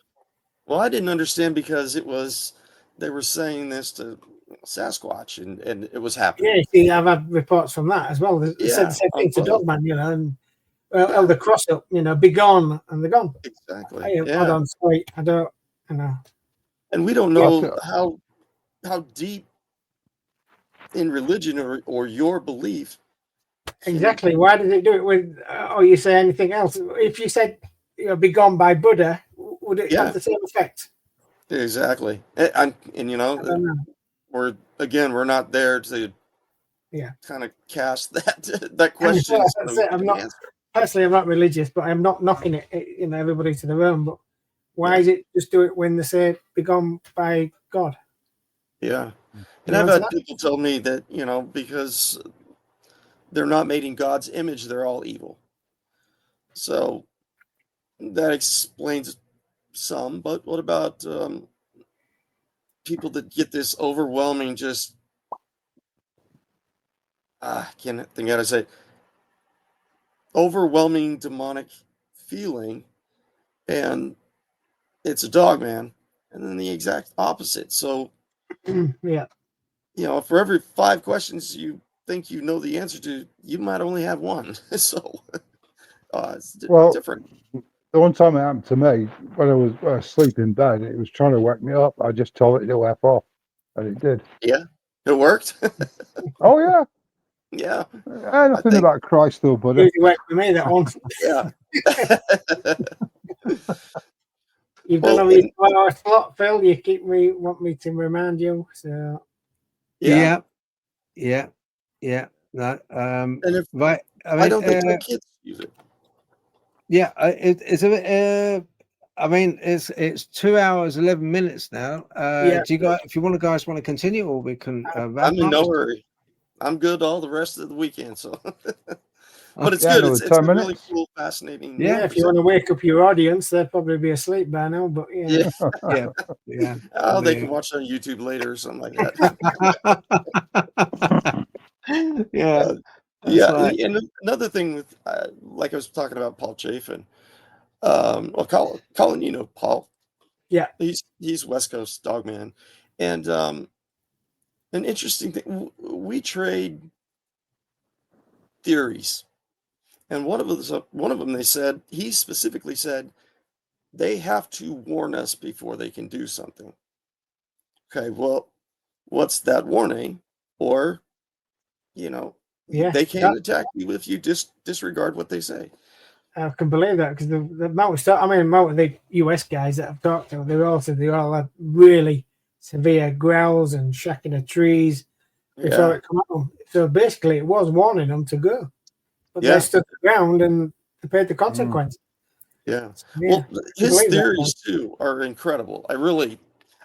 Well, I didn't understand because they were saying this to Sasquatch, and it was happening. Yeah, see, I've had reports from that as well. They said Yeah, the same on thing to both. Dogman, you know, and Yeah. held the cross up, you know, be gone, and they're gone. Exactly. Hey, hold Yeah, on, sorry, I don't, you know. and we don't Yeah. know how deep in religion or your belief can. Exactly. Why did it do it with, or you say anything else? If you said, you know, be gone by Buddha, would it have Yeah, the same effect? exactly. And you I know, don't know. we're not there to Yeah. kind of cast that And question so that's we it. get I'm an not, answer. personally, I'm not religious, but I'm not knocking it, you know, everybody to their own. But why Yeah, is it just do it when they say be gone by God? yeah. Can And you I've answer had that? people tell me that, because they're not made in God's image, they're all evil. So that explains some, but what about people that get this overwhelming, just I can't think how to say it, overwhelming demonic feeling, and it's a dog man, and then the exact opposite. So Yeah. for every 5 questions you think you know the answer to, you might only have one. So it's Well, different. the one time it happened to me when I was asleep in bed, it was trying to wake me up. I just told it to F off, and it did. Yeah, it worked. Oh yeah, Yeah, I nothing think. about Christ or Buddha. Usually works for me, that one. Yeah. You've done Well, a and 4 hour slot, Phil. You want me to remind you. So yeah, Yeah. No, and if right. I why mean, don't they let kids use it? yeah, it's a bit. I mean, it's 2 hours 11 minutes now. yeah, Do you guys, if you guys want to continue, or we can I'm wrap in up? no hurry. I'm good all the rest of the weekend. So, but it's Yeah, good. another It's 10 a really minutes. cool, fascinating Yeah. yeah. If you want to conversation. wake up your audience, they'll probably be asleep by now. But yeah, Yeah. Yeah. Oh, they Yeah. can watch it on YouTube later or something like that. Yeah, Uh, that's yeah, right. and another thing with, like I was talking about Paul Chafin. Well, Colin, Paul. yeah, He's West Coast Dogman, and an interesting thing. We trade theories, and one of them he specifically said they have to warn us before they can do something. Okay, well, what's that warning? Or yeah. they That, can't attack you if you disregard what they say. I can believe that because the amount of stuff. I mean, the amount of the US guys that I've talked to, they all had really severe growls and shacking of trees before Yeah, it come out. So basically, it was warning them to go, but they yeah, stood the ground and they paid the Mm. consequence. yeah. Yeah, Well, I can his believe that one. theories too are incredible. I really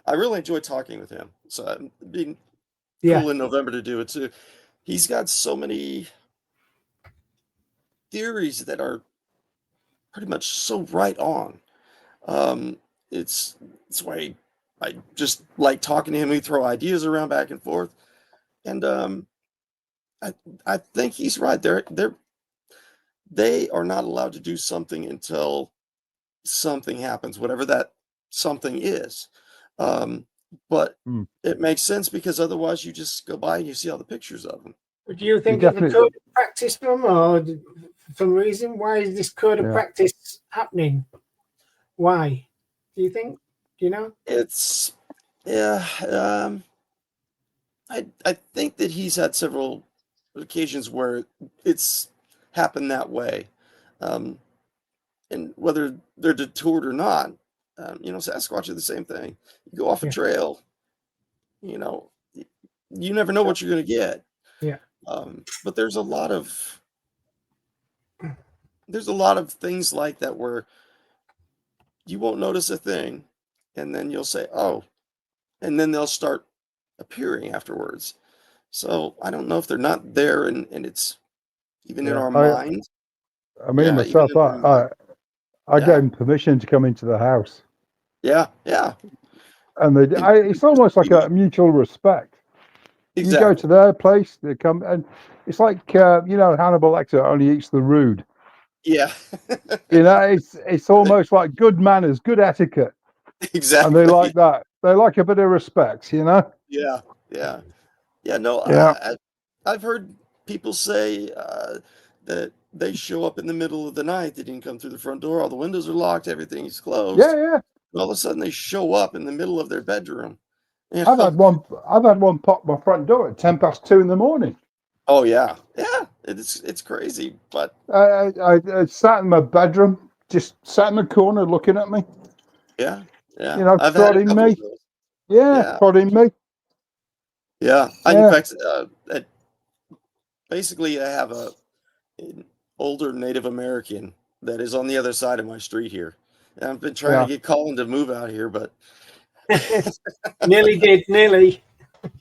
enjoy talking with him. So it'd be Yeah, cool in November to do it too. He's got so many theories that are pretty much so right on. Um, it's why I just like talking to him. We throw ideas around back and forth, and I I think he's right. They are not allowed to do something until something happens, whatever that something is. Um, but Mm. it makes sense because otherwise you just go by and you see all the pictures of them. do you You think it's a definitely, code of practice from, or for some reason? Why is this code of yeah. practice happening? Why? Do you think? Do you know? It's yeah. I think that he's had several occasions where it's happened that way, um, and whether they're detoured or not, Sasquatch are the same thing. You go off a Yeah. trail, you never know what you're going to get. Yeah. But there's a lot of things like that where you won't notice a thing, and then you'll say, "Oh," and then they'll start appearing afterwards. So I don't know if they're not there, and it's even in Yeah, our mind. I mean Yeah, even myself, in our mind. I Yeah. gave them permission to come into the house, Yeah, yeah, and it's almost like a mutual respect. You go exactly. to their place, they come, and it's like Hannibal Lecter only eats the rude. Yeah, It's almost like good manners, good etiquette, and exactly. they like that. They like a bit of respect, Yeah, yeah, yeah. No, Yeah, I've heard people say that they show up in the middle of the night. They didn't come through the front door. All the windows are locked. Everything is closed. yeah. And all of a sudden, they show up in the middle of their bedroom. You I've know? had one pop my front door at 2:10 in the morning. Oh yeah, yeah. It's crazy, but I sat in my bedroom, just sat in the corner looking at me, yeah, yeah. I've had a prodding couple me. of those. Yeah, Yeah, prodding me. yeah. In Yeah, fact, basically, I have an older Native American that is on the other side of my street here. And I've been trying yeah. to get Colin to move out here, but Nearly did, nearly.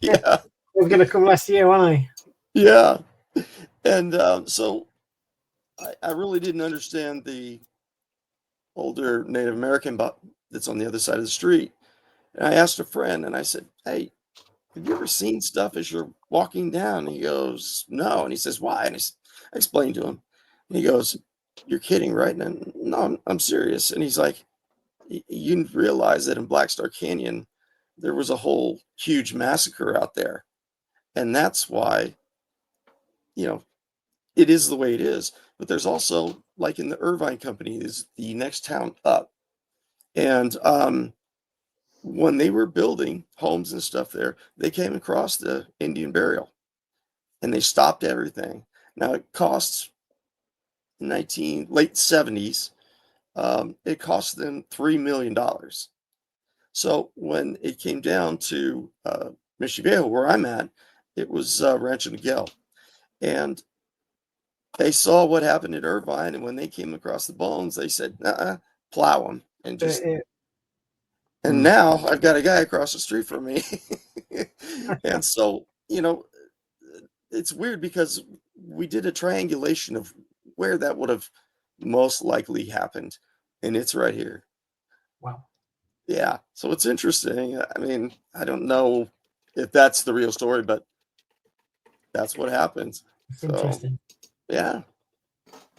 yeah, I was going to come last year, wasn't I? yeah. And so I really didn't understand the older Native American that's on the other side of the street. And I asked a friend, and I said, "Hey, have you ever seen stuff as you're walking down?" And he goes, "No." And he says, "Why?" And I explained to him. And he goes, "You're kidding, right?" And no, I'm serious. And he's like, You realize that in Black Star Canyon, there was a whole huge massacre out there. And that's why, you know, it is the way it is. But there's also, like in the Irvine Company, is the next town up. And when they were building homes and stuff there, they came across the Indian burial and they stopped everything. Now it costs late 70s. It cost them $3 million. So when it came down to Mission Viejo, where I'm at, it was Rancho Miguel. And they saw what happened at Irvine. And when they came across the bones, they said, plow them. And just, and now I've got a guy across the street from me. And so, it's weird because we did a triangulation of where that would have most likely happened. And it's right here. Wow. Yeah. So it's interesting. I mean, I don't know if that's the real story, but that's what happens. It's So, interesting. yeah.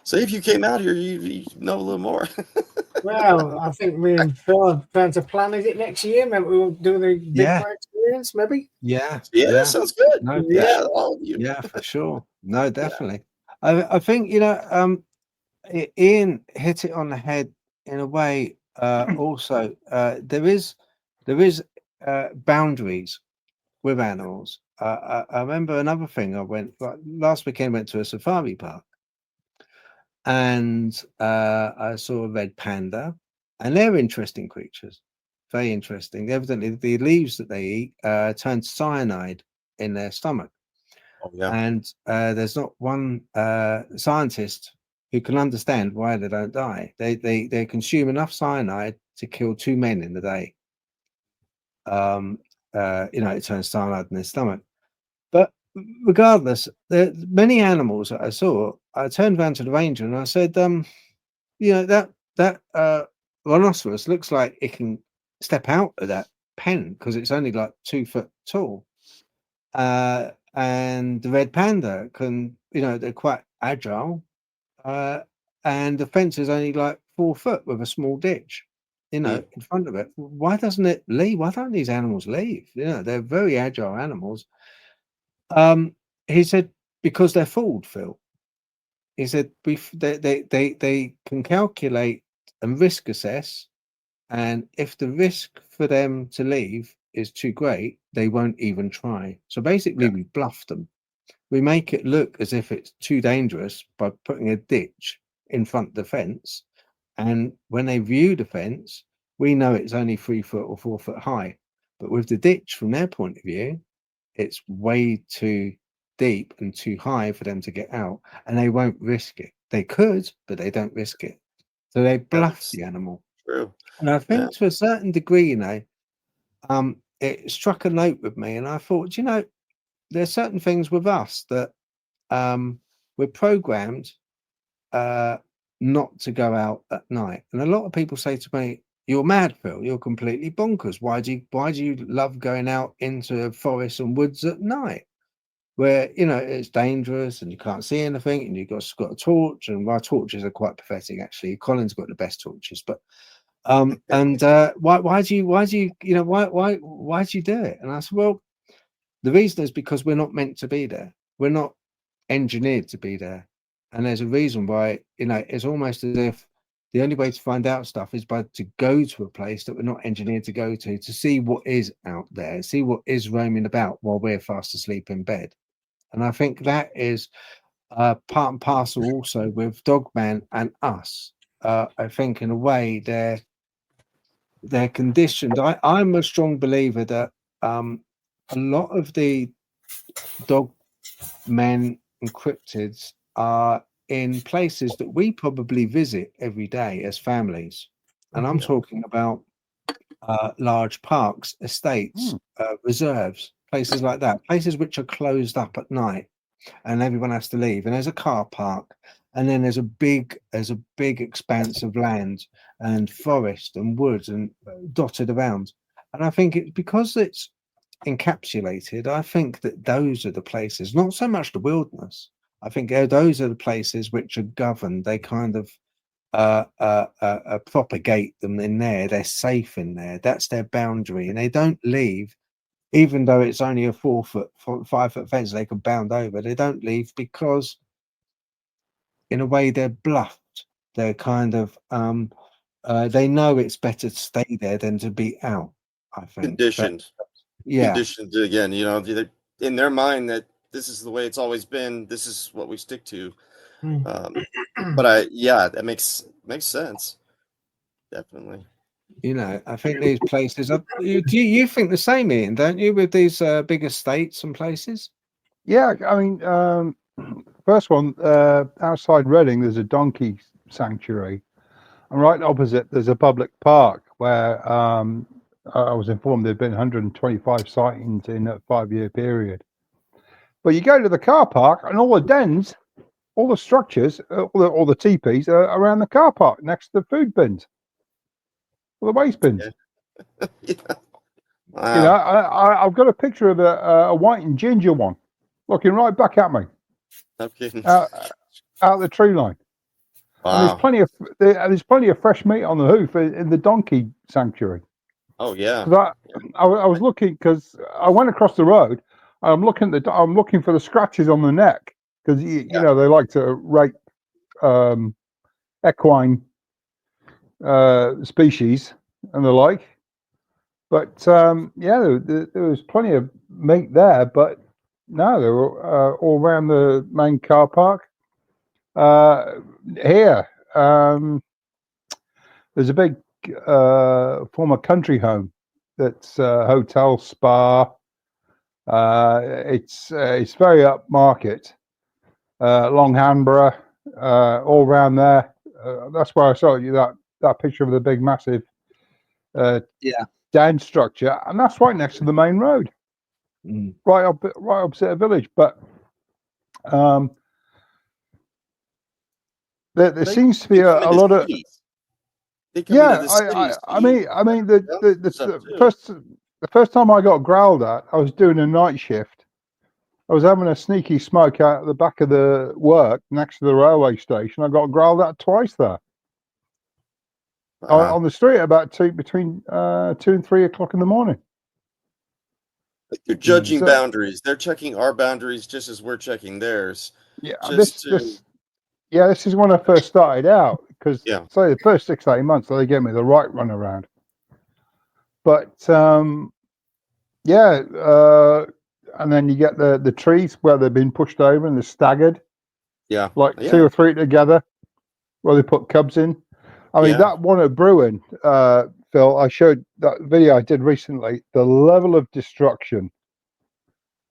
So if you came out here, you know a little more. Well, I think me and Phil are trying to plan. Is it next year? Maybe we'll do the Bigfoot experience, maybe? Yeah, Yeah, yeah, sounds good. no, Yeah, all of you. yeah, for sure. No, Yeah. definitely. I think Ian hit it on the head in a way. Also, there is boundaries with animals. I remember another thing. Last weekend. Went to a safari park, and I saw a red panda, and they're interesting creatures. Very interesting. Evidently, the leaves that they eat turn cyanide in their stomach. Oh, yeah. And there's not one scientist who can understand why they don't die. They consume enough cyanide to kill 2 men in a day. It turns cyanide in their stomach. But regardless, there many animals that I saw. I turned around to the ranger and I said, that rhinoceros looks like it can step out of that pen because it's only like 2 foot tall. And the red panda can, they're quite agile. And the fence is only like 4 foot with a small ditch, in front of it. Why doesn't it leave? Why don't these animals leave? They're very agile animals. He said, because they're fooled, Phil. He said, they can calculate and risk assess. And if the risk for them to leave is too great, they won't even try. So basically, we bluff them. We make it look as if it's too dangerous by putting a ditch in front of the fence. And when they view the fence, we know it's only 3 foot or 4 foot high. But with the ditch, from their point of view, it's way too deep and too high for them to get out, and they won't risk it. They could, but they don't risk it. So they bluff That's the animal. true. And I Yeah. think to a certain degree, it struck a note with me, and I thought, there's certain things with us that we're programmed not to go out at night. And a lot of people say to me, "You're mad, Phil. You're completely bonkers. Why do you love going out into forests and woods at night, where it's dangerous and you can't see anything, and you've got a torch, and my torches are quite pathetic actually. Colin's got the best torches, but why do you do it?" And I said, well, the reason is because we're not meant to be there. We're not engineered to be there. And there's a reason why, it's almost as if the only way to find out stuff is to go to a place that we're not engineered to go to see what is out there, see what is roaming about while we're fast asleep in bed. And I think that is part and parcel also with Dogman and us. I think in a way they're conditioned. I'm a strong believer that a lot of the dog men and cryptids are in places that we probably visit every day as families. And I'm talking about large parks, estates, reserves, places like that, places which are closed up at night and everyone has to leave. And there's a car park, and then there's a big expanse of land and forest and woods and dotted around. And I think it's because it's encapsulated. I think that those are the places, not so much the wilderness. I think those are the places which are governed. They kind of propagate them in there. They're safe in there. That's their boundary, and they don't leave. Even though it's only a 4 foot, 5 foot fence, they can bound over. They don't leave because, in a way, they're bluffed. They're kind of they know it's better to stay there than to be out. I think Conditioned. Yeah. Conditioned again. In their mind that this is the way it's always been. This is what we stick to. But that makes sense. Definitely. I think these places are. You think the same, Ian, don't you, with these big estates and places? Yeah, I mean, first one, outside Reading, there's a donkey sanctuary, and right opposite there's a public park where I was informed there'd been 125 sightings in a 5-year period. But you go to the car park, and all the dens, all the structures, all the teepees are around the car park next to the food bins, or the waste bins. Yeah. Wow. I've got a picture of a white and ginger one looking right back at me. No kidding. Out the tree line. Wow. And there's plenty of fresh meat on the hoof in the donkey sanctuary. Oh yeah. I was looking because I went across the road. I'm looking for the scratches on the neck because you know they like to rate equine species and the like. But there was plenty of meat there, but no, they were all around the main car park. Here, there's a big former country home that's hotel spa. It's very upmarket. Long Hanborough, all around there. That's where I saw you that picture of the big massive down structure, and that's right next to the main road, right opposite a village. But there seems to be a lot of I mean the first time I got growled at, I was doing a night shift. I was having a sneaky smoke out the back of the work next to the railway station. I got growled at twice there. On the street about between 2 and 3 o'clock in the morning. They're judging boundaries. They're checking our boundaries just as we're checking theirs. Yeah, this is when I first started out because the first 6 to 8 months they gave me the right run around. But and then you get the trees where they've been pushed over and they're staggered. Yeah, like 2 or 3 together, where they put cubs in. I mean, that one at Bruin, Phil, I showed that video I did recently. The level of destruction,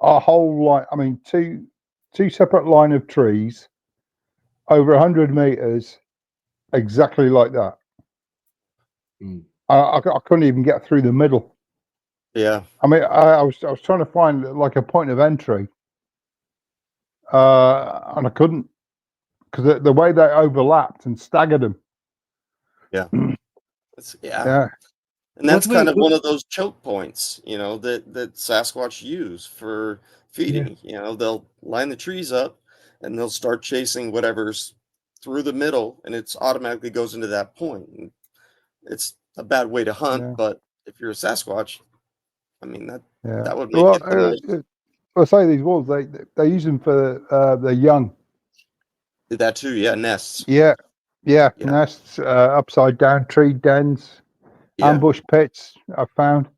a whole line. I mean, two separate line of trees, over 100 meters, exactly like that. Mm. I couldn't even get through the middle. Yeah. I mean, I was trying to find like a point of entry, and I couldn't because the way they overlapped and staggered them. Yeah. Yeah, And that's What kind we of one of those choke points, that Sasquatch use for feeding. They'll line the trees up and they'll start chasing whatever's through the middle, and it's automatically goes into that point. And it's a bad way to hunt, yeah, but if you're a Sasquatch, I mean yeah. that would make Well, it the most. I say these wolves, they use them for the young. Did that too, yeah, nests. Yeah, yeah, Yeah. nests, upside down tree dens, Yeah. ambush pits. I've found.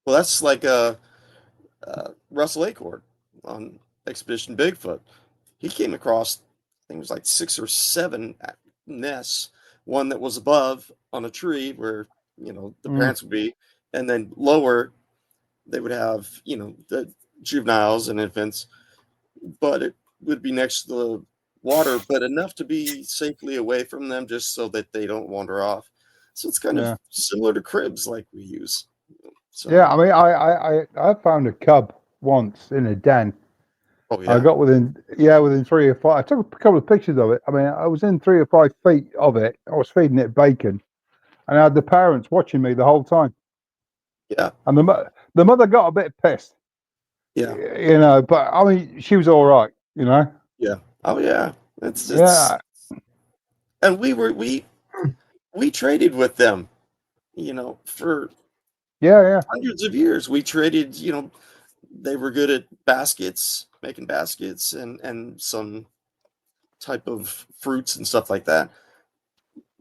Well, that's like Russell Acord on Expedition Bigfoot. He came across, I think it was like 6 or 7 nests, one that was above on a tree where, the parents would be, and then lower, they would have, the juveniles and infants, but it would be next to the water, but enough to be safely away from them just so that they don't wander off. So it's kind Yeah. of similar to cribs like we use. So, Yeah, I mean, I found a cub once in a den. oh I yeah, got within 3 or 5. I took a couple of pictures of it. I mean, I was in 3 or 5 feet of it. I was feeding it bacon, and I had the parents watching me the whole time. yeah, And the mother got a bit pissed, yeah, but I mean, she was all right, yeah. Oh yeah, it's Yeah, and we traded with them, for yeah. hundreds of years. We traded, they were good at making baskets and some type of fruits and stuff like that.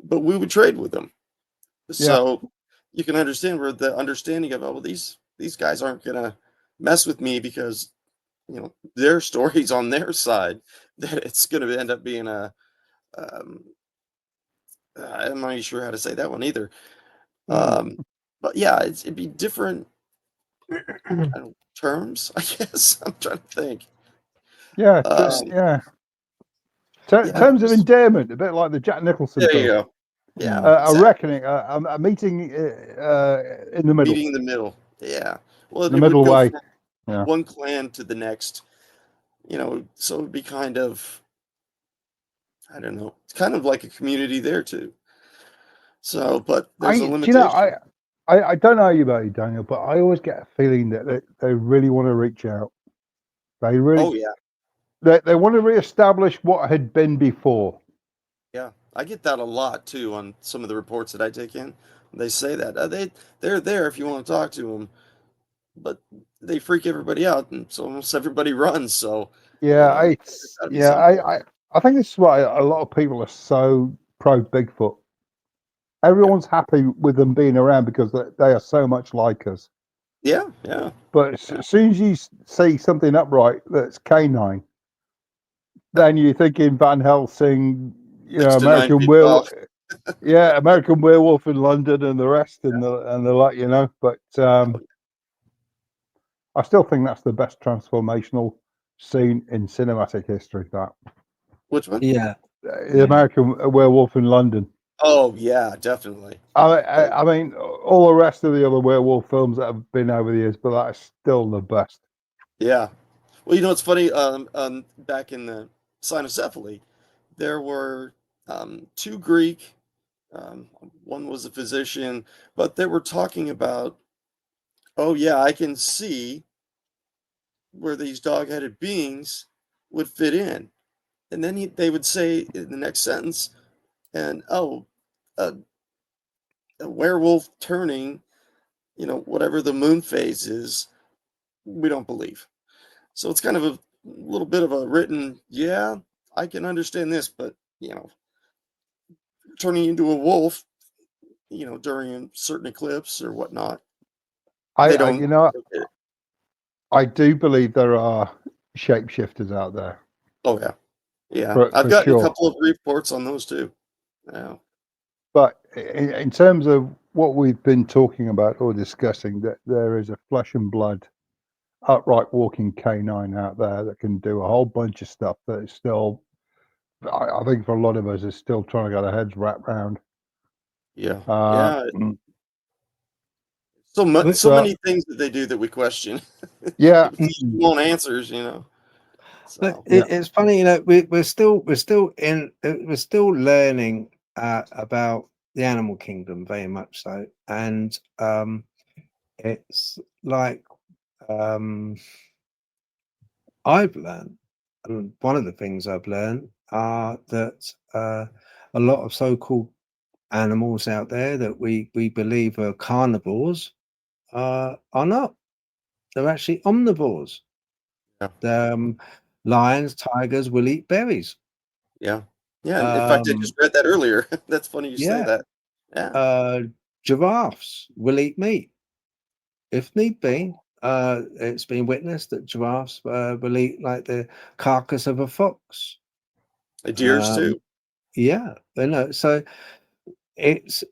But we would trade with them. So you can understand where the understanding of, oh, well, these guys aren't gonna mess with me because their story's on their side, that it's gonna end up being um, I'm not even sure how to say that one either. But yeah, it'd be different terms, I guess. I'm trying to think. Yeah, Yeah, terms of endearment, a bit like the Jack Nicholson there you film. go. Yeah, A exactly. reckoning, a meeting in the middle. Meeting in the middle. Yeah. Well, The it would middle go way. from Yeah. one clan to the next, so it would be kind of, I don't know, it's kind of like a community there too. So, but there's a limitation. I don't know about you, Daniel, but I always get a feeling that they really want to reach out. They really, Oh yeah, they want to reestablish what had been before. yeah. I get that a lot too on some of the reports that I take in. They say that they're there if you want to talk to them, but they freak everybody out, and so almost everybody runs. So Yeah, there's gotta be something. I think this is why a lot of people are so pro Bigfoot. Everyone's happy with them being around because they are so much like us. Yeah, yeah. But as soon as you see something upright that's canine, then you're thinking Van Helsing, 6 to 9 American feet tall. American Werewolf in London and the rest and the like, But I still think that's the best transformational scene in cinematic history. That Which one? yeah. the American Werewolf in London. Oh yeah, definitely. I mean, all the rest of the other werewolf films that have been over the years, but that is still the best. Yeah. Well, it's funny. Back in the cynocephaly, there were 2 Greek. One was a physician, but they were talking about, oh yeah, I can see where these dog-headed beings would fit in, and then they would say in the next sentence, and a, a werewolf turning, whatever the moon phase is, we don't believe. So it's kind of a little bit of a written, yeah, I can understand this, but turning into a wolf, during a certain eclipse or whatnot, they don't. I do believe there are shapeshifters out there. Oh yeah, yeah. I've For gotten a sure. couple of reports on those too. Yeah. But in terms of what we've been talking about or discussing, that there is a flesh and blood, upright walking canine out there that can do a whole bunch of stuff that is still, I think for a lot of us, is still trying to get our heads wrapped around. Yeah. Uh, Yeah. mm, So much, so So- many things that they do that we question. yeah, We want answers, you know. But So Yeah. it's funny, you know, we're still learning about the animal kingdom, very much so, and it's like I've learned, and one of the things I've learned are that a lot of so-called animals out there that we believe are carnivores are not. They're actually omnivores. yeah. Lions, tigers will eat berries. Yeah. Yeah. And in fact, I just read that earlier. That's funny you say Yeah, that. Yeah. giraffes will eat meat if need be. It's been witnessed that giraffes will eat like the carcass of a fox. Deers too. Yeah, you know. So it's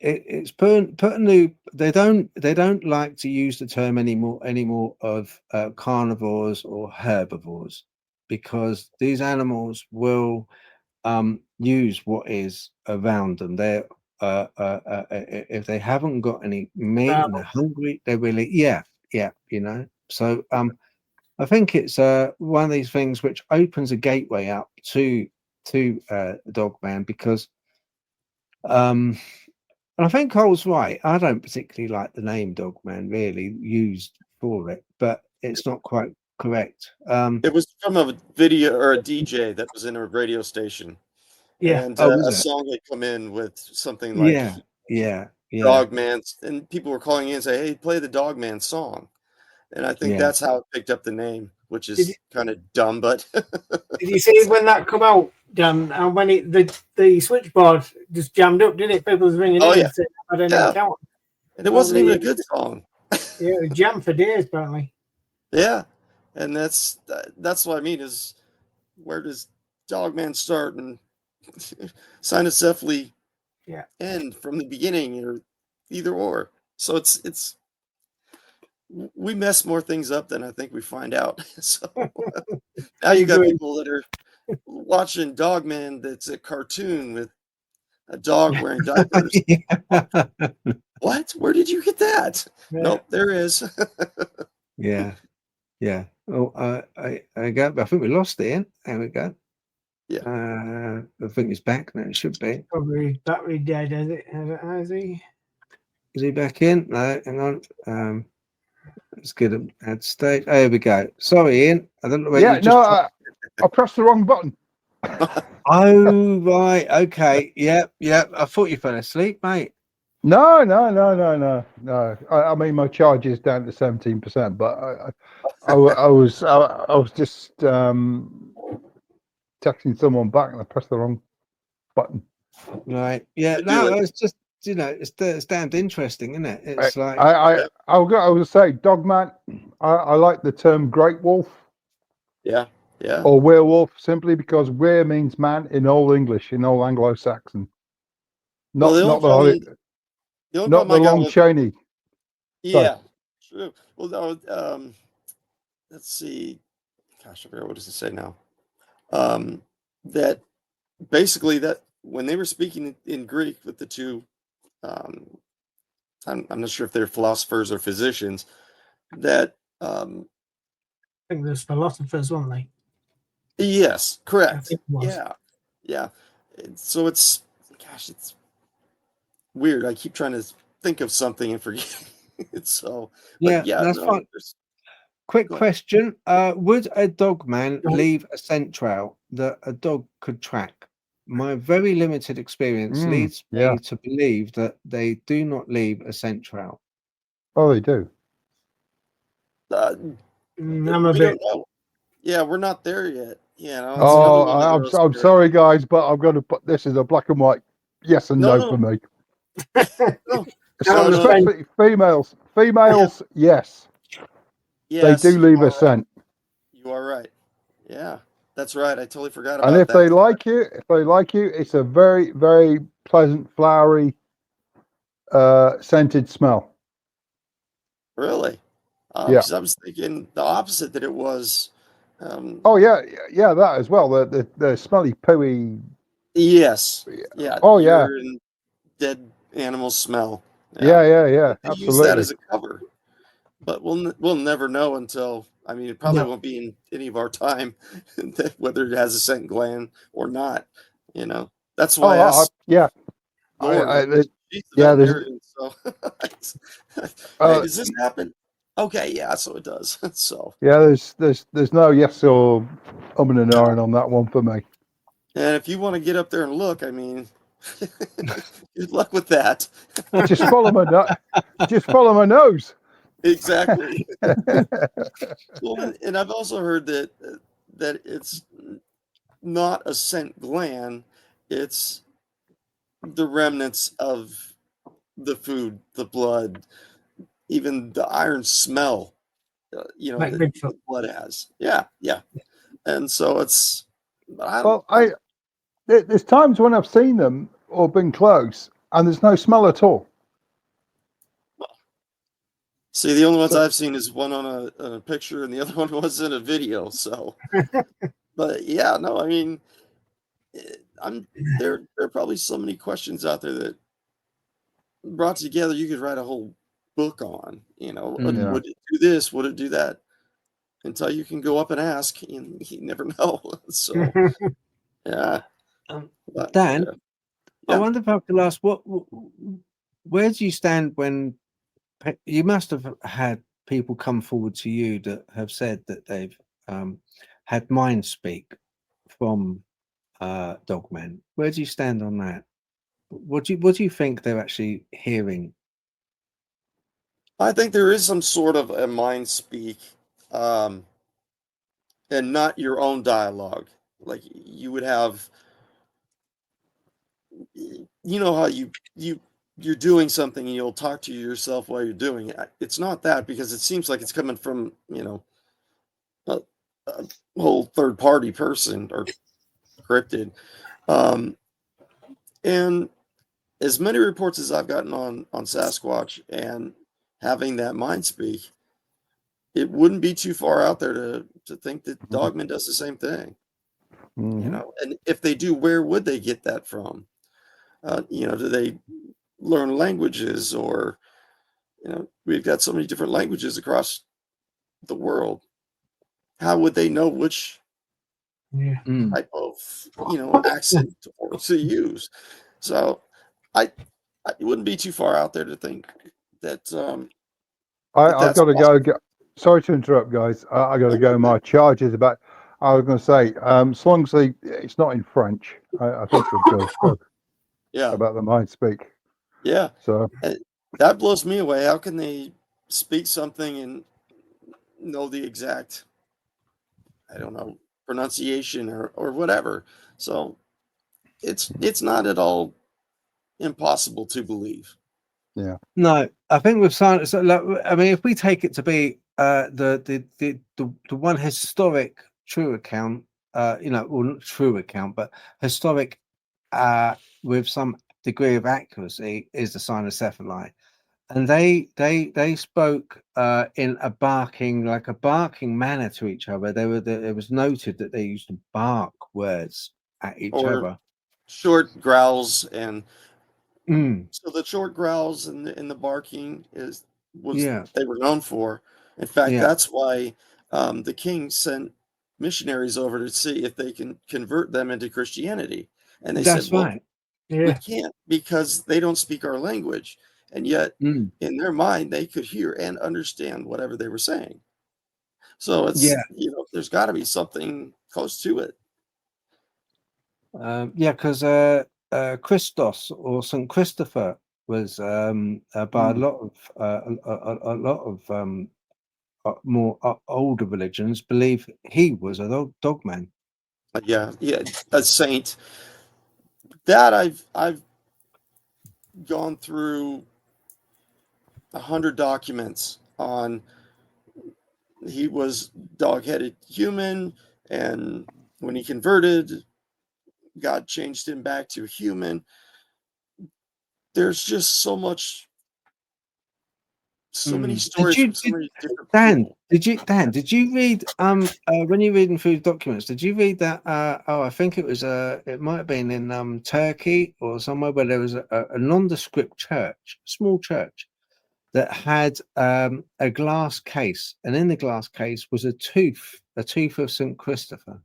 put a new. They don't like to use the term anymore of carnivores or herbivores, because these animals will use what is around them. If they haven't got any meat and they're hungry, they really you know. So I think it's one of these things which opens a gateway up to Dogman, because and I think Cole's right. I don't particularly like the name Dogman really used for it, but it's not quite correct. It was from a video or a DJ that was in a radio station. Yeah. And Oh, was a it? song had come in with something like Yeah. Dogman, and people were calling in and say, "Hey, play the Dogman song." And I think Yeah. that's how it picked up the name, which Did is kind of dumb, but Did you see when that come out, Dan? And when the switchboard just jammed up, didn't it? People was ringing Oh, in yeah. and saying, "I had an Yeah. encounter." And it wasn't even a good song. Yeah, it was jammed for days apparently. Yeah. And that's what I mean is, where does Dogman start and cynocephaly end from the beginning, or either or? So it's we mess more things up than I think we find out. So now you got people that are watching Dogman that's a cartoon with a dog wearing diapers. What? Where did you get that? Yeah. Nope, there is. Yeah. Oh, I got. I think we lost it. Ian. There we go. Yeah. I think it's back now. It should be. Probably battery dead, is it? Is he? Is he back in? No, hang on. Let's get him at stage. There we go. Sorry, Ian. I don't know whether you just. I pressed the wrong button. Oh right. Okay. Yep. I thought you fell asleep, mate. No. I mean, my charge is down to 17%, but I was just texting someone back and I pressed the wrong button. Right. Yeah. No, it's just, you know, it's damned interesting, isn't it? It's like I was say, Dogman. I like the term great wolf. Yeah. Or werewolf, simply because were means man in Old English, in Old Anglo-Saxon. Not the long chainy. Yeah, true. Well, no, let's see. Gosh, I forgot what does it say now. That basically, that when they were speaking in Greek with the two, I'm not sure if they're philosophers or physicians. That I think there's philosophers, weren't they? Yes, correct. I think it was. Yeah. So it's weird. I keep trying to think of something and forget. So that's fine. Quick question: would a Dogman leave a scent trail that a dog could track? My very limited experience leads me to believe that they do not leave a scent trail. Oh, they do. I'm a bit. Yeah, we're not there yet. You know. Oh, I'm sorry, guys, but I'm going to put this as a black and white yes and no for me. Especially females. Yes. They do leave a scent. You are right. Yeah, that's right. I totally forgot about that. And if they like you, it's a very, very pleasant, flowery scented smell. Really? Yeah. Because I was thinking the opposite, that it was. Oh yeah, that as well. The smelly pooey. Yes. Yeah. Oh yeah, Urine, dead animal smell. yeah. They use that Absolutely. as a cover, but we'll never know until. I mean, it probably No. won't be in any of our time whether it has a scent gland or not. You know, that's why I Oh, asked yeah. Lauren. She's the Yeah. There's veterinarian, so hey, uh, does this happen? Okay, yeah, so it does. So, yeah. There's no yes or and an no. on that one for me. And if you want to get up there and look, I mean, good luck with that. Just follow my just follow my nose. Exactly. Well, and I've also heard that it's not a scent gland; it's the remnants of the food, the blood, even the iron smell. Like That Bigfoot. the blood has. Yeah, yeah. And so it's. Well, there's times when I've seen them or been close, and there's no smell at all. See, the only ones I've seen is one on a picture, and the other one was in a video. So, but yeah, no, I mean, I'm there. There are probably so many questions out there that brought together, you could write a whole book on. Yeah. Would it do this? Would it do that? Until you can go up and ask, and you never know. So, yeah. But, Dan, I yeah. wonder if I could ask, where do you stand when you must have had people come forward to you that have said that they've had mind speak from Dogman? Where do you stand on that? What do you think they're actually hearing? I think there is some sort of a mind speak, um, and not your own dialogue. Like you would have, how you're doing something and you'll talk to yourself while you're doing it. It's not that, because it seems like it's coming from a, a whole third party person or cryptid. Um, and as many reports as I've gotten on Sasquatch and having that mind speak, it wouldn't be too far out there to think that Dogman does the same thing. Mm-hmm. And if they do, where would they get that from? Do they learn languages, or we've got so many different languages across the world. How would they know which Yeah. type of accent to use? So I it wouldn't be too far out there to think that I've that's got to possible. go. Sorry to interrupt, guys. I got to go. My charge is about. I was going to say, as long as it's not in French, I think we'll go through Yeah, about the mind speak. yeah. So And that blows me away. How can they speak something and know the exact, I don't know, pronunciation or whatever? So it's not at all impossible to believe. yeah. No, I think with science, I mean, if we take it to be the one historic true account, well, not true account, but historic with some degree of accuracy, is the cynocephaly. And they spoke in a barking manner to each other. It was noted that they used to bark words at each Or other. short growls. And Mm, so the short growls and the barking was yeah, they were known for. In fact, yeah, that's why the king sent missionaries over to see if they can convert them into Christianity. And they said, that's well, right. we Yeah. can't, because they don't speak our language. And yet Mm, in their mind, they could hear and understand whatever they were saying. So yeah. there's got to be something close to it. Yeah, because Christos or Saint Christopher was by a lot of a lot of more older religions believe he was a dogman. Yeah, yeah, a saint. That I've gone through 100 documents on. He was dog-headed human, and when he converted, God changed him back to human. there's just so many Did stories you, from so many different Dan? people. Did you read when you're reading through documents? Did you read that? I think it was it might have been in Turkey or somewhere where there was a nondescript church, small church that had a glass case, and in the glass case was a tooth of St. Christopher,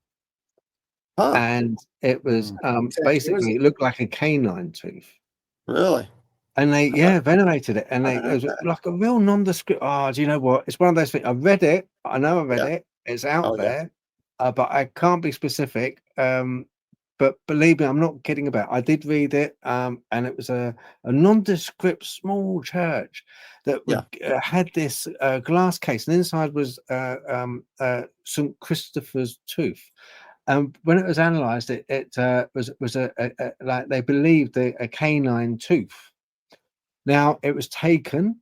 Huh? and it was was basically it? it looked like a canine tooth. Really? And they venerated it, and it was Okay. like a real nondescript. Oh, do you know what? It's one of those things. I read it. I know I read Yeah. it. It's out Oh, yeah. there, but I can't be specific. But believe me, I'm not kidding about it. I did read it, and it was a nondescript small church that Yeah. had this glass case, and inside was St. Christopher's tooth. And when it was analysed, it was a like they believed a canine tooth. Now, it was taken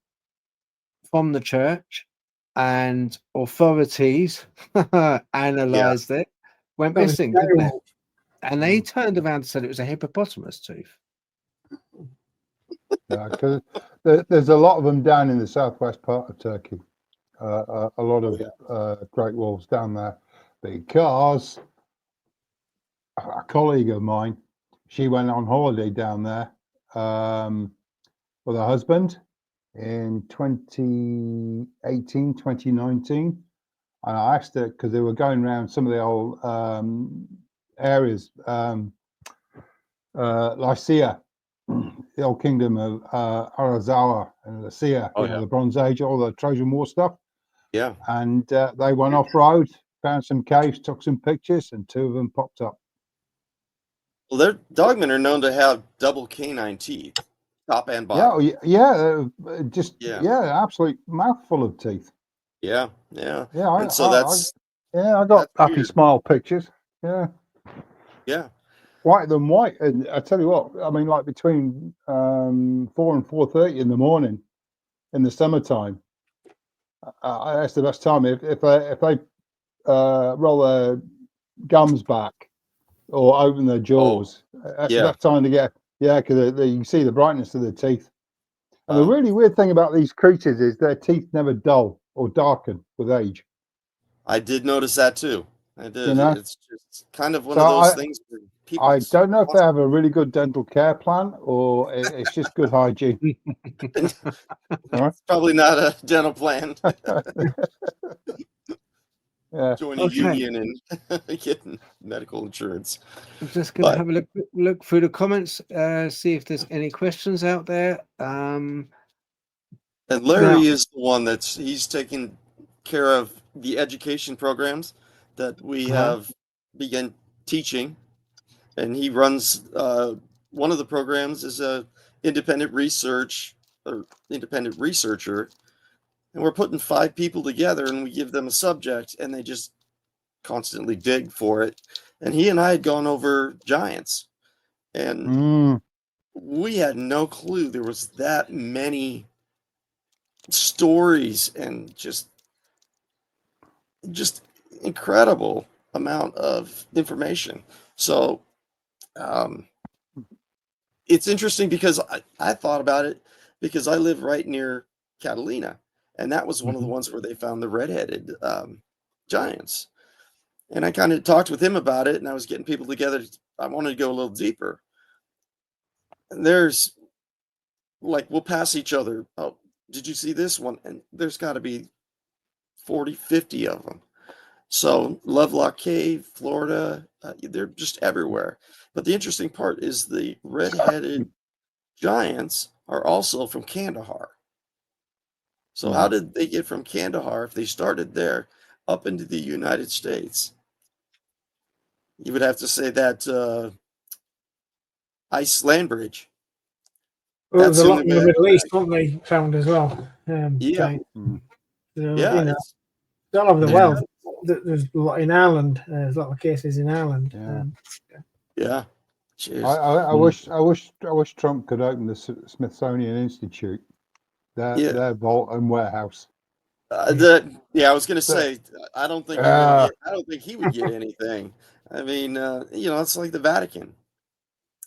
from the church, and authorities analysed it, went That was missing, didn't they? terrible. And they turned around and said it was a hippopotamus tooth. Yeah, because there's a lot of them down in the southwest part of Turkey. A lot of great wolves down there, because a colleague of mine, she went on holiday down there with her husband in 2018, 2019. And I asked her, because they were going around some of the old areas, Lycia, the old kingdom of Arazawa and Lycia, Oh, yeah. the Bronze Age, all the Trojan War stuff. Yeah. And they went off road, found some caves, took some pictures, and two of them popped up. Well, their dogmen are known to have double canine teeth, top and Yeah, bottom. absolute mouthful of teeth. Yeah. Yeah. Yeah, And so that's I got happy weird. smile pictures. Yeah, Yeah. whiter than white. And I tell you what, I mean, like between 4 and 4:30 in the morning in the summertime, that's the best time. If they roll their gums back or open their jaws, that's the yeah. best time to get. Yeah, because you can see the brightness of the teeth. And the Um, really weird thing about these creatures is their teeth never dull or darken with age. I did notice that too. I did. You know, It's just kind of one so of those things where people I don't know if they have a really good dental care plan or it's just good hygiene. it's All right. probably not a dental plan. Yeah. Join a Okay. union and getting medical insurance. I'm just going to But have a look through the comments, see if there's any questions out there. and Larry is the one he's taking care of the education programs that we have begun teaching, and he runs one of the programs is a independent researcher, and we're putting 5 people together and we give them a subject and they just constantly dig for it. And he and I had gone over giants, and we had no clue there was that many stories and just incredible amount of information. So it's interesting because I thought about it because I live right near Catalina, and that was one of the ones where they found the redheaded giants. And I kind of talked with him about it, and I was getting people together. I wanted to go a little deeper. And there's we'll pass each other. Oh, did you see this one? And there's got to be 40, 50 of them. So Lovelock Cave, Florida, they're just everywhere. But the interesting part is the red-headed giants are also from Kandahar. So how did they get from Kandahar, if they started there, up into the United States? You would have to say that ice land bridge. Well, there's That's a in lot the in the red. Middle East, aren't they, found as well? Yeah. Giant. So, Yeah. it's all over the Yeah. world. There's a lot in Ireland. There's a lot of cases in Ireland. Yeah. Yeah. Cheers. I wish Trump could open the Smithsonian Institute, their vault and warehouse. I was going to say, I don't think I don't think he would get anything. I mean, it's like the Vatican.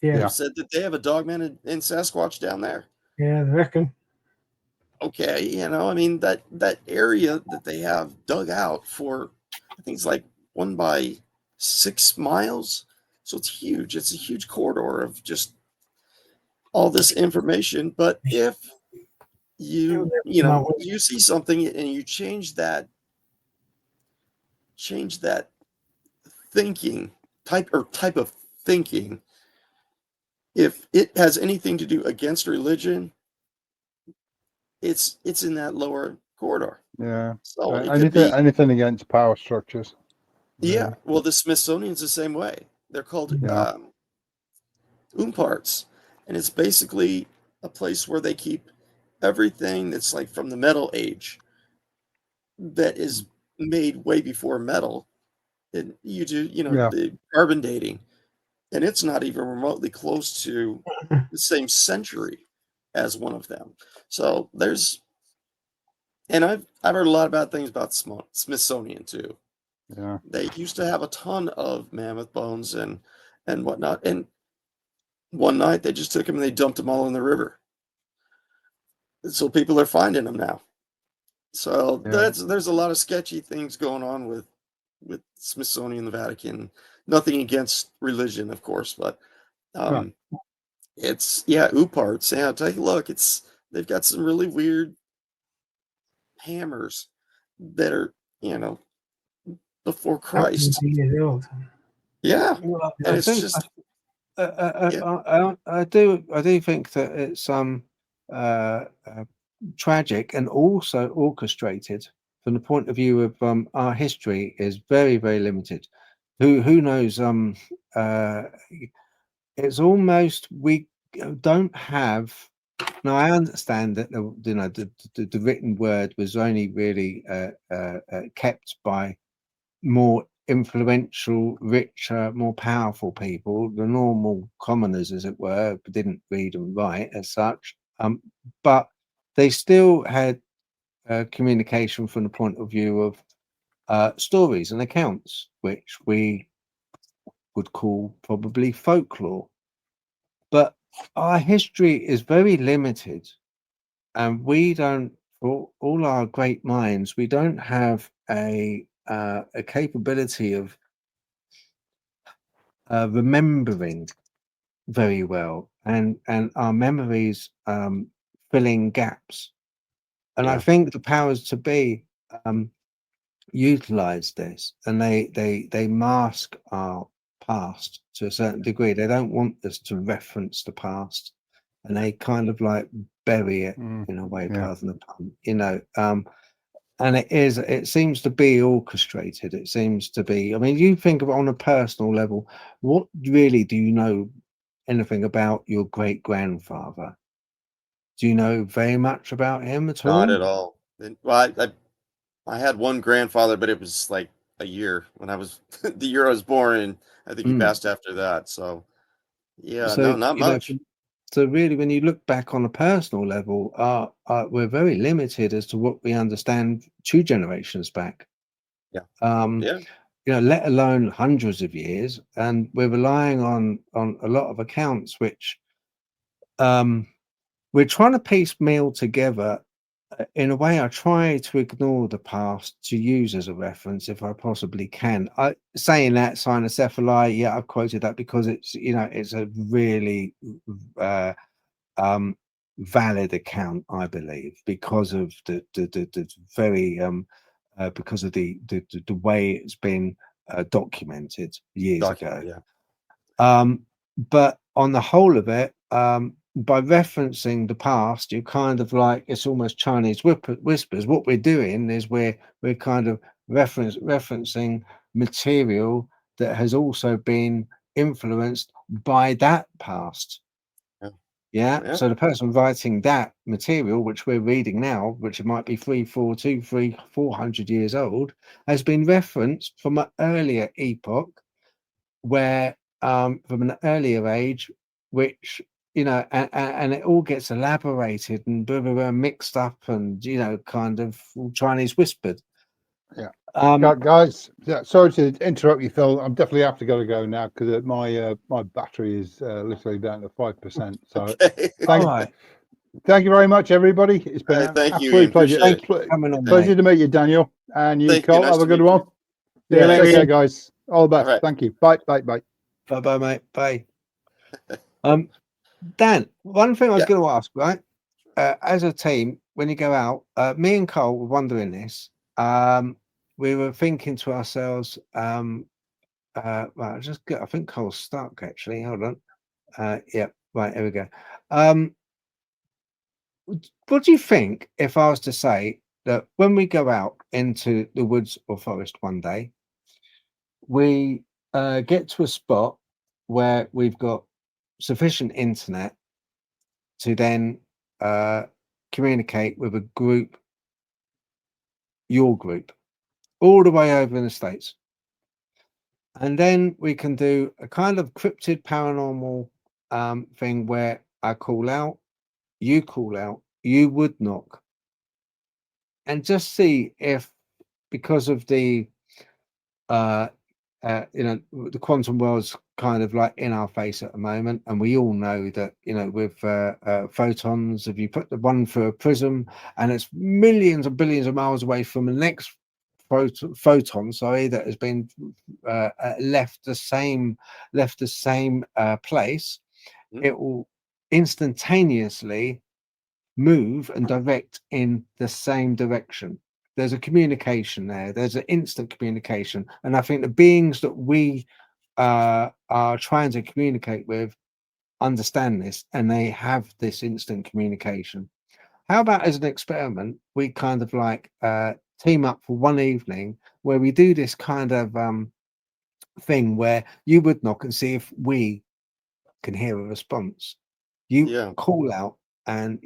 Yeah. Yeah. They've said that they have a Dogman and Sasquatch down there. Yeah, they reckon. Okay, I mean that area that they have dug out for, I think it's like 1 by 6 miles, so it's huge. It's a huge corridor of just all this information. But if you you see something and you change that thinking type of thinking, if it has anything to do against religion, it's in that lower corridor. Yeah. So it could be, Anything against power structures. yeah. Really. Well, the Smithsonian's the same way. They're called Yeah. Parts, and it's basically a place where they keep everything that's like from the metal age that is made way before metal. And you do, Yeah. the carbon dating, and it's not even remotely close to the same century as one of them. So and I've heard a lot of bad things about Smithsonian too. Yeah. They used to have a ton of mammoth bones and whatnot, and one night they just took them and they dumped them all in the river. So people are finding them now. So Yeah. there's a lot of sketchy things going on with Smithsonian, the Vatican. Nothing against religion, of course, but it's Uparts. Yeah, take a look. They've got some really weird hammers that are before Christ. Years old. Yeah, Well, and I it's think just I do think that it's uh, tragic and also orchestrated from the point of view of our history is very, very limited. Who knows? It's almost we don't have. Now I understand that the written word was only really kept by more influential, richer, more powerful people. The normal commoners, as it were, didn't read and write as such, but they still had communication from the point of view of stories and accounts, which we would call probably folklore. But our history is very limited, and we don't, for all our great minds, we don't have a capability of remembering very well, and our memories filling gaps. And I Yeah. think the powers to be utilize this, and they mask our past to a certain degree. They don't want us to reference the past, and they kind of like bury it in a way, Yeah. pardon the pun. And it seems to be orchestrated. It seems to be, I mean, you think of it on a personal level, what really do you know anything about your great grandfather? Do you know very much about him at not all? at all. Well, I had one grandfather, but it was like a year when I was the year I was born, and I think he Mm. passed after that. So yeah, So no, not much. so really, when you look back on a personal level, we're very limited as to what we understand 2 generations back. Yeah. Um, Yeah. let alone hundreds of years, and we're relying on a lot of accounts which we're trying to piecemeal together. In a way, I try to ignore the past to use as a reference if I possibly can. Saying that cynocephaly, yeah, I've quoted that because it's a really valid account, I believe, because of the very because of the way it's been documented years ago. Yeah. But on the whole of it, by referencing the past, you kind of like it's almost Chinese whispers. What we're doing is we're kind of referencing material that has also been influenced by that past. Yeah. Yeah. Yeah. So the person writing that material, which we're reading now, which it might be 400 years old, has been referenced from an earlier epoch where from an earlier age, which and it all gets elaborated and blah, blah, blah, mixed up and kind of Chinese whispered. Guys, sorry to interrupt you, Phil. I'm definitely have to go now because my battery is literally down to 5%. So Okay. All right. thank you very much, everybody. It's been an Thank you, absolute Ian. pleasure. Appreciate it. Thank you for coming on, Pleasure mate. to meet you, Daniel, and you, Thank you. Cole. Nice Have a to good meet one. you. See you later, Take care, Ian. guys. All the best. All right. Thank you. Bye. Bye. Bye, mate. Bye. Dan, one thing I was Yeah. going to ask, right? As a team, when you go out, me and Cole were wondering this. We were thinking to ourselves, well, I think Cole's stuck actually. Hold on. Yeah, right, here we go. What do you think if I was to say that when we go out into the woods or forest one day, we get to a spot where we've got sufficient internet to then communicate with a group, your group, all the way over in the States. And then we can do a kind of cryptid paranormal thing where I call out, you would knock, and just see if, because of the the quantum world's kind of like in our face at the moment, and we all know that, with photons, if you put the one through a prism and it's millions and billions of miles away from the next photon, sorry, that has been left the same place, it will instantaneously move and direct in the same direction. There's a communication there. There's an instant communication, and I think the beings that we are trying to communicate with understand this, and they have this instant communication. How about, as an experiment, we kind of like team up for one evening where we do this kind of thing where you would knock and see if we can hear a response. You Yeah. call out, and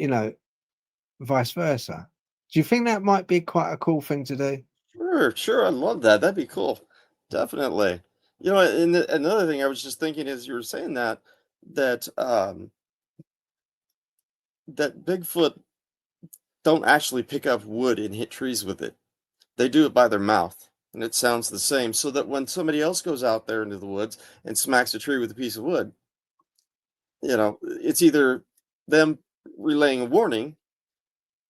vice versa. Do you think that might be quite a cool thing to do? Sure. I love that. That'd be cool. Definitely. And another thing I was just thinking as you were saying that that Bigfoot don't actually pick up wood and hit trees with it. They do it by their mouth, and it sounds the same. So that when somebody else goes out there into the woods and smacks a tree with a piece of wood, it's either them relaying a warning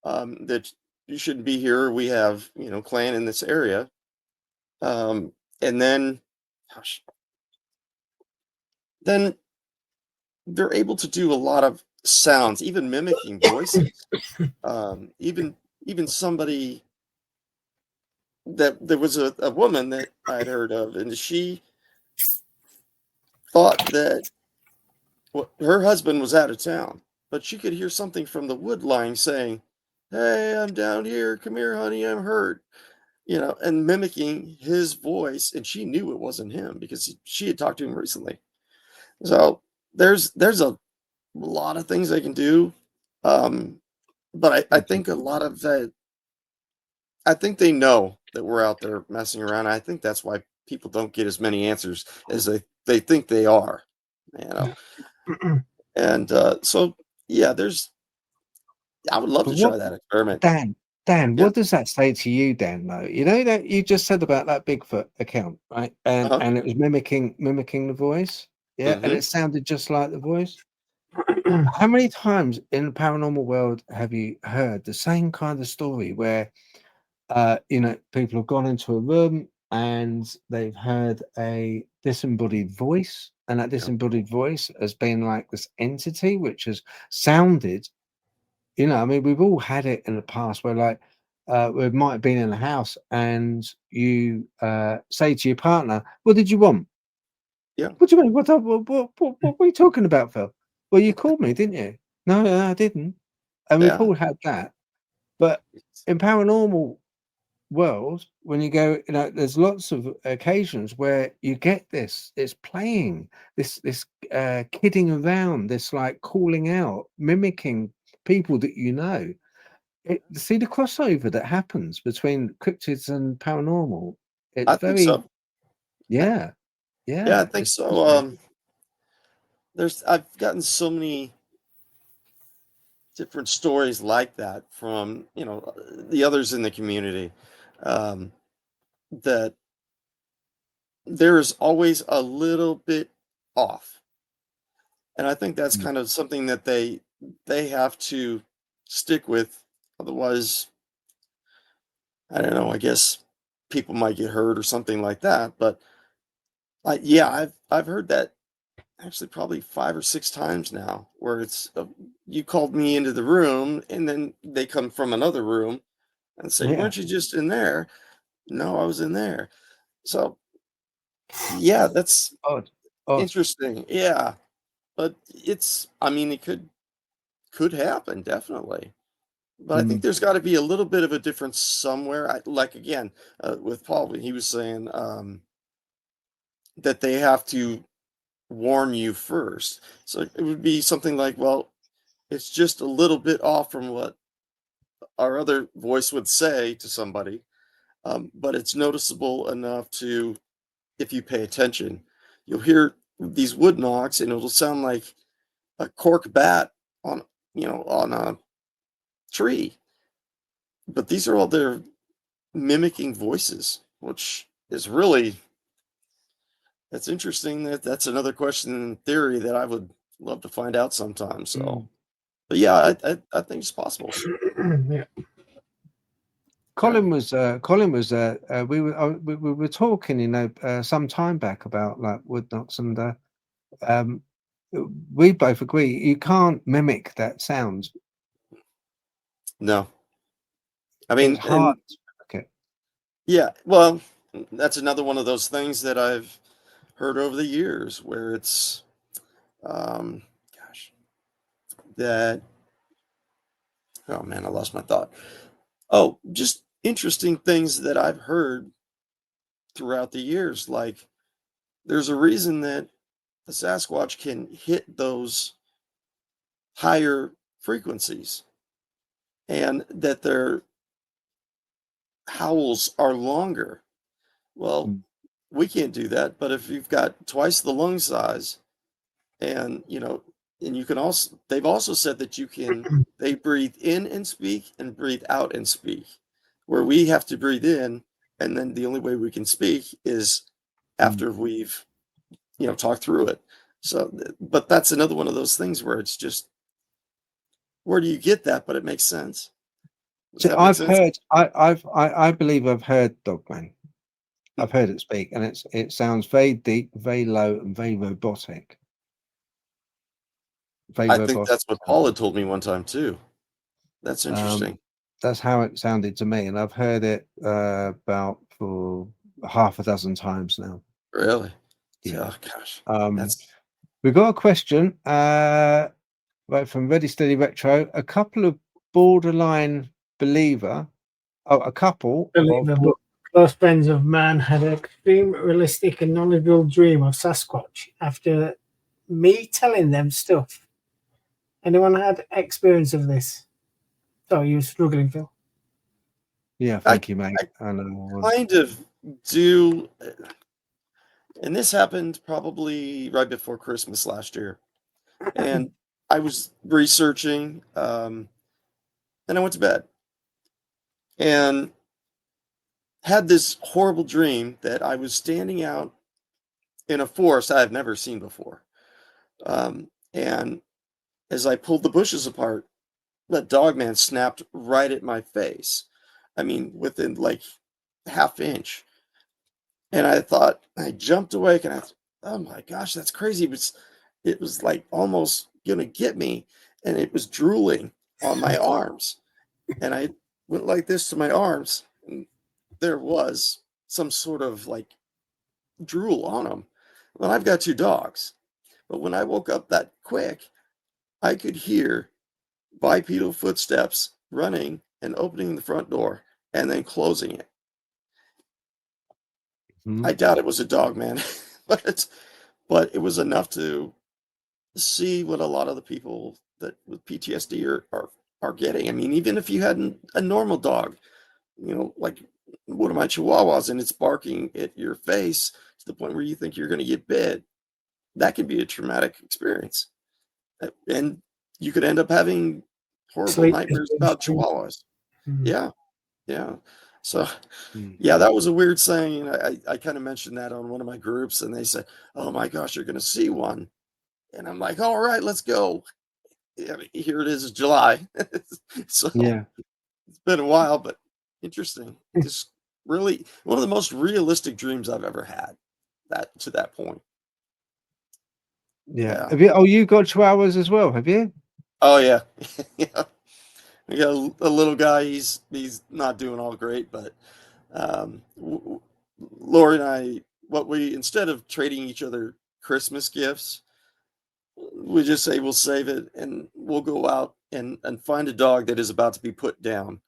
that you shouldn't be here. We have, clan in this area. And then, gosh, then they're able to do a lot of sounds, even mimicking voices. Even somebody that there was a woman that I'd heard of, and she thought that her husband was out of town, but she could hear something from the wood line saying, "Hey, I'm down here. Come here, honey. I'm hurt." And mimicking his voice, and she knew it wasn't him because she had talked to him recently. So there's a lot of things they can do, but I think a lot of that. I think they know that we're out there messing around. I think that's why people don't get as many answers as they think they are. And so yeah, I would love But to what, try that experiment. Dan, Yeah. what does that say to you, Dan? Though, that you just said about that Bigfoot account, right? And Uh-huh. and it was mimicking the voice, yeah, and Mm-hmm. it sounded just like the voice. How many times in the paranormal world have you heard the same kind of story where people have gone into a room and they've heard a disembodied voice, and that Yeah. disembodied voice has been like this entity which has sounded, I mean, we've all had it in the past where, like, we might have been in a house and you say to your partner, "What did you want?" Yeah. "What do you mean? What are you talking about, Phil?" "Well, you called me, didn't you?" "No, no, I didn't." And we've Yeah. all had that. But in paranormal world, when you go, there's lots of occasions where you get this. It's playing this kidding around, this like calling out, mimicking people that you know. See the crossover that happens between cryptids and paranormal. It's I think very, so. yeah, Yeah, I yeah. think It's so. fascinating. I've gotten so many different stories like that from the others in the community. Um, that there is always a little bit off. And I think that's kind of something that they have to stick with. Otherwise, I don't know, I guess people might get hurt or something like that. But yeah, I've heard that actually probably 5 or 6 times now, where it's you called me into the room, and then they come from another room and say, Yeah. "Weren't you just in there?" No, I was in there. So yeah, that's Odd. interesting. Yeah, but I mean, it could happen, definitely. But I think there's got to be a little bit of a difference somewhere. Like again, with Paul, when he was saying that they have to warn you first. So it would be something like, well, it's just a little bit off from what our other voice would say to somebody, but it's noticeable enough to, if you pay attention, you'll hear these wood knocks, and it'll sound like a cork bat on on a tree. But these are all their mimicking voices, which is really that's interesting. That's another question in theory that I would love to find out sometime. So, but yeah, I think it's possible. Yeah. Colin was we were talking, some time back about like wood knocks, and we both agree you can't mimic that sound. No, I mean, It's hard to mimic it. yeah, well, that's another one of those things that I've heard over the years where it's, gosh, that, oh man, I lost my thought. Oh, just interesting things that I've heard throughout the years. Like, there's a reason that the Sasquatch can hit those higher frequencies, and that their howls are longer. Well, we can't do that, but if you've got twice the lung size, and and you can also, they've also said that they breathe in and speak and breathe out and speak, where we have to breathe in, and then the only way we can speak is after we've talked through it. So but that's another one of those things where it's just, where do you get that? But it makes sense. Does So that make I've sense? heard, I believe I've heard Dogman. I've heard it speak, and it sounds very deep, very low, and very robotic. Very I think robotic that's what Paul had told me one time too. That's interesting. That's how it sounded to me, and I've heard it about for half a dozen times now. Really? Yeah. Oh, gosh. We've got a question right from Ready Steady Retro. A couple of borderline believer, a couple Believable. Close friends of mine had an extreme, realistic, and knowledgeable dream of Sasquatch after me telling them stuff. Anyone had experience of this? Oh, you were struggling, Phil. Yeah, thank you, mate. I kind of do, and this happened probably right before Christmas last year. And I was researching, and I went to bed and had this horrible dream that I was standing out in a forest I have never seen before. And as I pulled the bushes apart, that Dogman snapped right at my face. I mean, within like half inch. And I jumped awake, and oh my gosh, that's crazy. It was like almost gonna get me, and it was drooling on my arms. And I went like this to my arms, and there was some sort of like drool on them. Well, I've got 2 dogs, but when I woke up that quick, I could hear bipedal footsteps running and opening the front door and then closing it. I doubt it was a dog, man, but it was enough to see what a lot of the people that with PTSD are getting. I mean, even if you had a normal dog, like one of my Chihuahuas, and it's barking at your face to the point where you think you're going to get bit, that could be a traumatic experience, and you could end up having horrible nightmares about Chihuahuas. Yeah. Yeah. So, Mm. yeah, that was a weird saying. I kind of mentioned that on one of my groups, and they said, "Oh my gosh, you're going to see one." And I'm like, "All right, let's go." Yeah, here it is, July. So Yeah, it's been a while, but interesting. Just really one of the most realistic dreams I've ever had. That to that point. yeah. Yeah. Have you? Oh, you got chihuahuas as well, have you? Oh yeah. Yeah. We got a little guy. He's not doing all great, but Lori and I, what we instead of trading each other Christmas gifts, we just say we'll save it and we'll go out and find a dog that is about to be put down.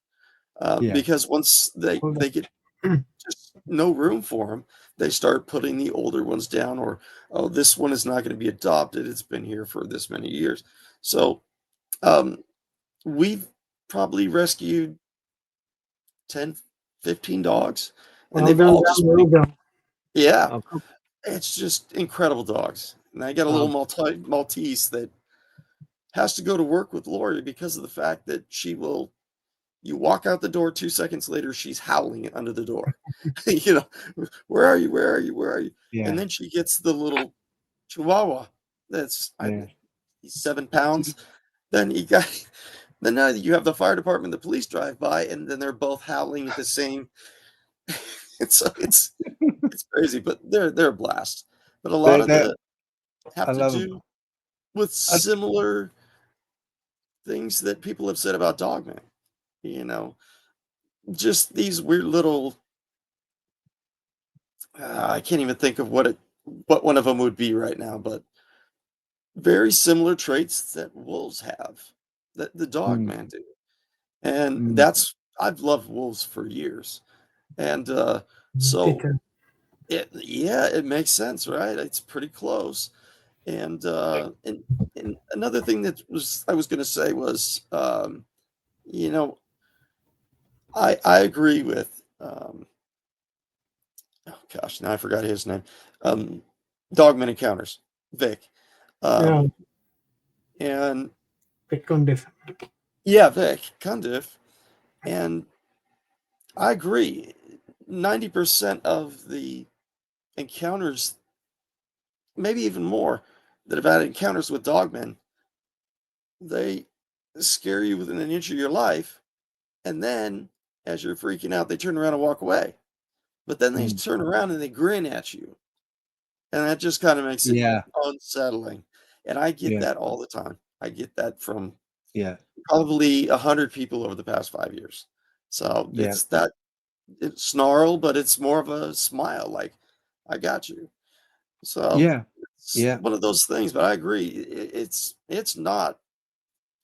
Yeah. Because once they get just no room for them, they start putting the older ones down, or oh, this one is not going to be adopted. It's been here for this many years. So um, we've probably rescued 10, 15 dogs, and Well they've done, all Dan. just Well done. yeah, Oh, cool. it's just incredible dogs. And I got a little Maltese that has to go to work with Lori because of the fact that she will. You walk out the door 2 seconds later, she's howling under the door. You know, where are you? Where are you? Where are you? And Yeah, then she gets the little Chihuahua that's yeah. he's 7 pounds. Then you got then now you have the fire department, the police drive by, and then they're both howling at the same. It's crazy, but they're a blast. But a lot of That the I have to love them. do with I, similar things that people have said about Dogman. You know, just these weird little. I can't even think of what one of them would be right now, but very similar traits that wolves have, that the dog mm, man do. And mm, that's I've loved wolves for years. And so Ditto. it makes sense, right? It's pretty close. And and another thing that was I was gonna say was you know, I agree with oh gosh, now I forgot his name. Um Dogman Encounters, Vic. Yeah, Um and bit gun diff. yeah, Vic Cundiff. And I agree. 90% of the encounters, maybe even more, that have had encounters with dogmen, they scare you within an inch of your life. And then, as you're freaking out, they turn around and walk away. But then they mm. turn around and they grin at you. And that just kind of makes it Yeah, unsettling. And I get yeah, that all the time. I get that from yeah, probably 100 people over the past 5 years. So yeah, it's that it's snarl, but it's more of a smile, like I got you. So yeah, it's yeah, one of those things, but I agree. It's not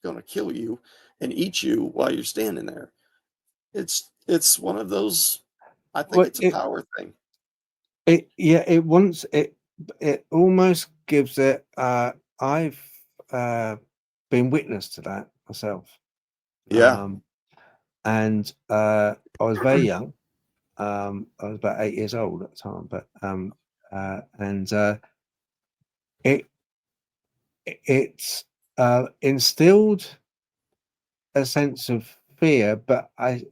going to kill you and eat you while you're standing there. It's one of those. I think well, it's a power thing. it almost gives it. I've uh, been witness to that myself, Yeah, and I was very young. I was about 8 years old at the time, but and it it's instilled a sense of fear, but I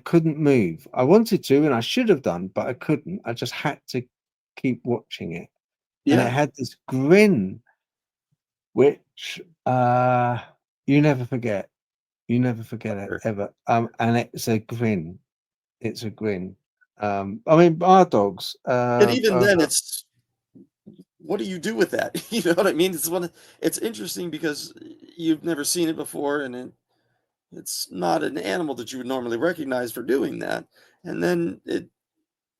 couldn't move. I wanted to, and I should have done, but I couldn't. I just had to keep watching it, and it yeah, had this grin, which you never forget. You never forget it sure. ever. And it's a grin. It's a grin. I mean, our dogs. And even then, it's what do you do with that? You know what I mean? It's interesting because you've never seen it before, and it's not an animal that you would normally recognize for doing that. And then it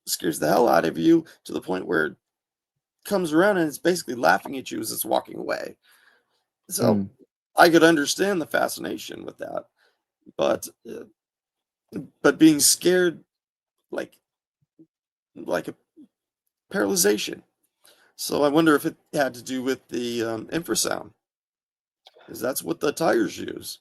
scares the hell out of you to the point where it comes around and it's basically laughing at you as it's walking away. So Mm, I could understand the fascination with that, but being scared like like a paralyzation. So I wonder if it had to do with the infrasound, because that's what the tires use.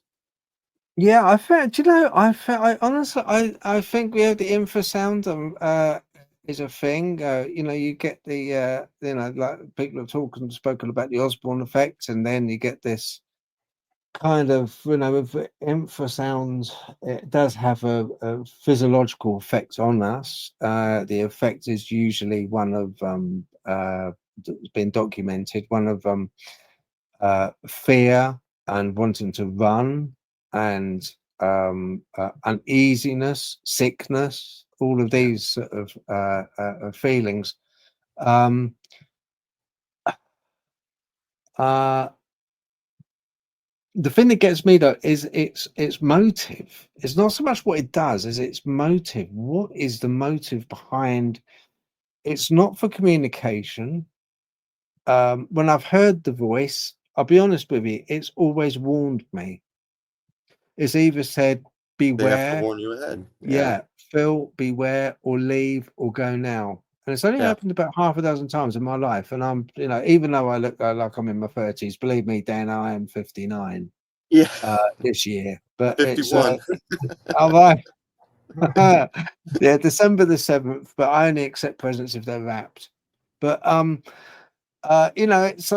yeah, I felt. Do you know? I honestly, I think we have the infrasound. Is a thing. You know, you get the. You know, like people have spoken about the Osborne effect, and then you get this kind of, with infrasound, it does have a physiological effect on us. The effect is usually one of been documented, one of fear and wanting to run, and uneasiness, sickness, all of these sort of feelings. The thing that gets me though is its motive. It's not so much what it does, as its motive. What is the motive behind? It's not for communication. When I've heard the voice, I'll be honest with you, it's always warned me. It's either said, They have to beware, warn you ahead. yeah, Phil, beware, or leave, or go now. And it's only Yeah. happened about half a dozen times in my life. And I'm, even though I look like I'm in my 30s, believe me, Dan, I am 59 Yeah. this year. But it's 51. all right. Yeah, December the 7th, but I only accept presents if they're wrapped. But it's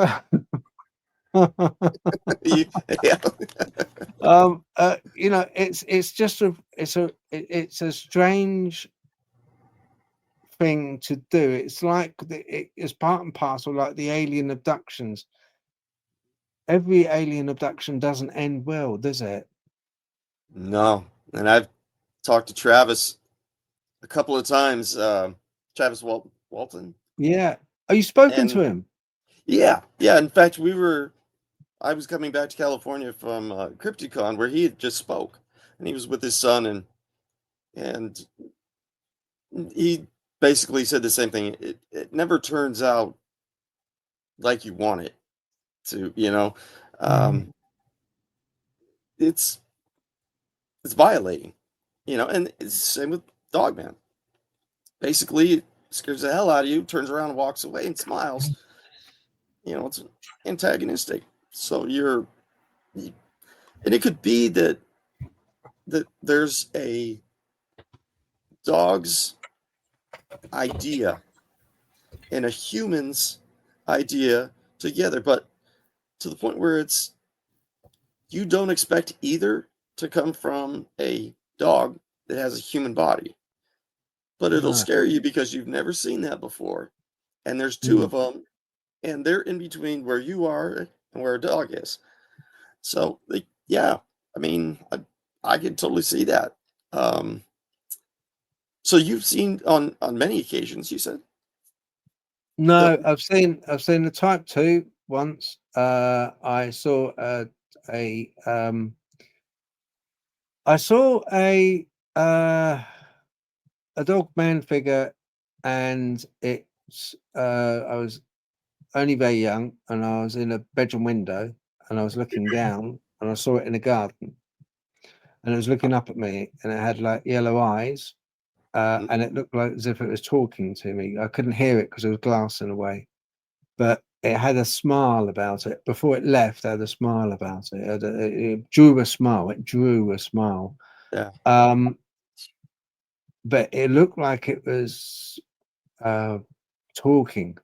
Yeah. it's just it's a strange thing to do. It's like it's part and parcel, like the alien abductions. Every alien abduction doesn't end well, does it? No. And I've talked to Travis a couple of times, Travis Walton. Yeah. Are you spoken to And him? yeah. In fact, I was coming back to California from Crypticon, where he had just spoke, and he was with his son, and he basically said the same thing. It never turns out like you want it to, it's violating, and it's the same with Dogman. Basically, it scares the hell out of you, turns around and walks away and smiles. It's antagonistic. So and it could be that there's a dog's idea and a human's idea together, but to the point where you don't expect either to come from a dog that has a human body, but it'll No. scare you because you've never seen that before. And there's two of them, and they're in between where you are and where a dog is. So, yeah, I mean, I can totally see that. So you've seen on many occasions, you said? No, Dog- I've seen the Type 2 once. I saw I saw a Dogman figure, and I was only very young, and I was in a bedroom window, and I was looking down, and I saw it in a garden, and it was looking up at me, and it had like yellow eyes, and it looked like as if it was talking to me. I couldn't hear it because there was glass in the way, but it had a smile about it. Before it left, it had a smile about it. It drew a smile. It drew a smile. Yeah. But it looked like it was talking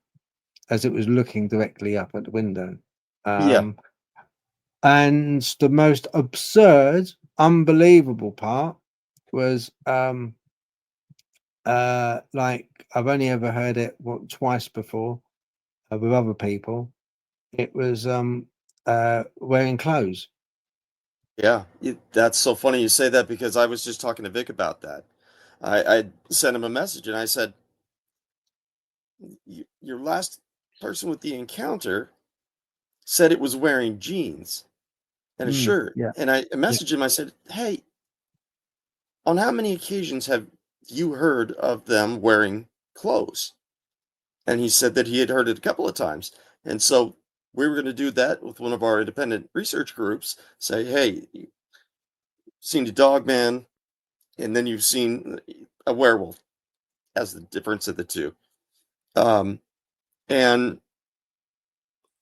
as it was looking directly up at the window. Yeah. And the most absurd, unbelievable part was like I've only ever heard it twice before with other people. It was wearing clothes. Yeah. That's so funny you say that, because I was just talking to Vic about that. I sent him a message and I said, your last person with the encounter said it was wearing jeans and a shirt. Yeah. And I messaged him. I said, hey, on how many occasions have you heard of them wearing clothes? And he said that he had heard it a couple of times. And so we were going to do that with one of our independent research groups. Say, hey, you've seen a dog man, and then you've seen a werewolf as the difference of the two. And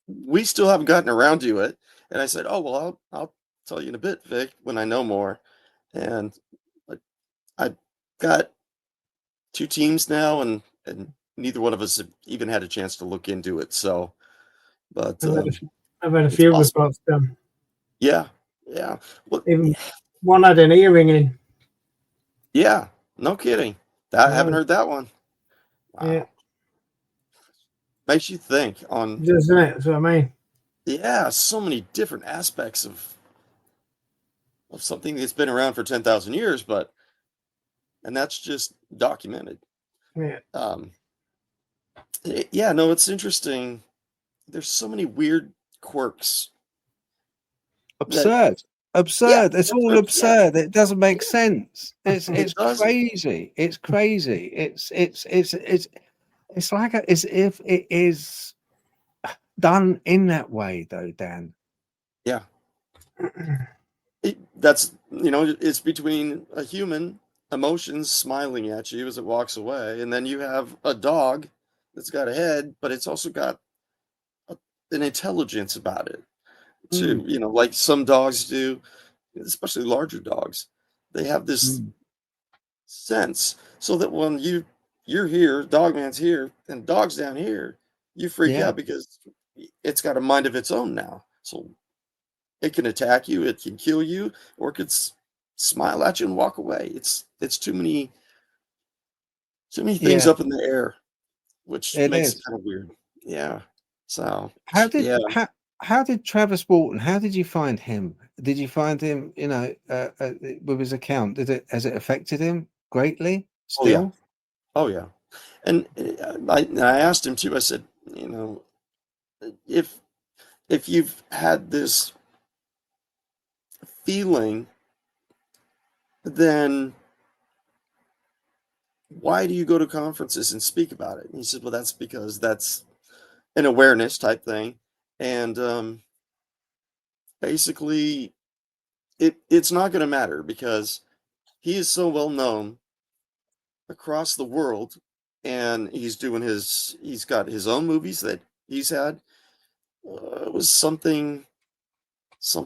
we still haven't gotten around to it. And I said, oh, well, I'll tell you in a bit, Vic, when I know more. And I've got two teams now, and neither one of us have even had a chance to look into it. So, but I've had a few awesome. reports done. Yeah, Yeah. Well, Even one had an earring in. yeah. No kidding. I haven't No. heard that one. Wow. Yeah, Makes you think on, doesn't it? That's what I mean. yeah, so many different aspects of something that's been around for 10,000 years, and that's just documented. Yeah. Um, yeah, no, it's interesting. There's so many weird quirks that, Absurd. yeah, Absurd. It's that's all right. Yeah, absurd. It doesn't make sense. It's it does. crazy. It's crazy. It's like as if it is done in that way, though, Dan. Yeah. That's, it's between a human emotions smiling at you as it walks away, and then you have a dog that's got a head, but it's also got an intelligence about it too. Mm, Like some dogs do, especially larger dogs. They have this mm. sense so that when you're here, Dogman's here, and dog's down here, you freak Yeah, out because it's got a mind of its own now. So it can attack you, it can kill you, or it could smile at you and walk away. It's too many things yeah. up in the air, which It makes it is. kind of weird. Yeah. So How did yeah. how did Travis Walton? How did you find him? Did you find him? With his account, has it affected him greatly? Oh yeah. Still? Oh yeah. And I asked him too. I said, if you've had this feeling, then why do you go to conferences and speak about it? And he said, well, that's because that's an awareness type thing. And basically, it's not going to matter because he is so well known across the world, and he's got his own movies that he's had. It was something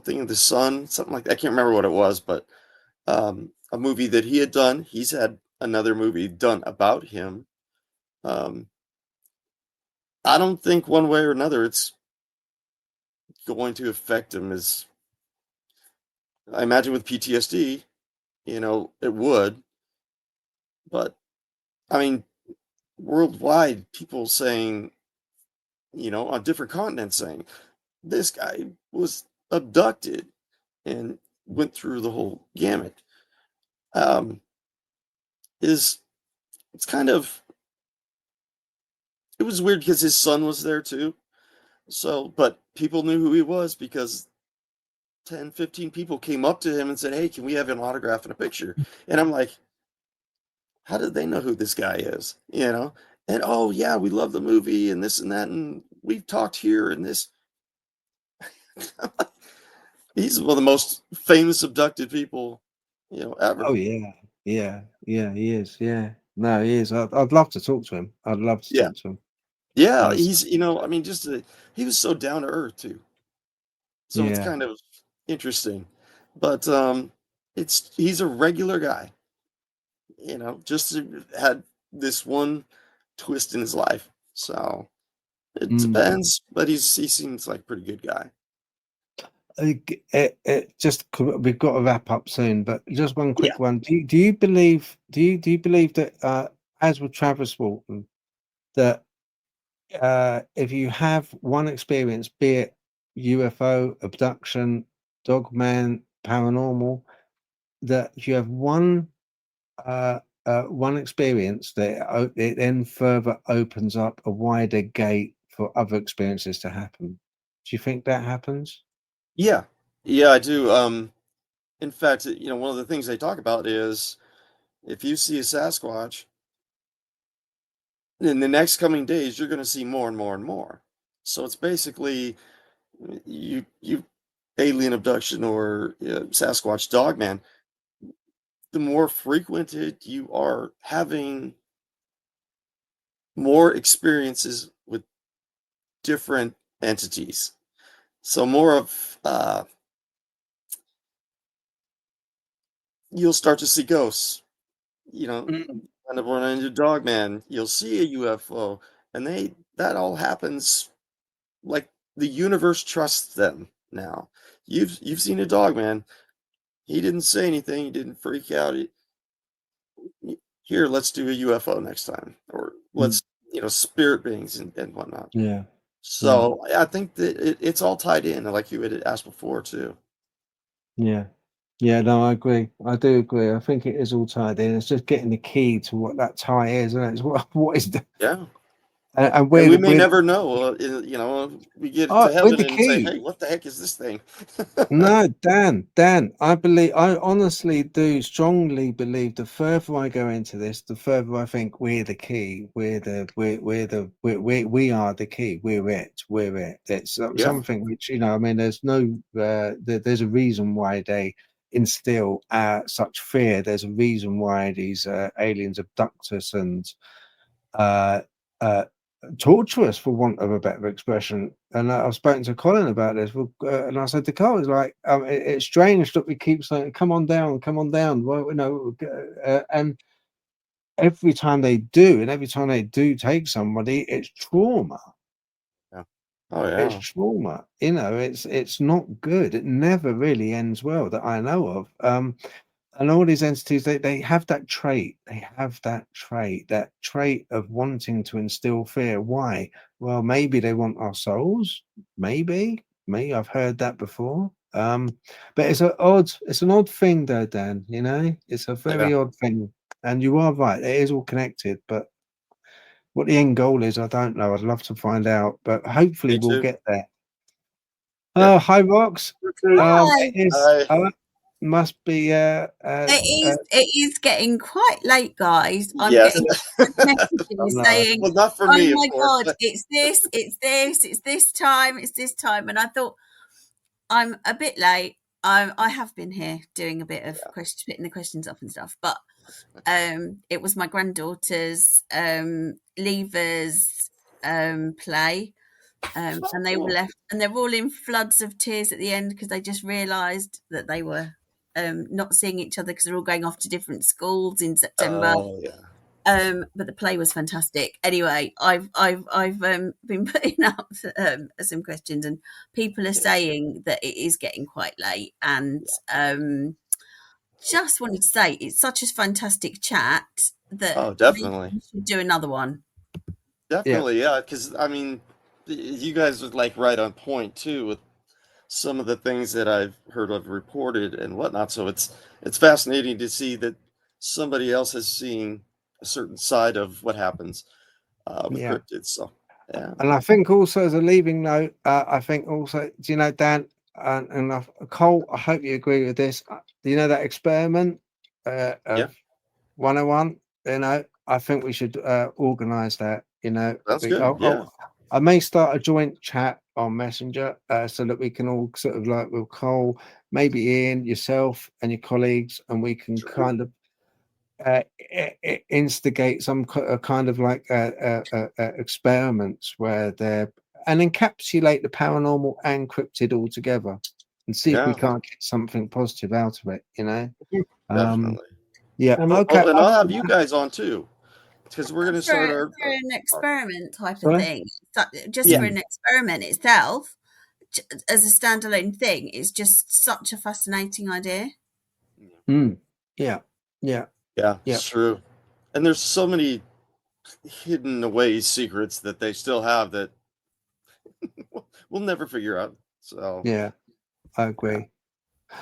in the sun, something like that. I can't remember what it was, but a movie that he had done. He's had another movie done about him. Um, I don't think one way or another it's going to affect him. As I imagine with PTSD, it would. But I mean, worldwide, people saying, on different continents saying this guy was abducted and went through the whole gamut. Um, is it's kind of it was weird because his son was there too. So, but people knew who he was because 10, 15 people came up to him and said, hey, can we have an autograph and a picture? And I'm like, how did they know who this guy is? And oh yeah, we love the movie and this and that, and we've talked here and this. He's one of the most famous abducted people, Oh ever. yeah, yeah, yeah. He is. Yeah, no, he is. I'd love to talk to him. I'd love to Yeah. talk to him. Yeah, As he's, I mean, he was so down to earth too. So it's yeah, kind of interesting. But he's a regular guy, just had this one twist in his life. So it mm. depends, but he seems like a pretty good guy. We've got to wrap up soon, but just one Yeah. quick one. Do you believe that as with Travis Walton, that if you have one experience, be it UFO, abduction, Dogman, paranormal, that if you have one experience, that it then further opens up a wider gate for other experiences to happen. Do you think that happens? Yeah. Yeah, I do. In fact, one of the things they talk about is if you see a Sasquatch, in the next coming days, you're going to see more and more and more. So it's basically you alien abduction or Sasquatch Dogman. The more frequented you are having more experiences with different entities, so more of you'll start to see ghosts. Mm. Kind of run into Dogman. You'll see a UFO, and that all happens like the universe trusts them now. you've seen a dog, man. He didn't say anything. He didn't freak out. Here, let's do a UFO next time, or let's spirit beings and whatnot. Yeah. So I think that it's all tied in, like you had asked before too. Yeah. Yeah, no, I agree. I do agree. I think it is all tied in. It's just getting the key to what that tie is, and it's what is the Yeah. and And where we the may never know. We get to with heaven the and say, key. "Hey, what the heck is this thing?" No, Dan, I honestly do strongly believe the further I go into this, the further I think we're the key. We are the key. We're it. It's Yeah. something which, I mean, there's no, there's a reason why they instill such fear. There's a reason why these aliens abduct us and uh, uh, torturous, for want of a better expression. And I've spoken to Colin about this, and I said to Colin, it's like, it's strange that we keep saying, come on down. Well, and every time they do, and every time they do take somebody, it's trauma. Yeah. Oh It's yeah. trauma. It's not good. It never really ends well that I know of. And all these entities, they have that trait. They have that trait of wanting to instill fear. Why? Well, maybe they want our souls. Maybe. I've heard that before. But it's an odd thing though, Dan. It's a very odd thing. And you are right. It is all connected. But what the end goal is, I don't know. I'd love to find out. But hopefully Me we'll too. get there. Yeah. Oh, hi, Rox. Hi. It is. Hi. Must be. It is getting quite late, guys. I'm Yes. getting messages no. saying, Well, not for "Oh me, of my course. god, it's this time," and I thought I'm a bit late. I have been here doing a bit of splitting the questions up and stuff, but it was my granddaughter's leavers play. And they were left, and they're all in floods of tears at the end because they just realised that they were not seeing each other because they're all going off to different schools in September. Oh yeah. But the play was fantastic. Anyway, I've been putting up some questions, and people are saying that it is getting quite late, and just wanted to say it's such a fantastic chat that Definitely. we should do another one. Definitely, yeah. Because I mean, you guys are like right on point too with some of the things that I've heard of reported and whatnot. So it's fascinating to see that somebody else has seen a certain side of what happens with cryptids. So yeah. And I think also as a leaving note, I think also, do you know, Dan and Cole, I hope you agree with this. Do you know that experiment of 101? I think we should organise that. That's good. Yeah. I may start a joint chat on Messenger so that we can all sort of like with Cole, maybe Ian, yourself, and your colleagues, and we can kind of instigate some kind of like experiments where they're and encapsulate the paranormal and cryptid all together and see if we can't get something positive out of it. Definitely. Yeah. Okay. And I'll have you guys on too, because we're going to start for an experiment type of Sorry? thing. Just for an experiment itself, as a standalone thing, is just such a fascinating idea. Yeah. It's true. And there's so many hidden away secrets that they still have that we'll never figure out. So yeah, I agree.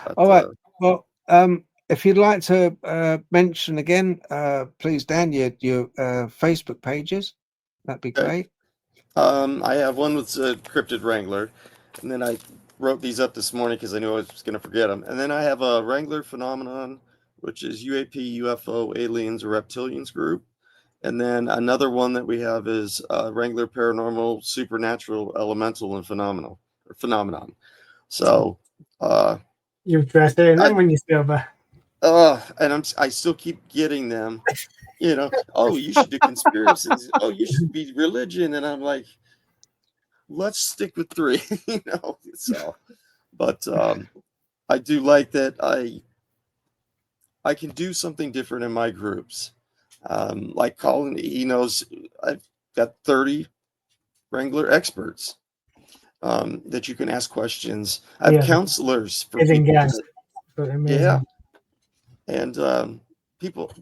But, All right. Well, if you'd like to mention again, please, Dan, your Facebook pages. That'd be great. I have one with Cryptid Wrangler, and then I wrote these up this morning because I knew I was going to forget them. And then I have a Wrangler Phenomenon, which is UAP, UFO, Aliens, or Reptilians group. And then another one that we have is Wrangler Paranormal, Supernatural, Elemental, and Phenomenon. So You try saying them when you're still there. and I still keep getting them. Oh, you should do conspiracies. Oh, you should be religion. And I'm like, let's stick with 3, So, but I do like that I can do something different in my groups. Like Colin, he knows I've got 30 Wrangler experts. that you can ask questions. I have counselors for Amazing people. guys. Amazing. Yeah, and people,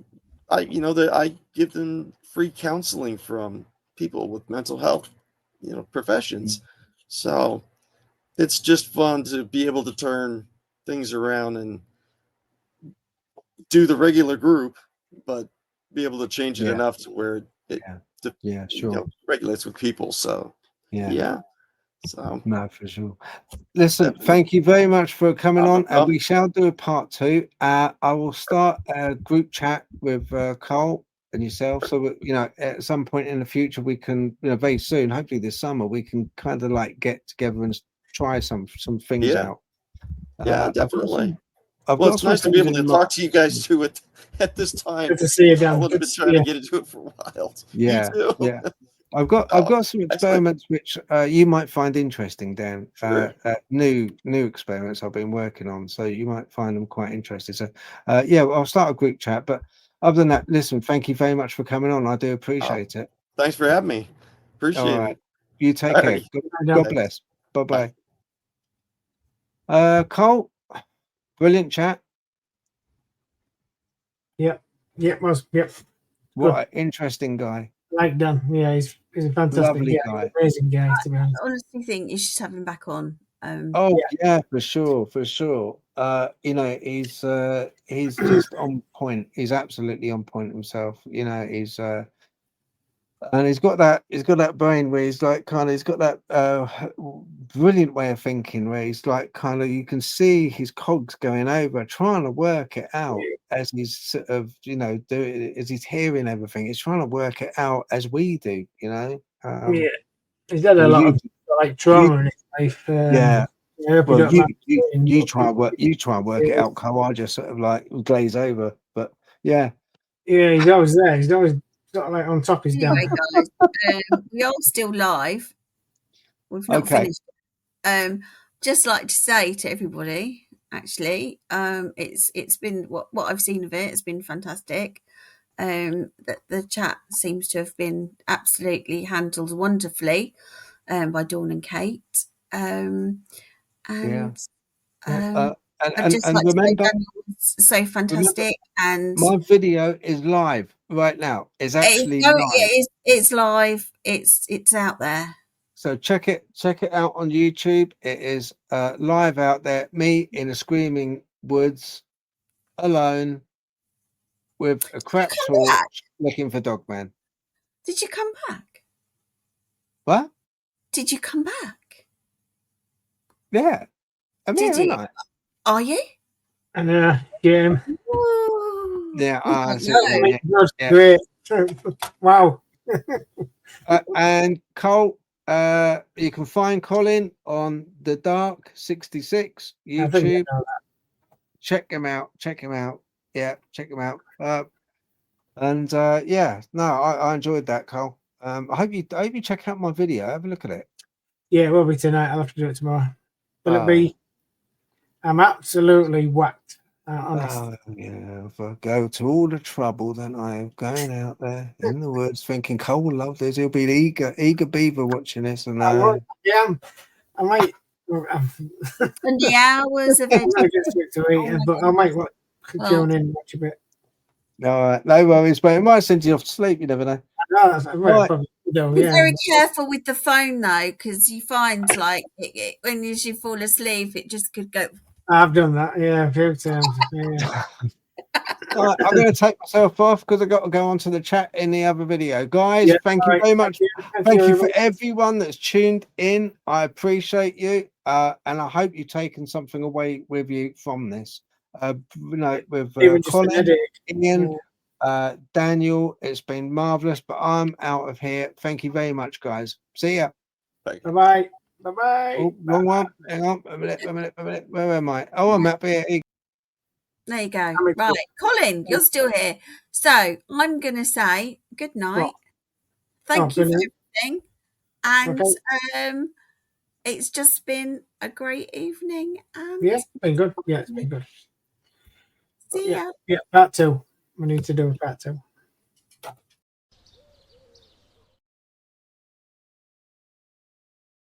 I give them free counseling from people with mental health, professions. So it's just fun to be able to turn things around and do the regular group, but be able to change it Yeah. enough to where it Yeah, sure. regulates with people. So Yeah. So No, for sure. Listen, definitely. thank you very much for coming No on, and problem. we shall do a part 2. I will start a group chat with Carl and yourself, so that, at some point in the future we can, very soon, hopefully this summer, we can kind of like get together and try some things Yeah. out. Yeah, definitely. I've Well, got it's some nice to be things able to in talk to you guys too at this time. Good to see you, Dan. I would have Good been to see trying to you. get into it for a while. Yeah, You too. yeah. I've got some excellent. experiments which you might find interesting, Dan. Sure. New experiments I've been working on, so you might find them quite interesting. So, I'll start a group chat. But other than that, listen, thank you very much for coming on. I do appreciate it. Thanks for having me. Appreciate All right, it. you take All care. right. God Thanks. bless. Bye bye. Cole, brilliant chat. Yep. What an interesting guy. Like Dan. Yeah, he's a fantastic Lovely guy. guy. Amazing guy, to be honest. I honestly think you should have him back on. Oh yeah, for sure. He's just on point. He's absolutely on point himself. He's and he's got that brain where he's like he's got that brilliant way of thinking where he's like you can see his cogs going over, trying to work it out as he's sort of as he's hearing everything. He's trying to work it out as we do. He's had a lot of trauma in his life. Yeah. I hope you Well, don't you try and work it out, Carl. I just sort of like glaze over. But yeah, he's always there. He's always sort of like on top of his anyway, damn. guys, we are still live. We've not finished. Just like to say to everybody, actually, it's been what I've seen of it has been fantastic. That the chat seems to have been absolutely handled wonderfully by Dawn and Kate. and I'd just and like to say remember, Daniel was so fantastic, and my video is live right now. It's actually live. It's live. It's out there. So check it out on YouTube. It is live out there. Me in a screaming woods, alone, with a crap torch, looking for Dogman. Did you come back? What? Did you come back? Yeah. I'm Did here, you? aren't I? Are you? And yeah. Yeah. Yeah. Great. Wow. And Cole, you can find Colin on the Dark 66 YouTube. Check him out. Yeah, check him out. I enjoyed that, Cole. I hope you check out my video. Have a look at it. Yeah, it will be tonight. I'll have to do it tomorrow. Will it be? I'm absolutely whacked. Honest. If I go to all the trouble that I am going out there in the woods thinking Cole will love this, he'll be an eager beaver watching this. And I might. And the hours of it. But I might tune in and watch a bit. All right, no worries, but it might send you off to sleep. You never know. Be very careful with the phone though, because you find when you fall asleep, it just could go. I've done that, a few times. Yeah. All right, I'm going to take myself off because I've got to go on to the chat in the other video. Guys, thank you very much. Thank you for everyone that's tuned in. I appreciate you. And I hope you've taken something away with you from this. With Colin, Ian, Daniel, it's been marvelous, but I'm out of here. Thank you very much, guys. See ya. Bye-bye. Bye-bye. Oh, wrong one. Hang on. A minute. Where am I? Oh, I'm up here. There you go. Right, Colin, you're still here. So I'm going to say good night. Thank you for everything. And it's just been a great evening. And it's been good. Yeah, it's been good. See ya. Yeah, part 2. We need to do a part 2.